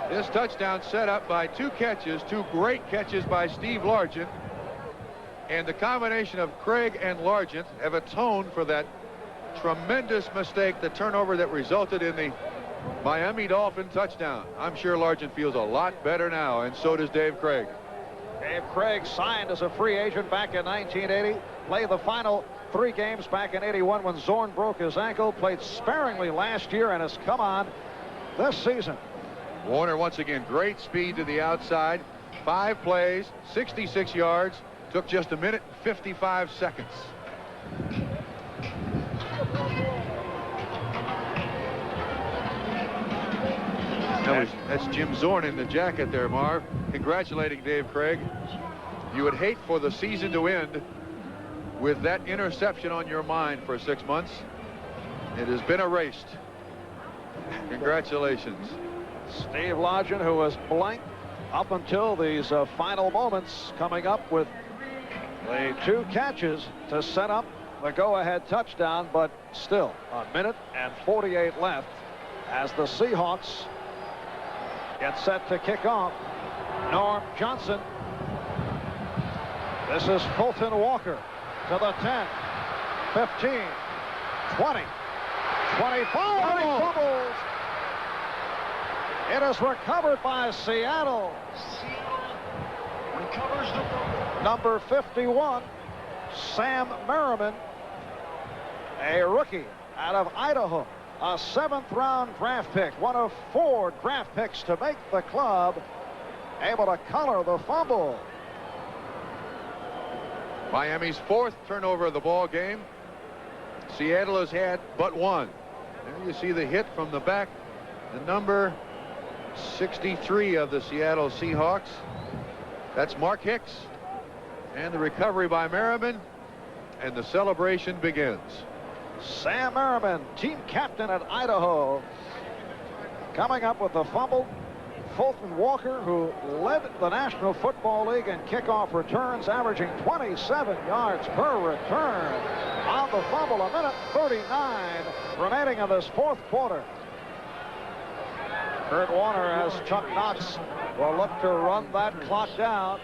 This touchdown set up by two great catches by Steve Largent. And the combination of Craig and Largent have atoned for that tremendous mistake, the turnover that resulted in the Miami Dolphin touchdown. I'm sure Largent feels a lot better now, and so does Dave Craig. Dave Craig signed as a free agent back in 1980, played the final 3 games back in 81 when Zorn broke his ankle, played sparingly last year, and has come on this season. Warner once again, great speed to the outside, 5 plays, 66 yards, took just 1:55 seconds. That's Jim Zorn in the jacket there, Marv, congratulating Dave Craig. You would hate for the season to end with that interception on your mind for 6 months. It has been erased. Congratulations. Steve Largent, who was blank up until these final moments, coming up with the 2 catches to set up the go-ahead touchdown, but still 1:48 left as the Seahawks get set to kick off. Norm Johnson. This is Fulton Walker to the 10, 15, 20, 25. He fumbles. It is recovered by Seattle. Recovers the fumble. Number 51, Sam Merriman, a rookie out of Idaho, a 7th-round draft pick, one of 4 draft picks to make the club, able to color the fumble. Miami's 4th turnover of the ball game. Seattle has had but 1. There you see the hit from the back, the number 63 of the Seattle Seahawks. That's Mark Hicks. And the recovery by Merriman, and the celebration begins. Sam Merriman, team captain at Idaho, coming up with the fumble. Fulton Walker, who led the National Football League in kickoff returns, averaging 27 yards per return on the fumble. 1:39 remaining in this fourth quarter. Kurt Warner, as Chuck Knox will look to run that clock down.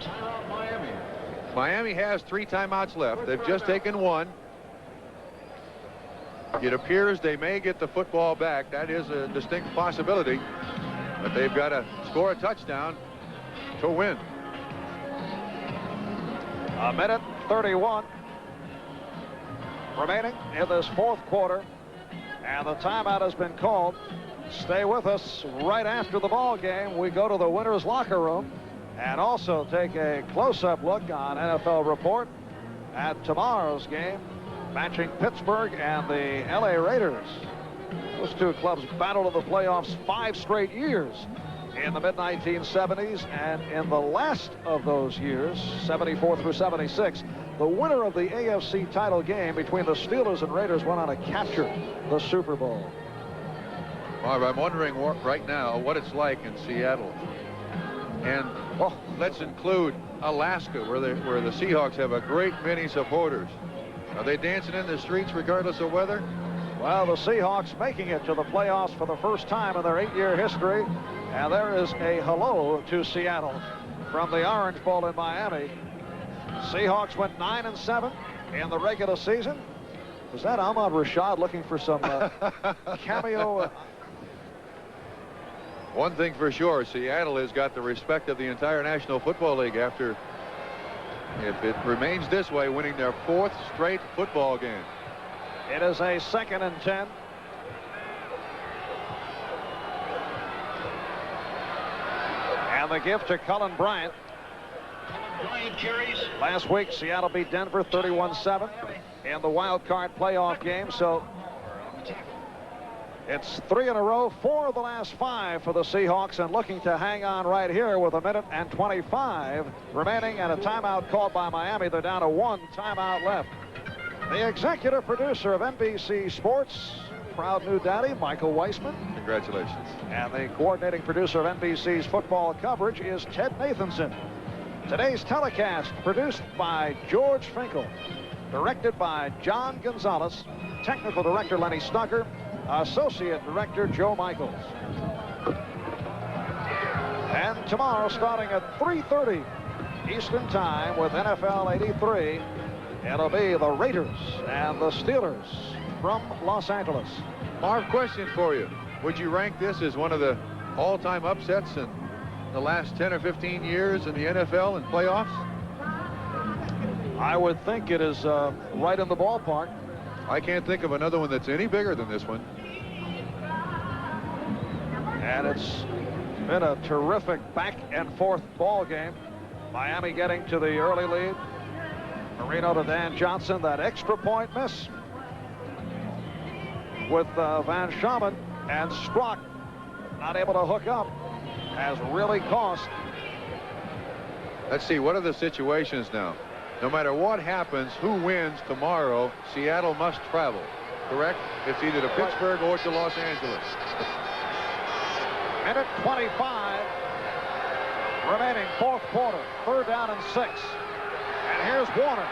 Timeout Miami. Miami has 3 timeouts left. They've just taken 1. It appears they may get the football back. That is a distinct possibility. But they've got to score a touchdown to win. 1:31 remaining in this fourth quarter. And the timeout has been called. Stay with us. Right after the ball game, we go to the winner's locker room and also take a close-up look on NFL Report at tomorrow's game, matching Pittsburgh and the LA Raiders. Those 2 clubs battled in the playoffs 5 straight years in the mid-1970s, and in the last of those years, 74 through 76, the winner of the AFC title game between the Steelers and Raiders went on to capture the Super Bowl. Marv, I'm wondering right now what it's like in Seattle. And let's include Alaska, where the Seahawks have a great many supporters. Are they dancing in the streets regardless of weather? Well, the Seahawks making it to the playoffs for the first time in their 8-year history. And there is a hello to Seattle from the Orange Bowl in Miami. Seahawks went 9-7 in the regular season. Was that Ahmad Rashad looking for some cameo? One thing for sure, Seattle has got the respect of the entire National Football League after, if it remains this way, winning their 4th straight football game. It is a 2nd and 10. And the give to Cullen Bryant. Bryant carries. Last week, Seattle beat Denver 31-7 in the wild card playoff game. So it's 3 in a row, 4 of the last 5 for the Seahawks, and looking to hang on right here with 1:25 remaining and a timeout called by Miami. They're down to 1 timeout left. The executive producer of NBC Sports, proud new daddy, Michael Weissman. Congratulations. And the coordinating producer of NBC's football coverage is Ted Nathanson. Today's telecast produced by George Finkel, directed by John Gonzalez, technical director Lenny Stucker, associate director Joe Michaels. And tomorrow, starting at 3:30 Eastern Time with NFL 83, it'll be the Raiders and the Steelers from Los Angeles. Marv, question for you. Would you rank this as one of the all-time upsets in the last 10 or 15 years in the NFL and playoffs? I would think it is right in the ballpark. I can't think of another one that's any bigger than this one. And it's been a terrific back and forth ball game. Miami getting to the early lead. Marino to Dan Johnson, that extra point miss with Van Schamen, and Strock not able to hook up has really cost. Let's see, what are the situations now? No matter what happens, who wins tomorrow, Seattle must travel, correct? It's either to Pittsburgh or to Los Angeles. Minute 25 remaining, fourth quarter, 3rd down and 6. And here's Warner.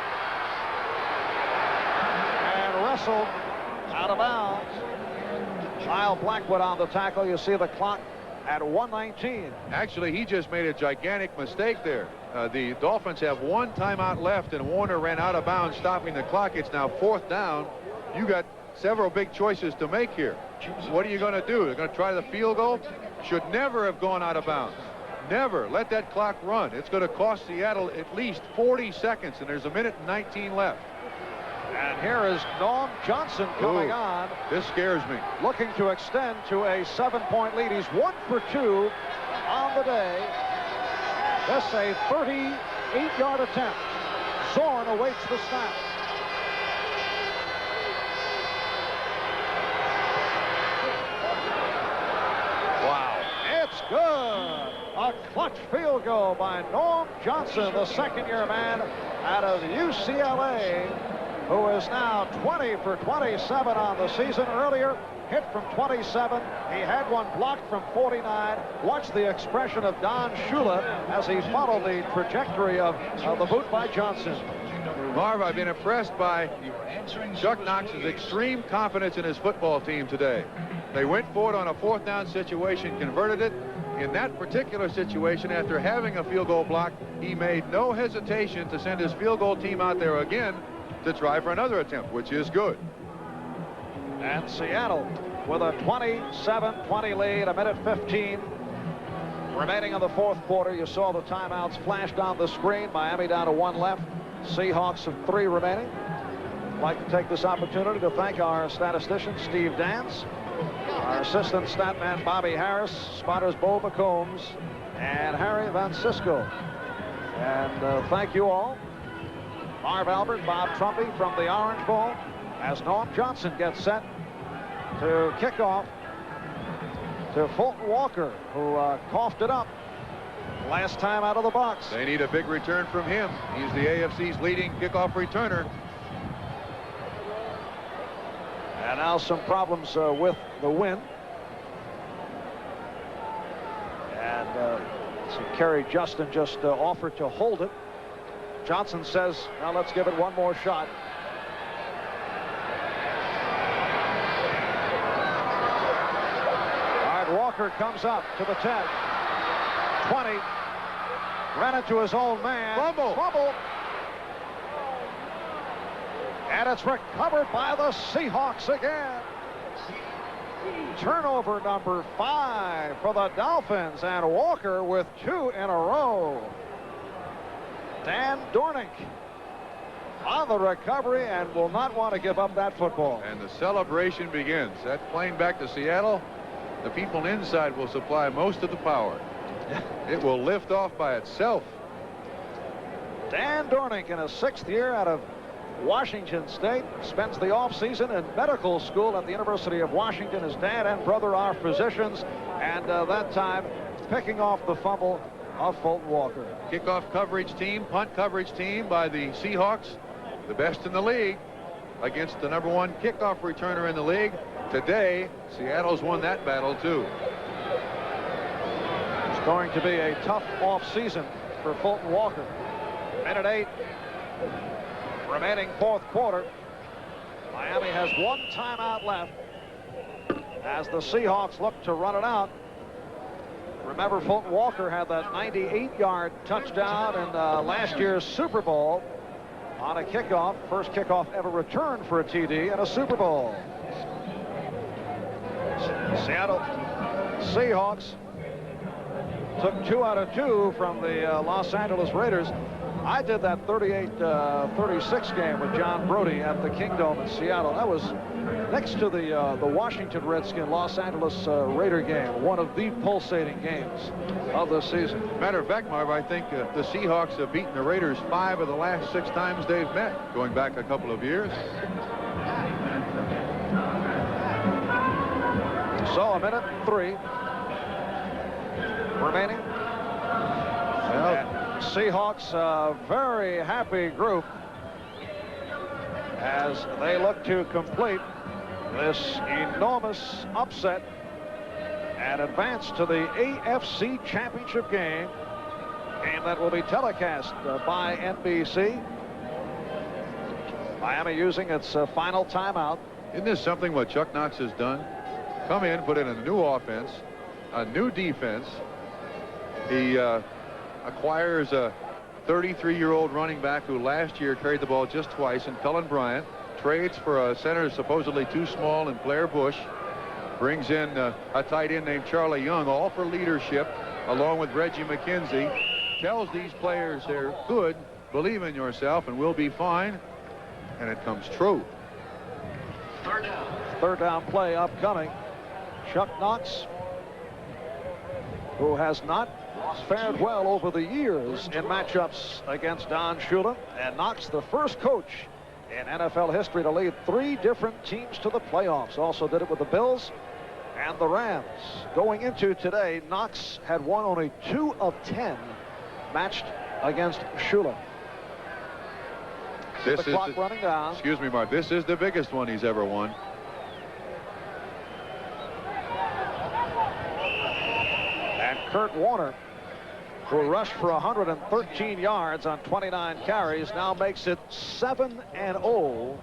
And wrestled out of bounds. Kyle Blackwood on the tackle. You see the clock at 1:19. Actually, he just made a gigantic mistake there. The Dolphins have one timeout left, and Warner ran out of bounds, stopping the clock. It's now 4th down. You got several big choices to make here. What are you going to do? They're going to try the field goal? Should never have gone out of bounds. Never. Let that clock run. It's going to cost Seattle at least 40 seconds, and there's 1:19 left. And here is Norm Johnson coming on. This scares me. Looking to extend to a 7-point lead. He's 1 for 2 on the day. This a 38-yard attempt. Zorn awaits the snap. Wow. It's good. A clutch field goal by Norm Johnson, the second-year man out of UCLA, who is now 20 for 27 on the season. Earlier, hit from 27. He had one blocked from 49. Watch the expression of Don Shula as he followed the trajectory of the boot by Johnson. Marv, I've been impressed by Chuck Knox's extreme confidence in his football team today. They went for it on a 4th down situation, converted it. In that particular situation, after having a field goal block, he made no hesitation to send his field goal team out there again to try for another attempt, which is good. And Seattle with a 27-20 lead, 1:15 remaining in the 4th quarter. You saw the timeouts flashed on the screen. Miami down to 1 left. Seahawks have 3 remaining. I'd like to take this opportunity to thank our statistician, Steve Dance, our assistant statman, Bobby Harris, spotters Bo McCombs, and Harry Van Cisco. And thank you all. Marv Albert, Bob Trumpy from the Orange Bowl, as Norm Johnson gets set to kick off to Fulton Walker, who coughed it up last time out of the box. They need a big return from him. He's the AFC's leading kickoff returner. And now some problems with the wind. And so Kerry Justin just offered to hold it. Johnson says, now let's give it one more shot. All right, Walker comes up to the 10. 20. Ran into his own man. Fumble. And it's recovered by the Seahawks again. Turnover number 5 for the Dolphins, and Walker with 2 in a row. Dan Dornick on the recovery and will not want to give up that football. And the celebration begins. That plane back to Seattle, the people inside will supply most of the power. It will lift off by itself. Dan Dornick in his 6th year out of Washington State, spends the offseason in medical school at the University of Washington. His dad and brother are physicians, and that time picking off the fumble of Fulton Walker. Kickoff coverage team, punt coverage team by the Seahawks, the best in the league. against the #1 kickoff returner in the league. Today, Seattle's won that battle too. It's going to be a tough off-season for Fulton Walker. Minute 8 remaining, fourth quarter. Miami has one timeout left as the Seahawks look to run it out. Remember, Fulton Walker had that 98-yard touchdown in last year's Super Bowl on a kickoff. First kickoff ever returned for a TD in a Super Bowl. Seattle Seahawks took 2 out of 2 from the Los Angeles Raiders. I did that 38-36 game with John Brody at the Kingdome in Seattle. That was next to the Washington Redskin Los Angeles Raider game, one of the pulsating games of the season. Matter of fact, Marv, I think the Seahawks have beaten the Raiders 5 of the last 6 times they've met, going back a couple of years. So a minute 3 remaining. Seahawks, a very happy group as they look to complete this enormous upset and advance to the AFC Championship game that will be telecast by NBC. Miami using its final timeout. Isn't this something what Chuck Knox has done? Come in, put in a new offense, a new defense. He acquires a 33-year-old running back who last year carried the ball just twice in Cullen Bryant. Trades for a center supposedly too small in Blair Bush. Brings in a tight end named Charlie Young, all for leadership, along with Reggie McKenzie. Tells these players they're good, believe in yourself, and we'll be fine. And it comes true. Third down play upcoming. Chuck Knox, who has not fared well over the years in matchups against Don Shula, and Knox, the first coach in NFL history to lead 3 different teams to the playoffs. Also did it with the Bills and the Rams. Going into today, Knox had won only 2 of 10 matched against Shula. This the clock running down. Excuse me, Mark. This is the biggest one he's ever won. And Kurt Warner, who rushed for 113 yards on 29 carries, now makes it 7-0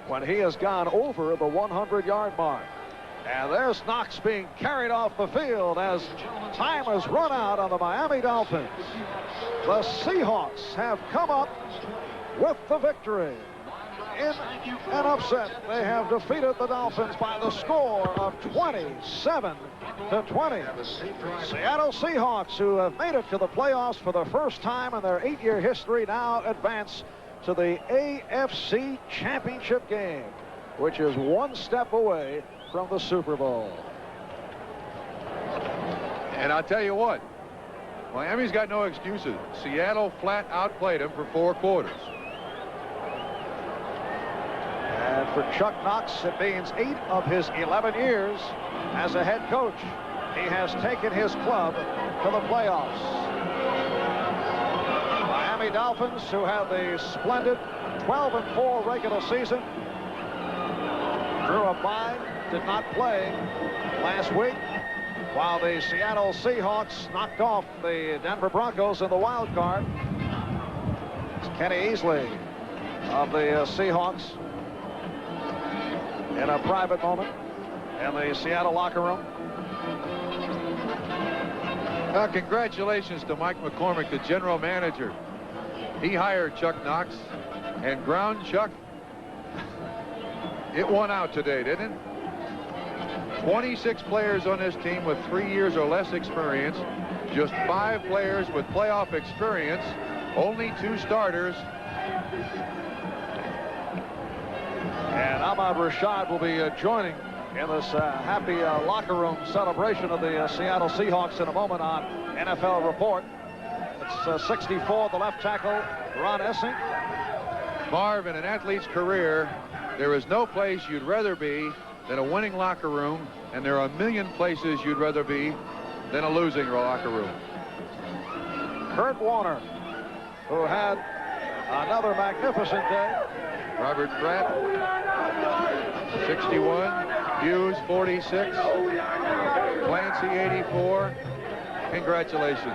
when he has gone over the 100-yard mark. And there's Knox being carried off the field as time has run out on the Miami Dolphins. The Seahawks have come up with the victory. In an upset, they have defeated the Dolphins by the score of 27-20. Seattle Seahawks, who have made it to the playoffs for the first time in their 8-year history, now advance to the AFC Championship game, which is one step away from the Super Bowl. And I'll tell you what, Miami's got no excuses. Seattle flat outplayed them for 4 quarters. And for Chuck Knox, it means 8 of his 11 years as a head coach. He has taken his club to the playoffs. Miami Dolphins, who had the splendid 12-4 regular season, drew a bye, did not play last week, while the Seattle Seahawks knocked off the Denver Broncos in the wild card. It's Kenny Easley of the Seahawks in a private moment in the Seattle locker room. Congratulations to Mike McCormick, the general manager. He hired Chuck Knox and ground Chuck. It won out today, didn't it? 26 players on this team with 3 years or less experience. Just 5 players with playoff experience. Only 2 starters. And Ahmad Rashad will be joining in this happy locker room celebration of the Seattle Seahawks in a moment on NFL Report. It's 64, the left tackle, Ron Essing. Marv, in an athlete's career, there is no place you'd rather be than a winning locker room, and there are a million places you'd rather be than a losing locker room. Kurt Warner, who had another magnificent day Robert Pratt, 61. Hughes, 46. Clancy, 84. Congratulations.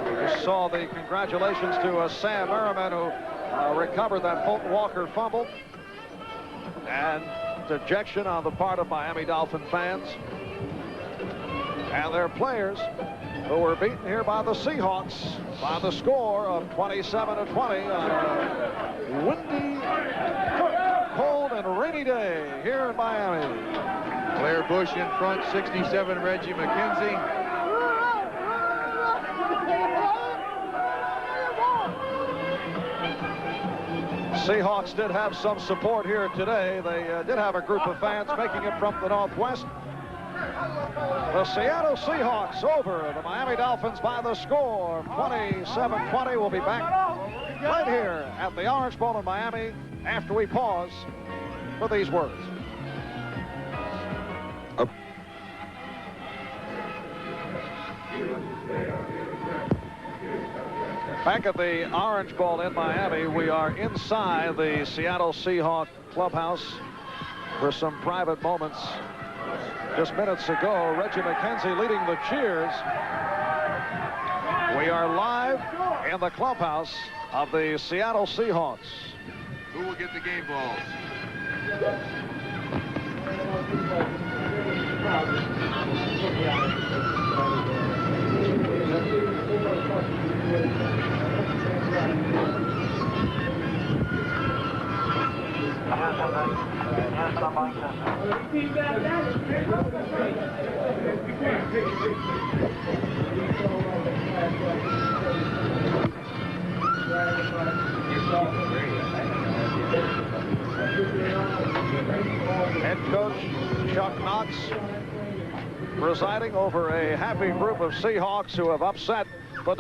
You saw the congratulations to Sam Merriman, who recovered that Fulton Walker fumble. And dejection on the part of Miami Dolphin fans and their players, who were beaten here by the Seahawks by the score of 27-20 on a windy, cold, and rainy day here in Miami. Blair Bush in front, 67, Reggie McKenzie. Seahawks did have some support here today. They did have a group of fans making it from the Northwest. The Seattle Seahawks over the Miami Dolphins by the score of 27-20. We'll be back right here at the Orange Bowl in Miami after we pause for these words. Back at the Orange Bowl in Miami, we are inside the Seattle Seahawks clubhouse for some private moments. Just minutes ago, Reggie McKenzie leading the cheers. We are live in the clubhouse of the Seattle Seahawks. Who will get the game balls? Head coach Chuck Knox presiding over a happy group of Seahawks who have upset the